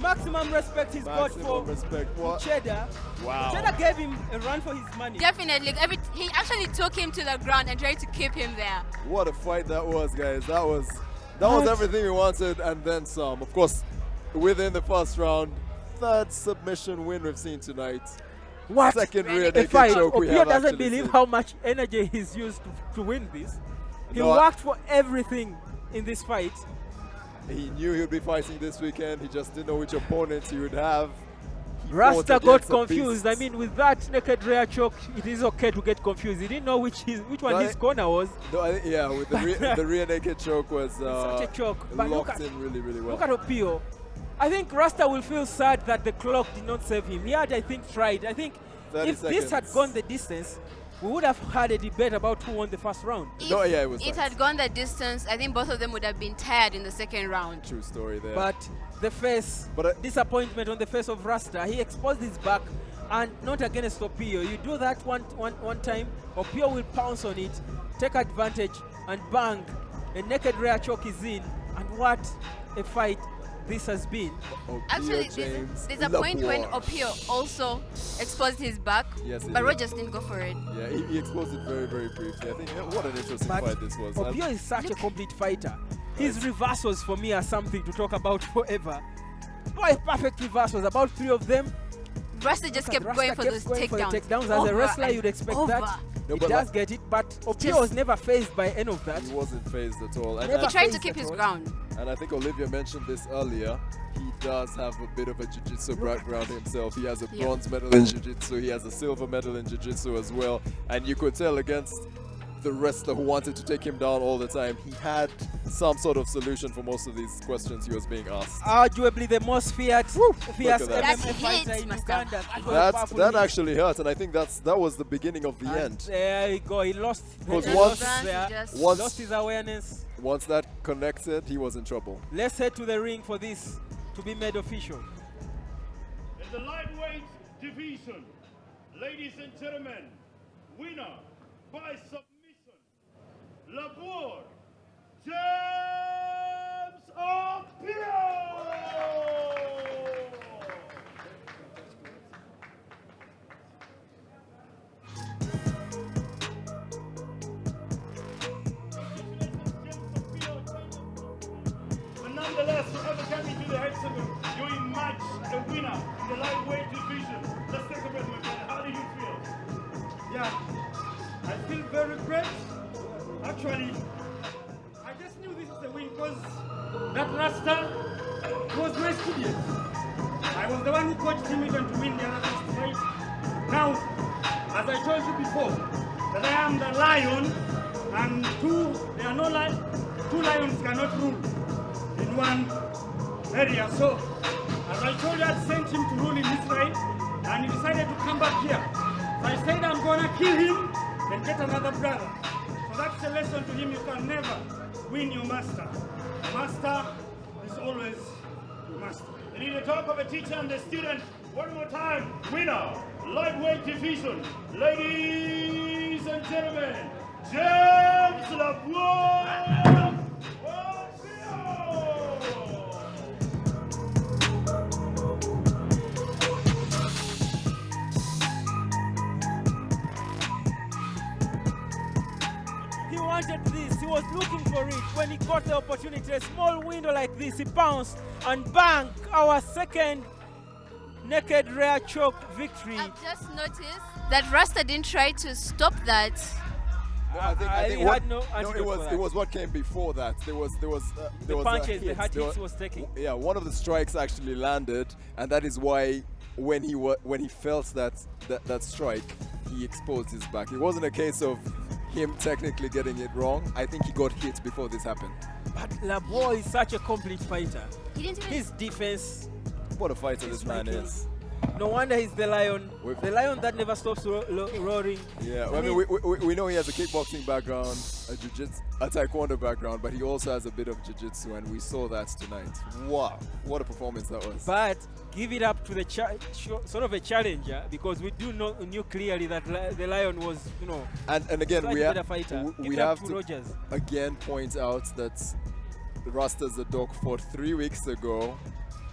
Maximum respect he's got Maximum for respect. What? Cheddar. Wow. Cheddar gave him a run for his money. Definitely. He actually took him to the ground and tried to keep him there. What a fight that was, guys. That was everything we wanted and then some. Of course, within the first round, third submission win we've seen tonight. What? Second rear A naked fight. choke we Opio have doesn't actually believe seen. how much energy he's used to win this. He No, worked for everything in this fight. He knew he would be fighting this weekend. He just didn't know which opponent he would have. He Rasta fought got against a confused. I beast. mean, with that naked rear choke, it is okay to get confused. He didn't know which one But his corner was. No, yeah, with the rear naked choke was Such a choke. But look locked at, in really, really well. look at Opio. I think Rasta will feel sad that the clock did not save him. He had, I think, tried. I think 30 if this had seconds. gone the distance, we would have had a debate about who won the first round. No, yeah, it was It tight. had gone that distance. I think both of them would have been tired in the second round. True story there. But the face, disappointment on the face of Rasta. He exposed his back and not against Opio. You do that one time, Opio will pounce on it, take advantage, and bang, a naked rear choke is in. And what a fight this has been. Actually, there's a point when Opio also exposed his back, Yes, he but did. Rogers didn't go for it. Yeah, he exposed it very, very briefly. I think what an interesting But fight this was. Opio is such a complete fighter. His reversals for me are something to talk about forever. What perfect reversals, about 3 of them. Rasta just kept going for those For the takedowns. takedowns. As Over a wrestler, and you'd expect over. that. No, He but does like- get it, but Opio Just- was never phased by any of that. He wasn't phased at all. And He tried to phased keep at his all. ground. And I think Olivia mentioned this earlier. He does have a bit of a jiu-jitsu background himself. He has a bronze medal in jiu-jitsu. He has a silver medal in jiu-jitsu as well. And you could tell against the wrestler who wanted to take him down all the time. He had some sort of solution for most of these questions he was being asked. Arguably the most fierce MMA fighter in Uganda. That actually hurt, and I think that was the beginning of the end. There you go. He lost. Because lost his awareness. Once that connected, he was in trouble. Let's head to the ring for this to be made official. In the lightweight division, ladies and gentlemen, winner by submission, Labor James Appeal! But nonetheless, whoever came into the hexagon, you emerged the winner in the lightweight division. Let's take a breath, my friend. How do you feel? Yeah, I feel very great. Actually, I just knew this is the win because that Rasta was my student. I was the one who coached him even to win the other first fight. Now, as I told you before, that I am the lion, and two lions cannot rule in one area. So, as I told you, I sent him to rule in Israel, and he decided to come back here. So I said I'm gonna kill him, then get another brother. So that's a lesson to him. You can never win your master. Master is always your master. You need to talk of a teacher and a student. One more time. Winner, lightweight division. Ladies and gentlemen, James Labour. Wanted this, he was looking for it. When he got the opportunity, a small window like this, he bounced and bang, our second naked rear choke victory. I've just noticed that Rasta didn't try to stop that. No, I think it was what came before that. There was punches, the hard hits was taking. Yeah, one of the strikes actually landed, and that is why when he felt that strike, he exposed his back. It wasn't a case of him technically getting it wrong. I think he got hit before this happened. But Labour is such a complete fighter. He didn't even his defense. What a fighter this man is. No wonder he's the lion. The lion that never stops roaring. Yeah, I mean, we know he has a kickboxing background, a taekwondo background, but he also has a bit of jiu-jitsu, and we saw that tonight. Wow, what a performance that was. But give it up to the sort of a challenger, because we knew clearly that the lion was, and again, we have to Rogers. Again point out that Rasta Zadok fought 3 weeks ago.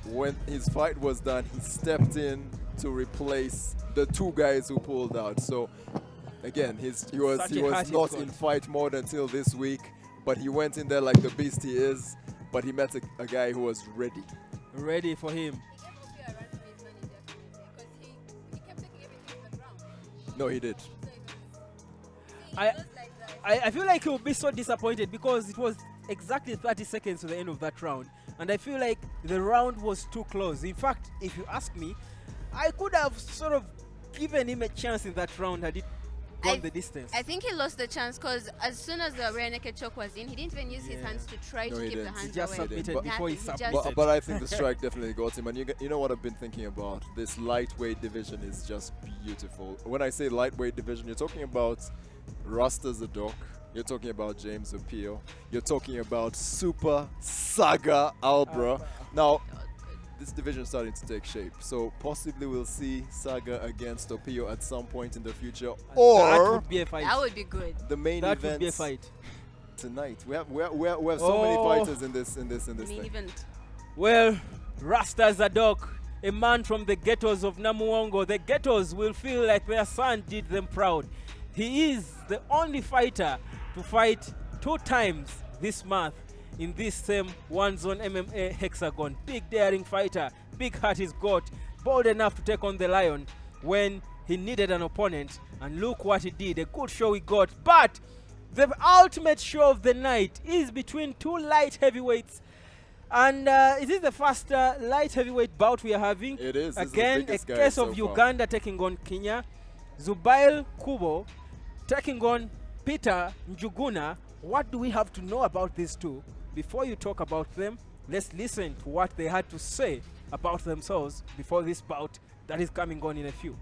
When his fight was done, he stepped in to replace the two guys who pulled out. So again, he was not in fight mode until this week, but he went in there like the beast he is, but he met a guy who was ready. Ready for him. No, he did. I feel like he will be so disappointed because it was exactly 30 seconds to the end of that round. And I feel like the round was too close. In fact, if you ask me, I could have sort of given him a chance in that round had it gone the distance. I think he lost the chance because as soon as the rear naked choke was in, he didn't even use his hands to try to keep the hands he just away. Submitted before he submitted. But I think the strike definitely got him. And you know what I've been thinking about? This lightweight division is just beautiful. When I say lightweight division, you're talking about Rasta Zadok. You're talking about James Appeal. You're talking about Super Saga Albra. Now, this division is starting to take shape. So possibly we'll see Saga against Appeal at some point in the future. Or that would be a fight. That would be good. The main that event would be a fight tonight. We have so many fighters in this main event. Well, Rasta Zadok, a man from the ghettos of Namuongo. The ghettos will feel like their son did them proud. He is the only fighter to fight 2 times this month in this same one-zone MMA hexagon. Big daring fighter, big heart he's got, bold enough to take on the lion when he needed an opponent, and look what he did. A good show he got, but the ultimate show of the night is between 2 light heavyweights. And is this the first light heavyweight bout we are having? It is. Again, a case of Uganda taking on Kenya. Zubail Kubo taking on Peter Njuguna. What do we have to know about these two? Before you talk about them, let's listen to what they had to say about themselves before this bout that is coming on in a few.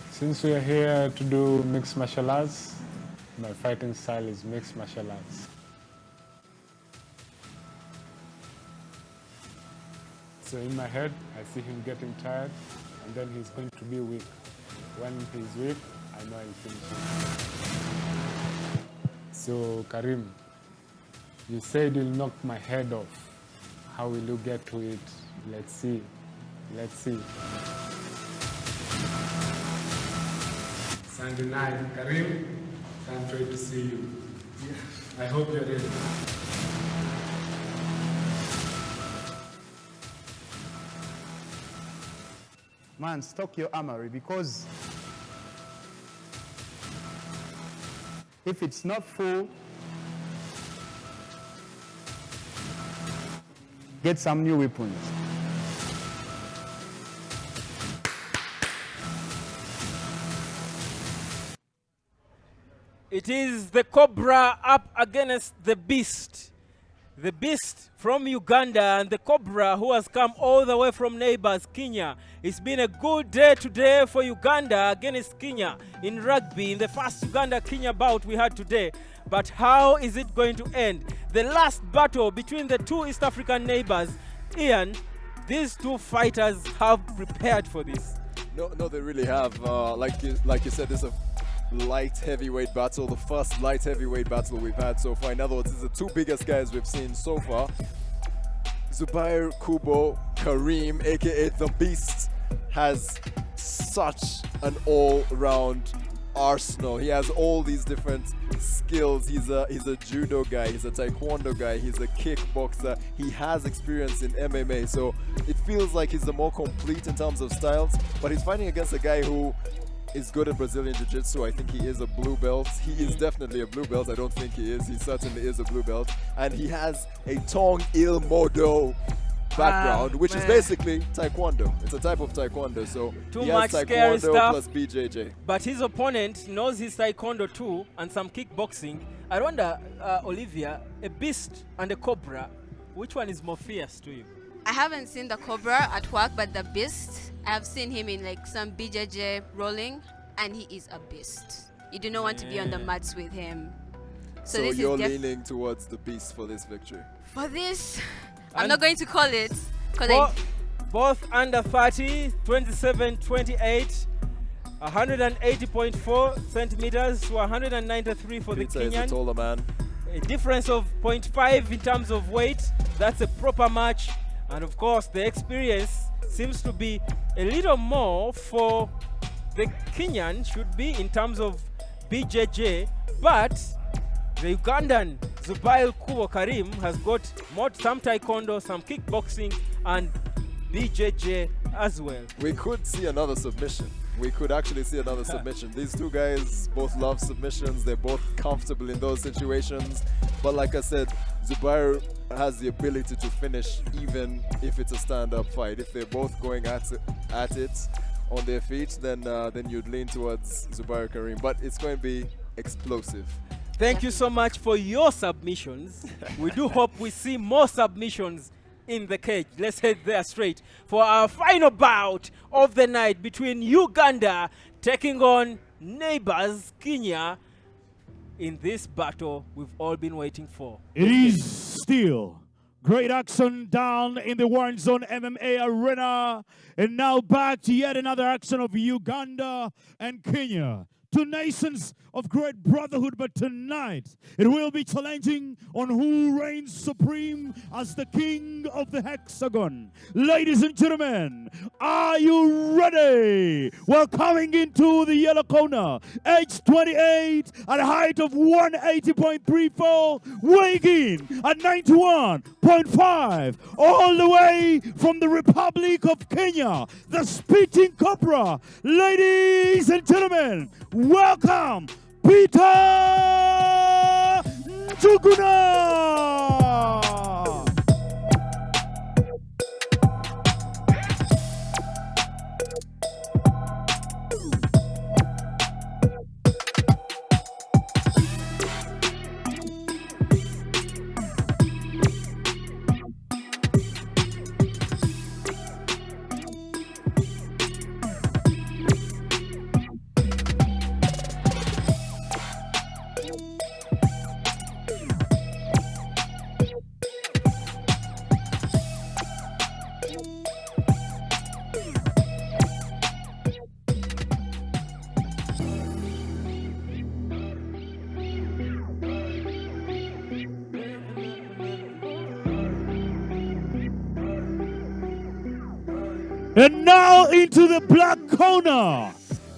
Since we are here to do mixed martial arts, my fighting style is mixed martial arts. So in my head, I see him getting tired, and then he's going to be weak. When he's weak, I know I'll finish him. So Kareem, you said you'll knock my head off. How will you get to it? Let's see. Let's see. Sunday night, Kareem, can't wait to see you. I hope you're ready. Man, stock your armory, because if it's not full, get some new weapons. It is the Cobra up against the Beast. The Beast from Uganda and the Cobra who has come all the way from neighbors Kenya. It's been a good day today for Uganda against Kenya in rugby in the first Uganda-Kenya bout we had today. But how is it going to end? The last battle between the two East African neighbors, Ian, these two fighters have prepared for this. No, they really have. Like you said, this is a light heavyweight battle, the first light heavyweight battle we've had so far. In other words, it's the two biggest guys we've seen so far. Zubair Kubo Kareem, aka the Beast, has such an all-round arsenal. He has all these different skills. He's a judo guy, he's a taekwondo guy, he's a kickboxer. He has experience in MMA, so it feels like he's the more complete in terms of styles. But he's fighting against a guy who is good at Brazilian Jiu-Jitsu. I think he is a blue belt. He is definitely a blue belt. I don't think he is. He certainly is a blue belt. And he has a Tong Il Modo background, which is basically Taekwondo. It's a type of Taekwondo. So Too he much has scary Taekwondo stuff. plus BJJ. But his opponent knows his Taekwondo too and some kickboxing. I wonder, Olivia, a Beast and a Cobra, which one is more fierce to you? I haven't seen the Cobra at work, but the Beast, I've seen him in like some BJJ rolling, and he is a beast. You do not want to be on the mats with him. So this you're is leaning towards the Beast for this victory. for this. And I'm not going to call it because both under 30, 27-28, 180.4 centimeters to 193 for Peter the Kenyan. is a taller man. A difference of 0.5 in terms of weight. That's a proper match. And of course, the experience seems to be a little more for the Kenyan, should be in terms of BJJ, but the Ugandan Zubair Kubo Kareem has got some taekwondo, some kickboxing, and BJJ as well. We could see another submission. We could actually see another submission. These two guys both love submissions. They're both comfortable in those situations. But like I said, Zubair has the ability to finish even if it's a stand-up fight. If they're both going at it on their feet, then you'd lean towards Zubair Kareem. But it's going to be explosive. Thank you so much for your submissions. We do hope we see more submissions in the cage. Let's head there straight for our final bout of the night between Uganda taking on neighbors Kenya in this battle we've all been waiting for. It is still great action down in the War Zone MMA arena. And now back to yet another action of Uganda and Kenya. Two nations of great brotherhood, but tonight it will be challenging on who reigns supreme as the king of the hexagon. Ladies and gentlemen, are you ready? Well, coming into the yellow corner, age 28 at a height of 180.34, weighing in at 91.5, all the way from the Republic of Kenya, the Spitting Cobra. Ladies and gentlemen, welcome Peter Njuguna. into the black corner,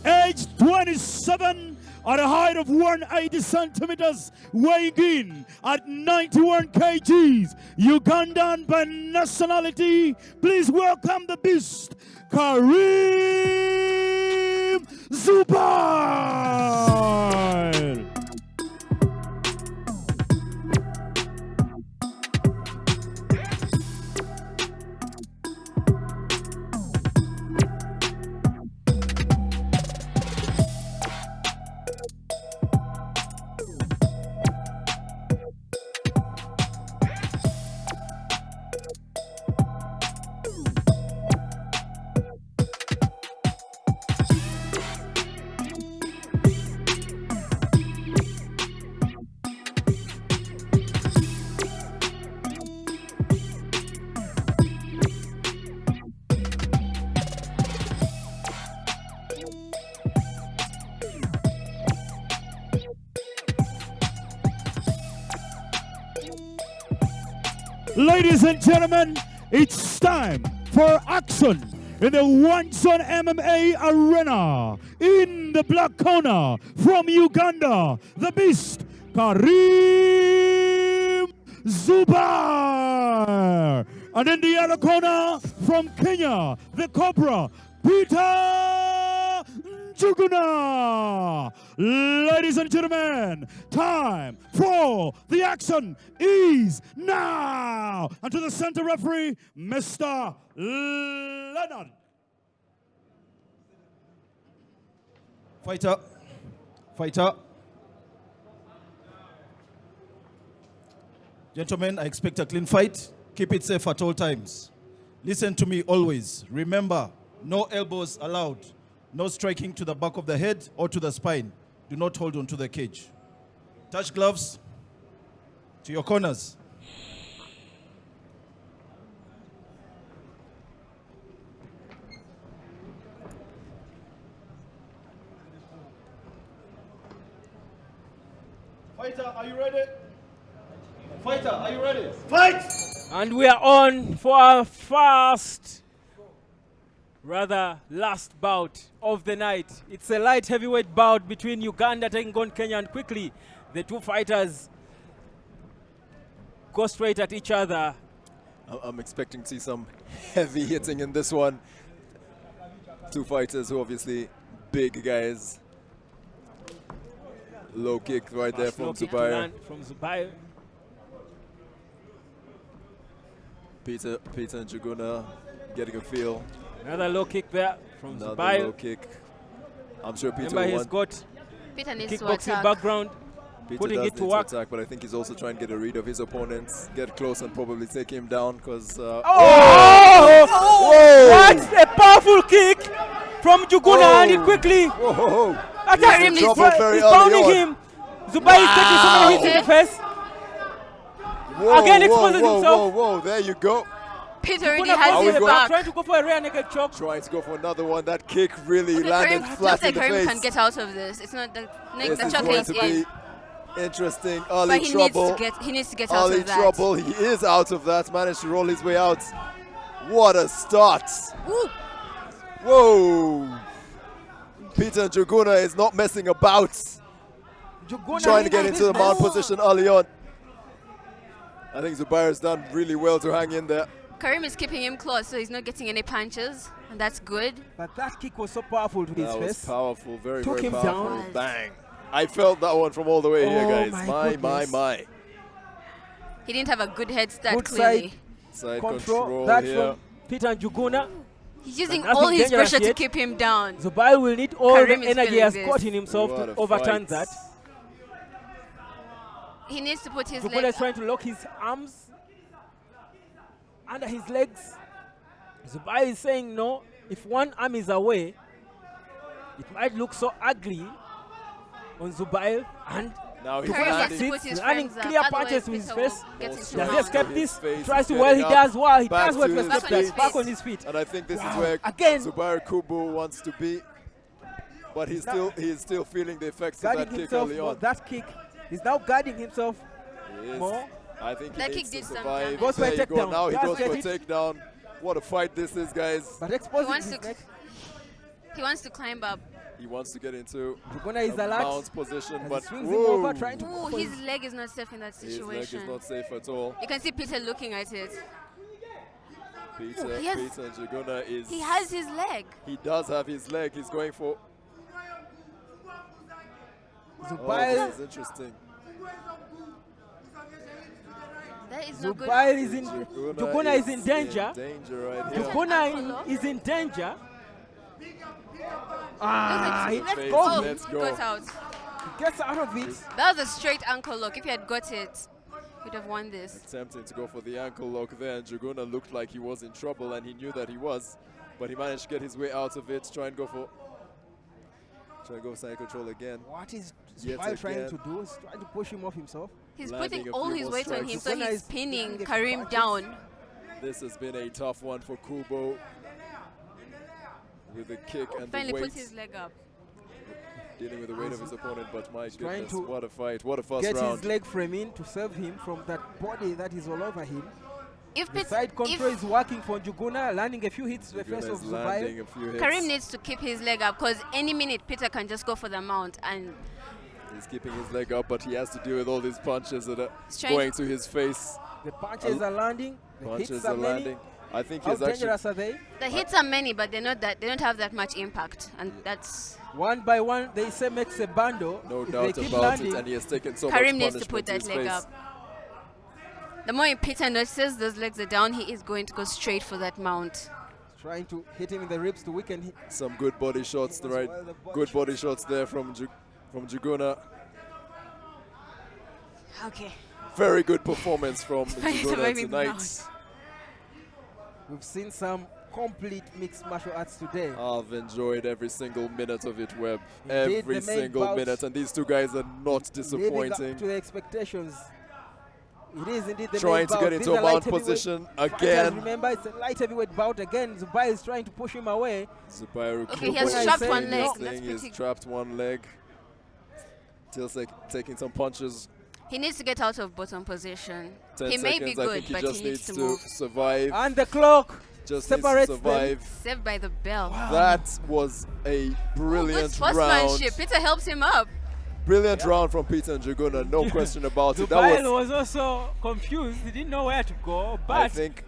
age 27, at a height of 180 centimeters, weighing in at 91 kgs, Ugandan by nationality. Please welcome the beast, Kareem Zubair. Ladies and gentlemen, it's time for action in the One Zone MMA Arena. In the black corner from Uganda, the beast, Kareem Zubair. And in the other corner from Kenya, the Cobra, Peter Njuguna. Ladies and gentlemen, time for the action is now. And to the center referee, Mr. Leonard. Fighter. Fighter. Gentlemen, I expect a clean fight. Keep it safe at all times. Listen to me always. Remember, no elbows allowed. No striking to the back of the head or to the spine. Do not hold on to the cage. Touch gloves to your corners. Fighter, are you ready? Fighter, are you ready? Fight! And we are on for our last bout of the night. It's a light heavyweight bout between Uganda taking on Kenya, and quickly the two fighters go straight at each other. I'm expecting to see some heavy hitting in this one. Two fighters who obviously big guys. Low kick right there from Zubair. Peter Njuguna getting a feel. Another low kick there from Another Zubair. low kick. I'm sure Peter Remember, he's won. got Peter needs to kickboxing attack. background, Peter putting does it to need work. attack, but I think he's also trying to get a read of his opponents, get close and probably take him down because. What a powerful kick from Njuguna, and it quickly. Attack him, he's pounding him. Zubair is taking so many hits in the face. Again exposes himself. Whoa, there you go. Peter already has his back. Trying to go for a rear naked choke. Trying to go for another one. That kick really Okay, landed flat in the Kareem face. can get out of this. It's not the This is choke going is to in. be interesting. But Early he trouble. needs to get out Early of that. trouble. He is out of that. Managed to roll his way out. What a start. Woo. Whoa. Peter Njuguna is not messing about. Trying to get into the mount position early on. I think Zubair has done really well to hang in there. Kareem is keeping him close, so he's not getting any punches, and that's good. But that kick was so powerful to his That was face. powerful, very, Took very him powerful. down. Bang. I felt that one from all the way here, Oh guys. my goodness. My. He didn't have a good head start, Good clearly. Side control. control That's here. from Peter Njuguna. He's using But all nothing his dangerous pressure to yet. keep him down. Zubair will need all Kareem the is energy he feeling has this. got in himself What to a overturn fight. that. He needs to put his Njuguna leg is trying to lock his arms under his legs. Zubair is saying no. If one arm is away, it might look so ugly on Zubair, and Now he's Kareem has to landing. put his landing friends up, clear otherwise punches with his Peter will face. get More into Does he strikes escape to this? his face. Tries to He's well, he getting does up. well. He Back does well to to his escape that. feet. Back on his feet. And I think this Wow. is where Again. Zubair Kubo wants to be. But he's still feeling the effects of Guarding that kick himself early more. on. That kick. He's now guarding himself He is. more. I think he That needs kick to did some survive. damage. Goes for a There you go. takedown. Now he Just goes for a get takedown. What a fight this is, guys. But He exposing wants his to, neck. He wants to climb up. He wants to get into Njuguna is a alert. mount position, As but he swings him over, trying to Ooh, his leg is not safe in that his situation. leg is not safe at all. You can see Peter looking at it. Peter he has- Njuguna is... He has his leg. He does have his leg. He's going for... Zubair. Oh, this is interesting. That is not good. Zubair is in... Njuguna is in danger. Danger right here. Njuguna is in danger. He Let's let go. go. Let's He go. got out. He gets out of it. That was a straight ankle lock. If he had got it, he'd have won this. Attempting to go for the ankle lock there, and Njuguna looked like he was in trouble, and he knew that he was, but he managed to get his way out of it. Try and go for side control again. What is Yet Zubair trying again. to do? He's trying to push him off himself. He's Landing putting a all few his more weight on strikes. him, so Njuguna he's is pinning landing a few Kareem punches. down. This has been a tough one for Kubo with the kick and Finally the weight. puts his leg up. Dealing with the weight of his opponent, but my Trying goodness, to what a fight, what a first Get round. his leg frame in to save him from that body that is all over him. If The side control is working for Njuguna, landing a few hits to the face Njuguna of is landing Zubair. a few hits. Kareem needs to keep his leg up because any minute Peter can just go for the mount and He's keeping his leg up, but he has to deal with all these punches that are trying going to his face. The punches are landing. The Punches hits are are many. landing. I think How he's actually... dangerous are they? the hits are many, but they're not that. They don't have that much impact, and that's. One by one, they say makes a bundle. No If doubt they keep about landing, it, and he has taken so much Kareem punishment needs to put to that his leg face. up. The moment Peter notices those legs are down, he is going to go straight for that mount. trying to hit him in the ribs to weaken him. Some good body shots, good body shots there from Njuguna. Okay. Very good performance from Njuguna surviving the tonight. We've seen some complete mixed martial arts today. I've enjoyed every single minute of it, Webb. Indeed, Every the main single bout minute, and these two guys are not Living disappointing. up to the expectations. It is indeed the Trying main to bout. get These into a are light mount heavyweight position fighters. again. Remember, it's a light heavyweight bout again. Zubair is trying to push him away. Zubair Okay, he has trapped one leg. That's He's pretty- trapped one leg. Still taking some punches. He needs to get out of bottom position. 10 He may seconds. be I good, think he but just he needs needs to move. survive. And the clock Just needs to separates them. survive. Saved by the bell. That was a brilliant Good round. sportsmanship. Peter helps him up. Brilliant round from Peter Njuguna, no question about it. That Zubair was also confused. He didn't know where to go. But I think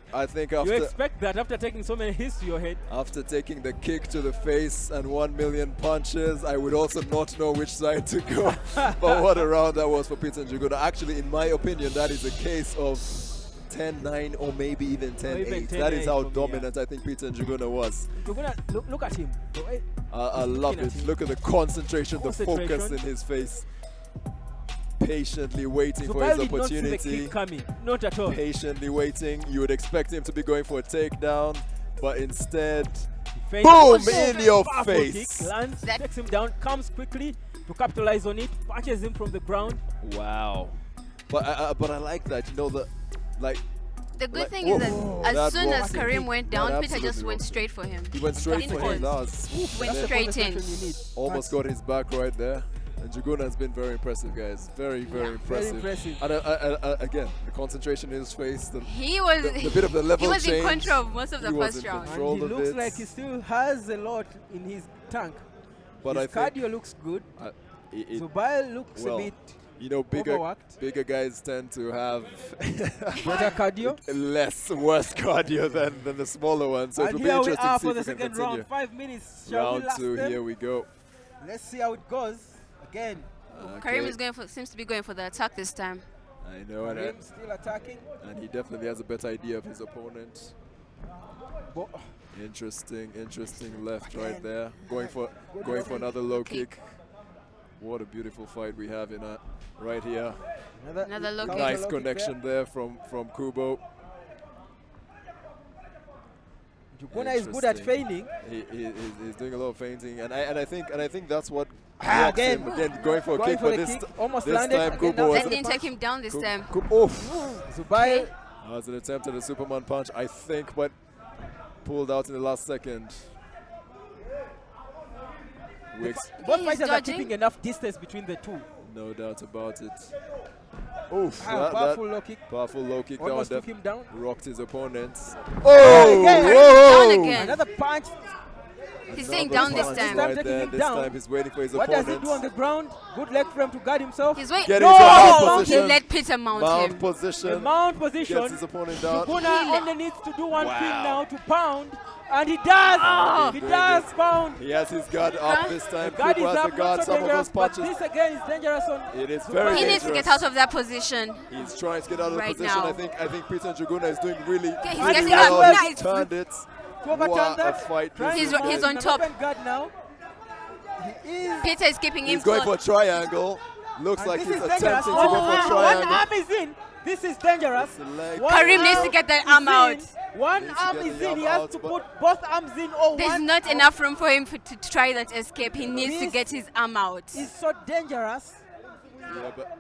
you after expect that after taking so many hits to your head. after taking the kick to the face and 1 million punches, I would also not know which side to go. But what a round that was for Peter Njuguna. Actually, in my opinion, that is a case of 10-9 or maybe even 10-8. That is 10-8 how for me, dominant I think Peter Njuguna was. Njuguna, look at him. The way I he's love looking it. at him. Look at the concentration, the focus Concentration. in his face. Patiently waiting for Zubair his did not see the opportunity. kick coming. Not at all. Patiently waiting. You would expect him to be going for a takedown, but instead, Feint. boom, So in your powerful face. Kick, lands, takes him down, comes quickly to capitalize on it, punches him from the ground. Wow. But I like that. You know, The good like, thing is that whoa, as that soon rocked as him. Kareem went down, That Peter just absolutely went rocked him. straight for him. He went straight Didn't for him. pause. That was Went that- straight in. Almost got his back right there. And Njuguna has been very impressive, guys. Very, very impressive. impressive. And again, the concentration in his face, the He bit of the level was in change. control of most of the He was first in round. control And he of looks it. like he still has a lot in his tank. But his I think cardio looks good. it- Zubair looks well, a bit you know, overworked. bigger guys tend to have better cardio, worse cardio than the smaller ones. So it And will be here we interesting are to see for if the we can second continue. round. 5 minutes. Shall we Round last 2, them? here we go. Let's see how it goes. Again. Kareem is seems to be going for the attack this time. I know, Kareem still attacking. and he definitely has a better idea of his opponent. Bo- Interesting left right there. Going for another low kick. What a beautiful fight we have in right here. Another low kick. Nice connection there from Kubo. Njuguna is good at Interesting. feigning. He's doing a lot of feinting, and I think that's what Ah, rocks him. again. Again, going for a Going kick, for but the this kick. Almost this landed. time Again, Kubo down was That didn't take him down this time. Zubair. That was an attempt at a Superman punch, I think, but pulled out in the last second. Both fighters are dodging. keeping enough distance between the two. No doubt about it. Oof, Powerful low kick. Powerful low kick Almost down. took him down. Rocked his opponent. Oh, again. whoa! Down again. Another punch. He's staying down this time. This time he's waiting for his What opponent. does he do on the ground? Good leg for him to guard himself. He's waiting. Getting into mount He position. let Peter mount him. Position. The mount position. Gets his opponent down. Njuguna only needs to do one thing now to pound. And he does. Oh. He does pound. He has his guard up this time. Guard Kubo is has up, to guard not so some of those dangerous, but punches. this again is dangerous on. It is very He needs to get out of that position. He's trying to get out of Right the position. now. I think Peter Njuguna is doing really, Okay, he's really getting well. up. He's turned it. To overturn What a that. fight. He's on top. Guard now. Peter is keeping him He's going for a close. triangle. Looks And like this he's is attempting dangerous. to go for a One triangle. arm is in. This is dangerous. Kareem needs to get that arm out. One arm is in. He has to put both arms in. Or There's one not enough room for him to try that escape. He needs to This get his arm out. It's so dangerous. Yeah, but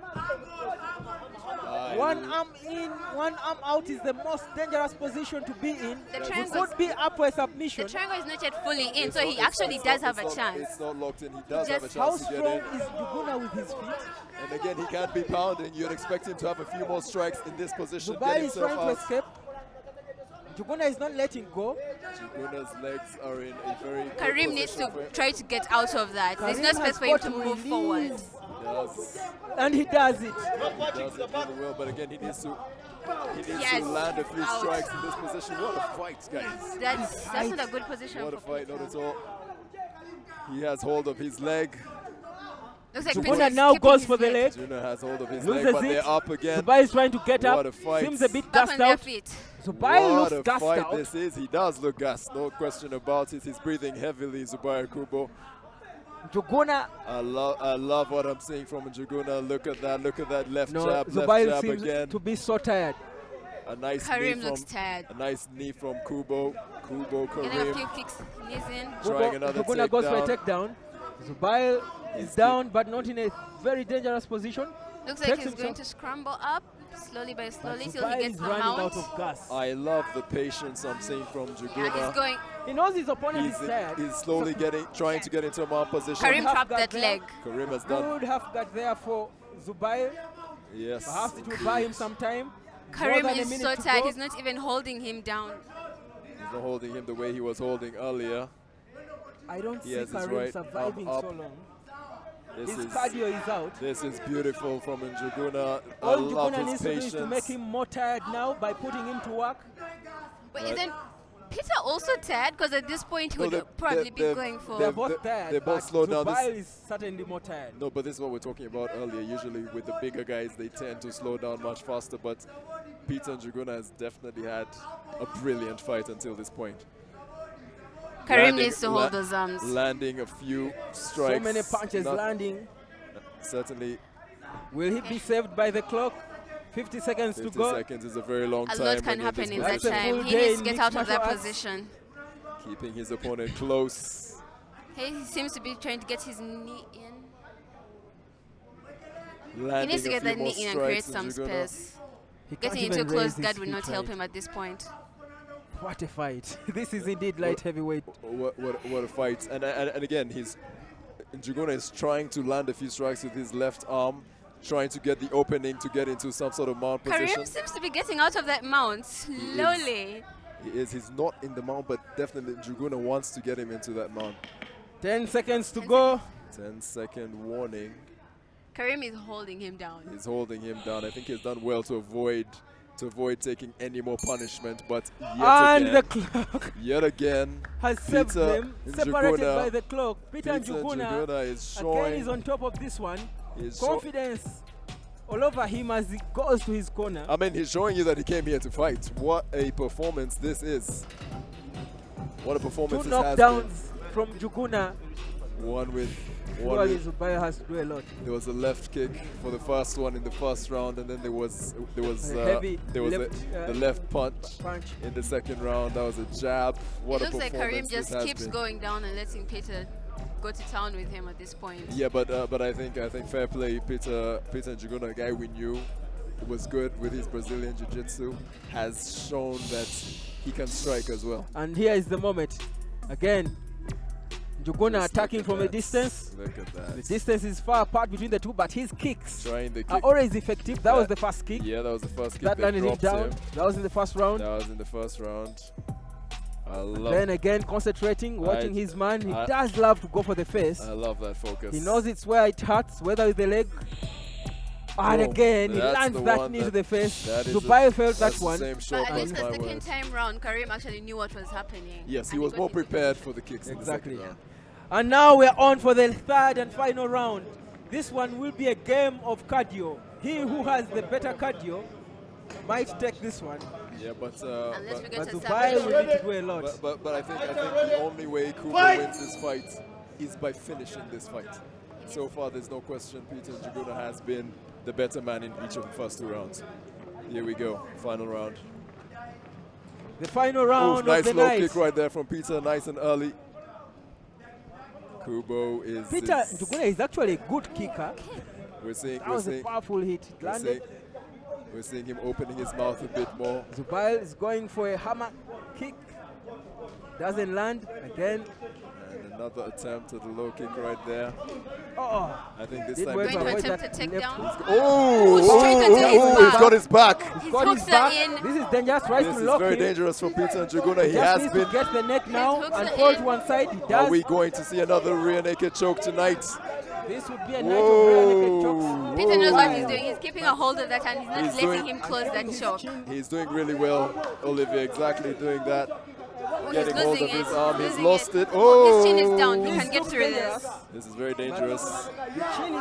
One arm in, one arm out is the most dangerous position to be in. The It triangle could be up for a submission. The triangle is not yet fully in, so he actually does have a chance. It's not locked in. He does have a Just- chance to How get strong in. is Njuguna with his feet? And again, he can't be pounding. You'd expect him to have a few more strikes in this position. Dubai Get is himself trying to out. escape. Njuguna is not letting go. Njuguna's legs are in a very good Kareem needs position to for him. try to get out of that. There's no Kareem space has for him got to to move forward. He does. And he does it. He does it really well, but again, he needs to Yes. land a few Out. strikes in this position. What a fight, guys. That's not a good position What a for fight, Peter. not at all. He has hold of his leg. Looks like Njuguna Peter's now skipping goes his for the leg. Juna has hold of his Loses leg, but it. they're up again. Dubai is trying to get What up. a fight. Seems a bit Up gassed on their out. feet. Zubair What looks a gassed fight out. this is. He does look gassed, no question about it. He's breathing heavily, Zubair Kubo. Njuguna. I love what I'm seeing from Njuguna. Look at that left No, jab, Zubair left jab seems again. to be so tired. A nice Kareem knee looks from tired. a nice knee from Kubo. Getting Getting a few kicks, knees in. Trying another Njuguna goes for a takedown. takedown. Zubair is down, but not in a very dangerous position. Looks like Takes he's going himself- to scramble up slowly by slowly till Zubair he gets is the running mount. out of gas. I love the patience I'm seeing from Yeah, Njuguna. he's going. He knows his opponent is tired. He's slowly trying to get into a mount position. Kareem Half trapped guard that there. leg. Kareem has done. Good half guard there for Zubair. Yes. Perhaps it will buy him some time. More Kareem than a is minute so to tired. go. He's not even holding him down. He's not holding him the way he was holding earlier. I don't He see has his Kareem right surviving arm so up. long. This His is cardio is out. This is beautiful from Njuguna. I All love Njuguna his needs to do is patience. to make him more tired now by putting him to work. But Right. isn't Peter also tired? Because at this point he No, would they're- probably they're- be they're- going for. They're both tired. they both but slow down. Zubair is certainly more tired. No, but this is what we're talking about earlier. Usually with the bigger guys, they tend to slow down much faster. But Peter Njuguna has definitely had a brilliant fight until this point. Kareem needs to hold those arms. Landing a few strikes. So many punches Not- landing. Certainly, Will he be saved by the clock? 50 seconds 50 to go. seconds is a very long A time. lot when can you're happen this in that position. time. full He day needs to in get mixed out of that martial arts. position. Keeping his opponent close. He seems to be trying to get his knee in. He Landing needs to a get few that more knee in and strikes create from some Njuguna. space. He can't Getting into even close raise his guard will feet not help right. him at this point. What a fight. This is indeed light heavyweight. What a fight. And again, Njuguna is trying to land a few strikes with his left arm, trying to get the opening to get into some sort of mount position. Kareem seems to be getting out of that mount slowly. He's not in the mount, but definitely Njuguna wants to get him into that mount. 10 seconds to go. 10-second warning. Kareem is holding him down. He's holding him down. I think he's done well to avoid taking any more punishment, but And yet the again, clock yet again, has saved Peter them, separated Njuguna- by the clock. Peter Peter Njuguna Njuguna is again showing is on top of this one. He's Confidence all over him as he goes to his corner. I mean, he's showing you that he came here to fight. What a performance this is. What a performance Two this has knockdowns from Njuguna. been. One with Surely Zubair has to do a lot. there was a left kick for the first one in the first round, and then there was heavy the left punch punch in the second round. That was a jab. What It a looks like performance Kareem just this has keeps been. going down and letting Peter go to town with him at this point. Yeah, but I think fair play. Peter Njuguna, a guy we knew was good with his Brazilian jiu-jitsu, has shown that he can strike as well. And here is the moment. Again, Njuguna attacking from a distance. Look at that. The distance is far apart between the two, but his kicks Trying the are kick. always effective. That was the first kick. Yeah, that was the first kick That landed him dropped down. him. That was in the first round. That was in the first round. Then again, concentrating, watching his man. He does love to go for the face. I love that focus. He knows it's where it hurts, whether with the leg. And again, he lands that knee to the face. Dubai felt that one. But at least the second time round, Kareem actually knew what was happening. Yes, he was more prepared for the kicks. Exactly. And now we're on for the third and final round. This one will be a game of cardio. He who has the better cardio might take this one. Yeah, but Dubai will need to do a lot. But I think the only way Kubo wins this fight is by finishing this fight. So far, there's no question Peter Njuguna has been the better man in each of the first 2 rounds. Here we go, final round. The final round nice of the low night. kick right there from Peter, nice and early. Kubo is... Peter Njuguna is actually a good kicker. That was a powerful hit. It landed. We're seeing him opening his mouth a bit more. Zubair is going for a hammer kick. Doesn't land again. And another attempt at the low kick right there. I think this Did time... well Going to avoid attempt that to take left down. hook. He's got his back. He's got his back. This is dangerous. Tries This to is lock very him. dangerous for Peter Njuguna. He Just has needs been... to get the neck now and fall to one side. He does. Are we going to see another rear naked choke tonight? This would be a night of rear naked chokes. Peter knows what he's doing. He's keeping a hold of that and he's not He's letting doing- him close that choke. He's doing really well, Olivia, exactly doing that. Getting hold of losing his it. arm, he's Losing lost it. His chin is down. He can get through this. This is very dangerous.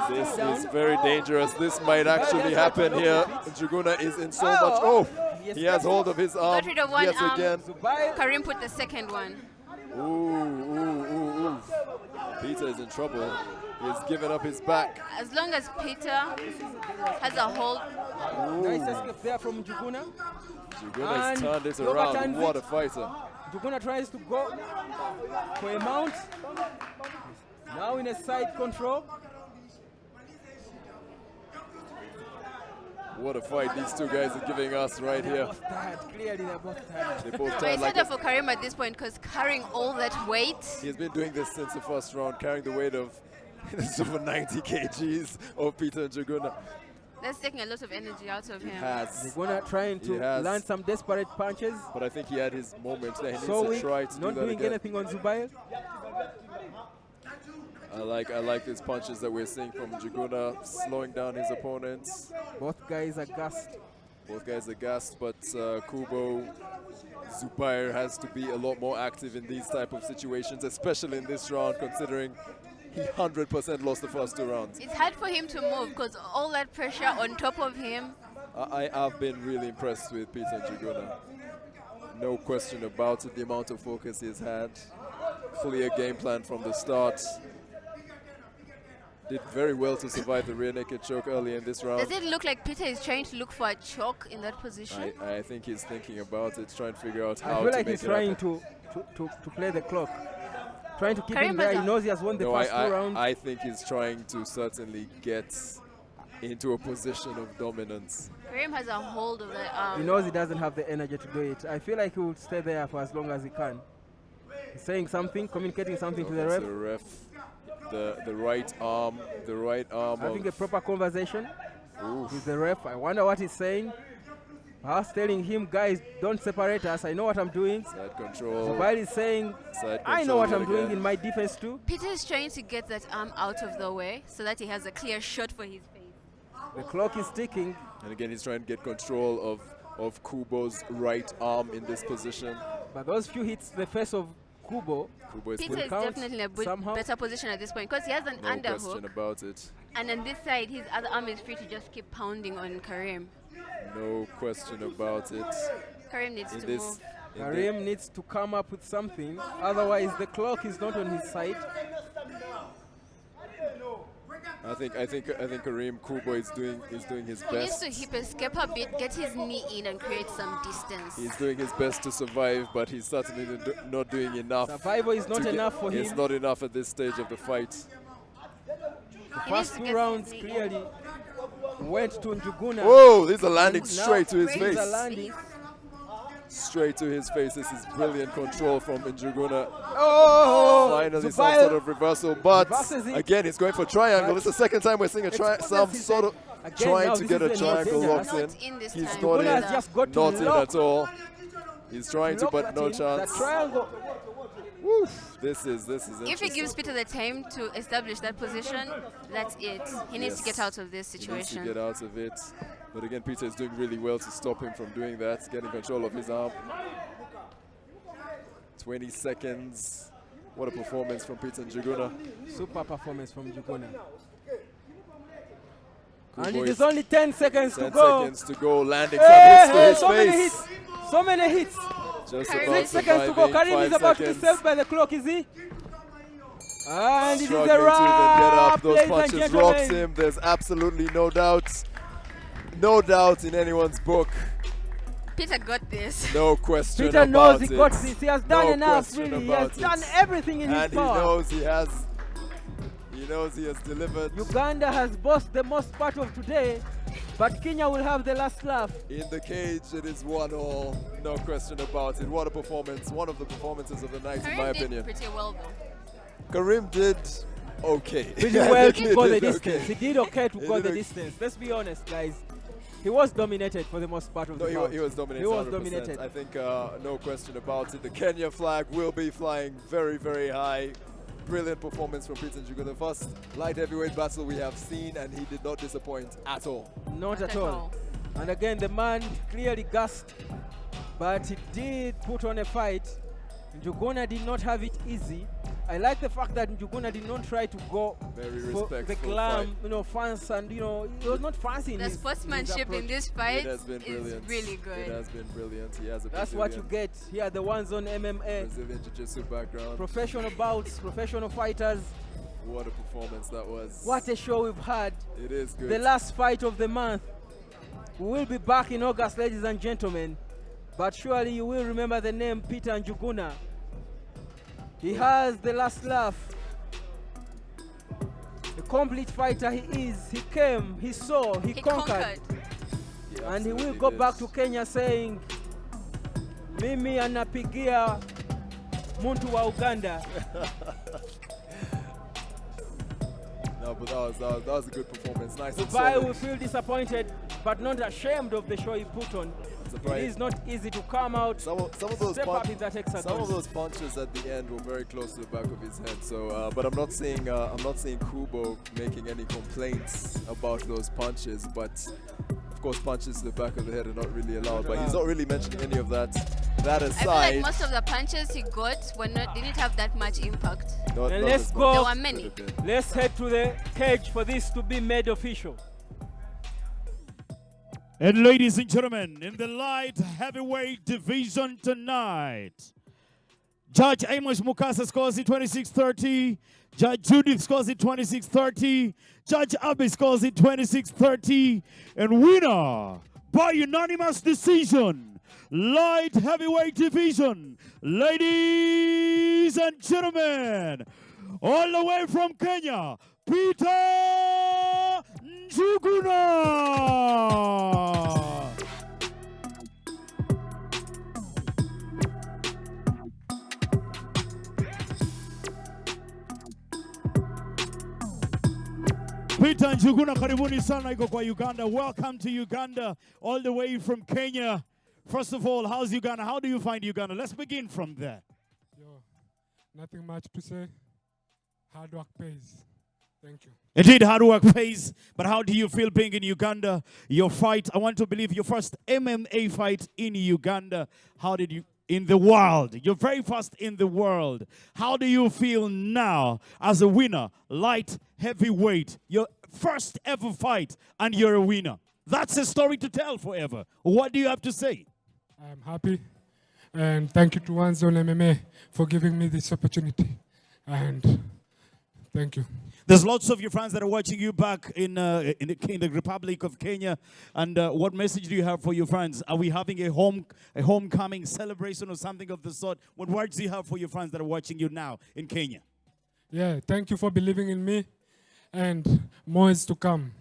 This is very dangerous. This might actually happen here. Njuguna is in so much. He has hold of his arm. Got rid of one Yes, arm. again. Kareem put the second one. Ooh. Peter is in trouble. He's given up his back. As long as Peter has a hold. Nice escape there from Njuguna. Njuguna has And turned it he around. overturns What a it. fighter. Njuguna tries to go for a mount. Now in a side control. What a fight these two guys are giving us right here. Clearly they're both tired. They both But tired it's like harder for Kareem at this point because carrying all that weight. He's been doing this since the first round, carrying the weight of over 90 kgs of Peter Njuguna. That's taking a lot of energy out of him. Njuguna trying to land some desperate punches. But I think he had his moment there. He So needs weak, to try to not do that doing again. anything on Zubair. I like these punches that we're seeing from Njuguna, slowing down his opponents. Both guys are gassed. Both guys are gassed, but Kubo, Zubair has to be a lot more active in these type of situations, especially in this round, considering he 100% lost the first 2 rounds. It's hard for him to move because all that pressure on top of him. I've been really impressed with Peter Njuguna. No question about it, the amount of focus he's had. Clear game plan from the start. Did very well to survive the rear naked choke early in this round. Does it look like Peter is trying to look for a choke in that position? I think he's thinking about it, trying to figure out how I to feel like make he's it trying happen. to play the clock. Trying to keep Kareem him there. has He a- knows he has won the first 2 rounds. I think he's trying to certainly get into a position of dominance. Kareem has a hold of the He knows he doesn't have the energy to do it. I feel like he will stay there for as long as he can. He's saying something, communicating something to the That's ref. the ref. The right arm Having a proper conversation Oof. with the ref. I wonder what he's saying. I was telling him, guys, don't separate us. I know what I'm doing. Side control. Zubair is saying, Side I know what control I'm doing again. in my defense too. Peter is trying to get that arm out of the way so that he has a clear shot for his face. The clock is ticking. And again, he's trying to get control of Kubo's right arm in this position. But those few hits the face of Kubo. Peter is definitely in a better position at this point because he has an No question underhook. about it. And on this side, his other arm is free to just keep pounding on Kareem. No question about it. Kareem needs In to this- move. in Kareem needs to come up with something. Otherwise, the clock is not on his side. I think Kareem Kubo is doing his He needs best. to hip escape a bit, get his knee in, and create some distance. He's doing his best to survive, but he's certainly not doing enough. Survival is not to enough for It's him. not enough at this stage of the fight. The first 2 rounds clearly went to Njuguna. Whoa, these are landing Now straight to his these face. are landing. Straight to his face. This is brilliant control from Njuguna. Oh! Finally, some Zubair sort of reversal, but reverses it. again, he's going for triangle. It's the second time we're seeing a some Exposes sort of Again, trying now to this get a is a triangle danger. locked in. Not in this He's time. not Njuguna in, has just got to not in lock. at all. He's trying to, but no chance. The triangle. This is interesting. If he gives Peter the time to establish that position, that's it. He needs to get out of this situation. He needs to get out of it. But again, Peter is doing really well to stop him from doing that, getting control of his arm. 20 seconds. What a performance from Peter Njuguna. Super performance from Njuguna. Kubo And it is only 10 seconds 10 to go. seconds to go, landing some hits to his so many face. hits. So many hits. Just Kareem about 6 seconds to go. surviving. Kareem is 5 about to be seconds. saved by the clock, is he? And it is Struggling a to even get up. wrap, Those ladies and punches rocks gentlemen. him. There's absolutely no doubt in anyone's book. Peter got this. No question Peter about knows it. he got this. He has done No enough, question really. He has about it. done everything in his And power. he knows he has. He knows he has delivered. Uganda has bossed the most part of today, but Kenya will have the last laugh. In the cage, it is 1-1. No question about it. What a performance. One of the performances of the night, in my Kareem did opinion. pretty well, though. Kareem did okay. Pretty well to go the did distance. okay. He did okay to He go did the okay. distance. Let's be honest, guys. He was dominated for the most part of No, the round. he was dominated. He was 100%. dominated. I think no question about it. The Kenya flag will be flying very, very high. Brilliant performance from Peter Njuguna. The first light heavyweight battle we have seen, and he did not disappoint at all. Not at all. And again, the man clearly gassed, but he did put on a fight. Njuguna did not have it easy. I like the fact that Njuguna did not try to go Very for the respectful glam, fans, and he was not fancy in The his sportsmanship approach. in this fight It has been is brilliant. really good. It has been brilliant. He has a That's what you get here, the ones on MMA. Brazilian Jiu-Jitsu background. Professional bouts, professional fighters. What a performance that was. What a show we've had. It is good. The last fight of the month. We will be back in August, ladies and gentlemen. But surely you will remember the name Peter Njuguna. He has the last laugh. The complete fighter he is. He came, he saw, he conquered. And he will go back to Kenya saying, Mimi anapigia muntu wa Uganda. No, but that was a good performance. Nice and Dubai solid. will feel disappointed, but not ashamed of the show he put on. It is not easy to come out, Some of those step up in that hexagon. Some of those punches at the end were very close to the back of his head. So, but I'm not seeing Kubo making any complaints about those punches. But of course, punches to the back of the head are not really allowed. But he's not really mentioning any of that. That I aside, feel like most of the punches he got didn't have that much impact. And let's go. There were many. Let's head to the cage for this to be made official. And ladies and gentlemen, in the light heavyweight division tonight, Judge Amos Mukasa scores it 26-30. Judge Judith scores it 26-30. Judge Abbey scores it 26-30. And winner by unanimous decision, light heavyweight division, ladies and gentlemen, all the way from Kenya, Peter Njuguna. Peter Njuguna, karibuni sana, iko kwa Uganda. Welcome to Uganda, all the way from Kenya. First of all, how's Uganda? How do you find Uganda? Let's begin from there. Nothing much to say. Hard work pays. Thank you. Indeed, hard work pays. But how do you feel being in Uganda? Your fight, I want to believe your first MMA fight in Uganda. How did you, in the world, your very first in the world. How do you feel now as a winner, light heavyweight, your first ever fight, and you're a winner? That's a story to tell forever. What do you have to say? I'm happy. And thank you to One Zone MMA for giving me this opportunity. And thank you. There's lots of your fans that are watching you back in the Republic of Kenya. And what message do you have for your fans? Are we having a homecoming celebration or something of the sort? What words do you have for your fans that are watching you now in Kenya? Yeah, thank you for believing in me. And more is to come.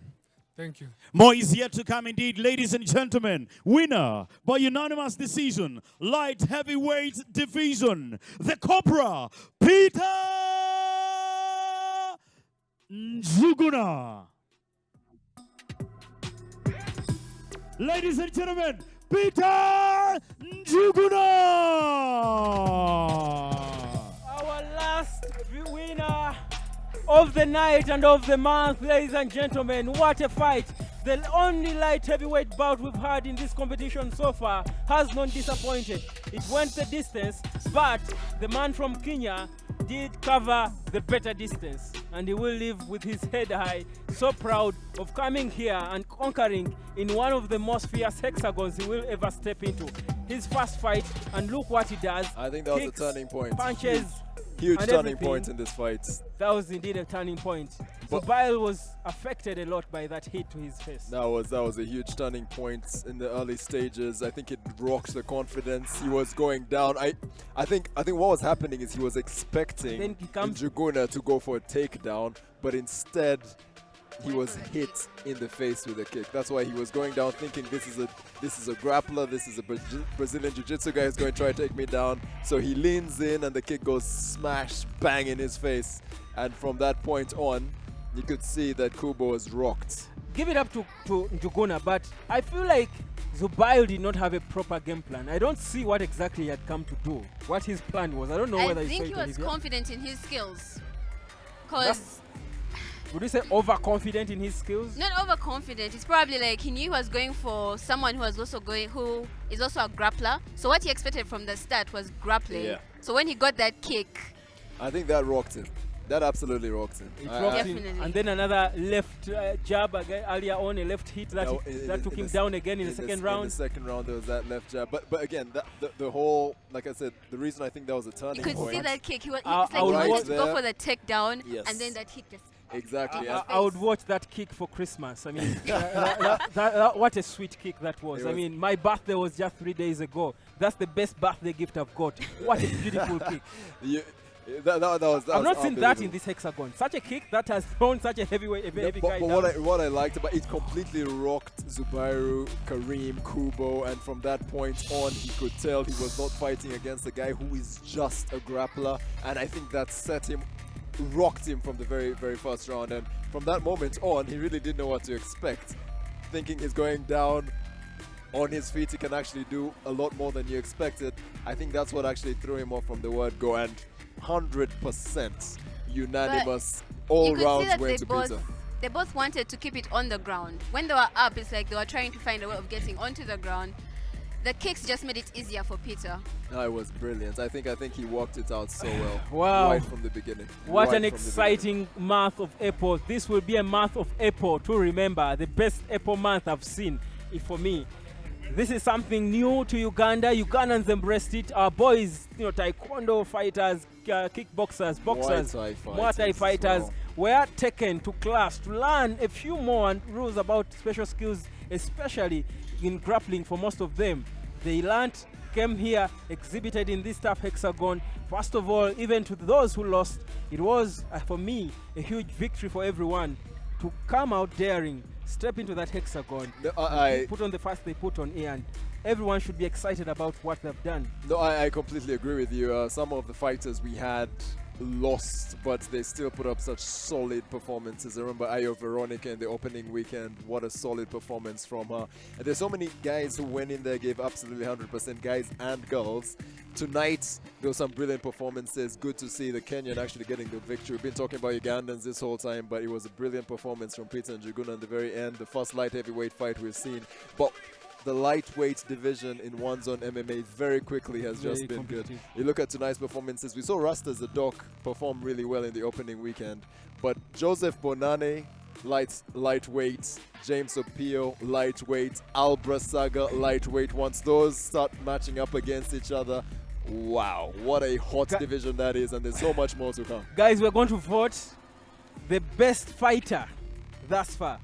Thank you. More is yet to come indeed, ladies and gentlemen. Winner by unanimous decision, light heavyweight division, the Cobra, Peter Njuguna. Ladies and gentlemen, Peter Njuguna. Our last winner of the night and of the month, ladies and gentlemen. What a fight. The only light heavyweight bout we've had in this competition so far has not disappointed. It went the distance, but the man from Kenya did cover the better distance, and he will live with his head high, so proud of coming here and conquering in one of the most fierce hexagons he will ever step into. His first fight, and look what he does. I think that was a Kicks, turning point. punches, Huge and turning everything. point in this fight. That was indeed a turning point. But- Zubail was affected a lot by that hit to his face. That was a huge turning point in the early stages. I think it rocked the confidence. He was going down. I think what was happening is he was expecting Njuguna to go for a takedown, but instead he was hit in the face with a kick. That's why he was going down thinking this is a grappler, this is a Brazilian Jiu-Jitsu guy who's going to try to take me down. So he leans in and the kick goes smash bang in his face. And from that point on, you could see that Kubo was rocked. Give it up to Njuguna, but I feel like Zubail did not have a proper game plan. I don't see what exactly he had come to do, what his plan was. I don't know whether I think he was confident in his skills. Because would you say overconfident in his skills? not overconfident. It's probably like he knew he was going for someone who is also a grappler. So what he expected from the start was grappling. Yeah. So when he got that kick, I think that rocked him. That absolutely rocked him. It rocked him. And then another left jab again, earlier on, a left hit that took him down again in the second round. In the second round, there was that left jab. But again, the whole, like I said, the reason I think that was a turning you could point. see that kick. It's like he wanted to go for the takedown, and then that hit just... Exactly. I would watch that kick for Christmas. I mean, what a sweet kick that was. I mean, my birthday was just 3 days ago. That's the best birthday gift I've got. What a beautiful kick. I've not seen that in this hexagon. Such a kick that has thrown such a heavy guy down. What I liked about it, completely rocked Zubairu, Kareem, Kubo, and from that point on, he could tell he was not fighting against a guy who is just a grappler, and I think that rocked him from the very, very first round. And from that moment on, he really didn't know what to expect. Thinking he's going down on his feet, he can actually do a lot more than you expected. I think that's what actually threw him off from the word go, and 100% unanimous. All rounds went to Peter. They both wanted to keep it on the ground. When they were up, it's like they were trying to find a way of getting onto the ground. The kicks just made it easier for Peter. No, it was brilliant. I think he worked it out so well. Wow. Right from the beginning. What an exciting month of April. This will be a month of April to remember. The best April month I've seen for me. This is something new to Uganda. Ugandans embraced it. Our boys, taekwondo fighters, kickboxers, boxers, Muay Thai fighters were taken to class to learn a few more rules about special skills, especially in grappling for most of them. They learned, came here, exhibited in this tough hexagon. First of all, even to those who lost, it was, for me, a huge victory for everyone to come out daring, step into that hexagon, put on the first they put on air, and everyone should be excited about what they've done. No, I completely agree with you. Some of the fighters we had lost, but they still put up such solid performances. I remember Ayo Veronica in the opening weekend. What a solid performance from her. And there's so many guys who went in there, gave absolutely 100%, guys and girls. Tonight, there were some brilliant performances. Good to see the Kenyan actually getting the victory. We've been talking about Ugandans this whole time, but it was a brilliant performance from Peter Njuguna at the very end. The first light heavyweight fight we've seen. But the lightweight division in One Zone MMA very quickly has just been good. You look at tonight's performances. We saw Rasta Zadok perform really well in the opening weekend, but Joseph Bonane, lightweight, James Opio, lightweight, Albra Saga, lightweight. Once those start matching up against each other, wow, what a hot division that is, and there's so much more to come. Guys, we're going to vote the best fighter thus far.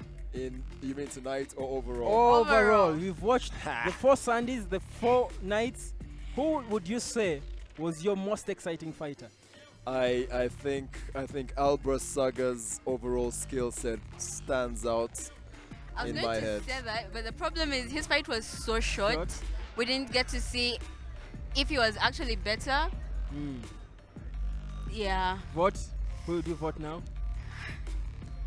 You mean tonight or overall? Overall. We've watched the 4 Sundays, the 4 nights. Who would you say was your most exciting fighter? I think Albra Saga's overall skill set stands out in my head. I was going to say that, but the problem is his fight was so short. We didn't get to see if he was actually better. Yeah. Vote? Who would you vote now?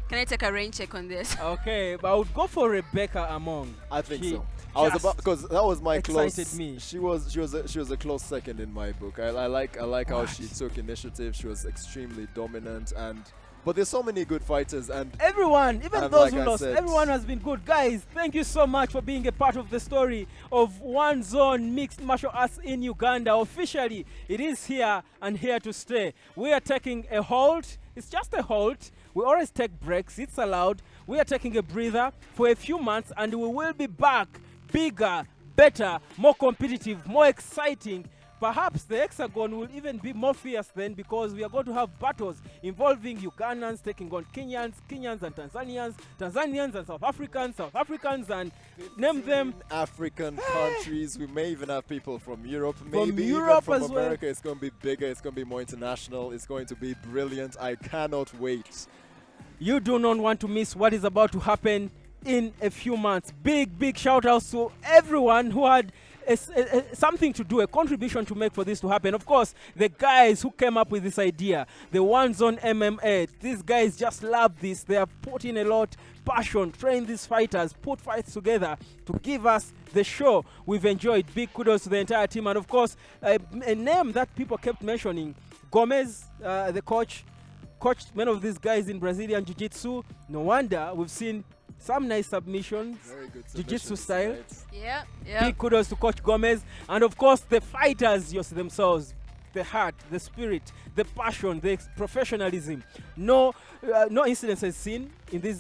Can I take a rain check on this? Okay, but I would go for Rebecca Among. I think so. I was just about because that was my excited close. me. She was a close second in my book. I like how she took initiative. She was extremely dominant, but there's so many good fighters and everyone, even and those like who I lost, said- everyone has been good. Guys, thank you so much for being a part of the story of One Zone Mixed Martial Arts in Uganda. Officially, it is here and here to stay. We are taking a halt. It's just a halt. We always take breaks. It's allowed. We are taking a breather for a few months, and we will be back bigger, better, more competitive, more exciting. Perhaps the Hexagon will even be more fierce then, because we are going to have battles involving Ugandans taking on Kenyans, Kenyans and Tanzanians, Tanzanians and South Africans and name them. African countries. We may even have people from Europe, maybe Europe even as from well. America. It's going to be bigger. It's going to be more international. It's going to be brilliant. I cannot wait. You do not want to miss what is about to happen in a few months. Big shout outs to everyone who had something to do, a contribution to make for this to happen. Of course, the guys who came up with this idea, the ones on MMA, these guys just love this. They have put in a lot passion, trained these fighters, put fights together to give us the show we've enjoyed. Big kudos to the entire team. And of course, a name that people kept mentioning, Gomez, the coached many of these guys in Brazilian Jiu-Jitsu. No wonder we've seen some nice submissions, Jiu-Jitsu style. Yeah. Big kudos to Coach Gomez. And of course, the fighters themselves, the heart, the spirit, the passion, the professionalism. No incidents has seen in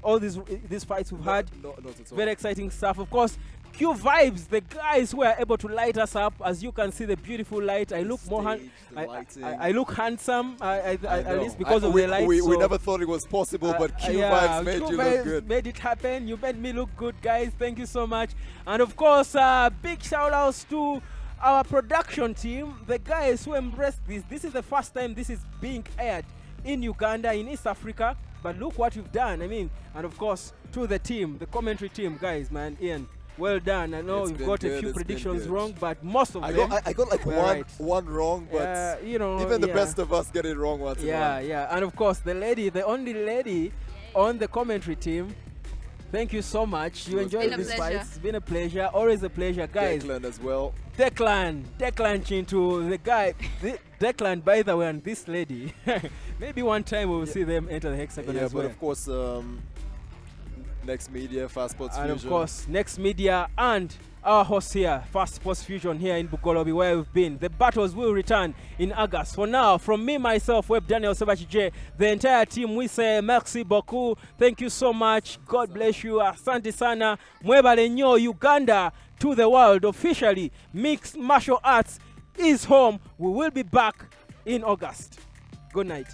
all these fights we've had. Not at all. Very exciting stuff. Of course, Q Vibes, the guys who are able to light us up. As you can see, the beautiful light. I look I look handsome, at least because of the lights. We never thought it was possible, but Q Vibes made you look good. Made it happen. You made me look good, guys. Thank you so much. And of course, big shout outs to our production team, the guys who embraced this. This is the first time this is being aired in Uganda, in East Africa. But look what you've done. I mean, and of course, to the team, the commentary team, guys, man, Ian. Well done. I know you've got a few predictions wrong, but most of them. I got like one wrong, but even the best of us get it wrong once in a while. Yeah. And of course, the only lady on the commentary team. Thank you so much. You enjoyed this fight. It's been a pleasure. Always a pleasure, guys. Declan as well. Declan Chintu, the guy. Declan, by the way, and this lady. Maybe one time we will see them enter the Hexagon as well. But of course, Next Media, Fast Sports Fusion. And of course, Next Media and our host here, Fast Sports Fusion here in Bugolobi, where we've been. The battles will return in August. For now, from me, myself, Web Daniel Sebachije, the entire team, we say merci beaucoup. Thank you so much. God bless you. Asante sana. Mwebale nyo, Uganda to the world. Officially, Mixed Martial Arts is home. We will be back in August. Good night.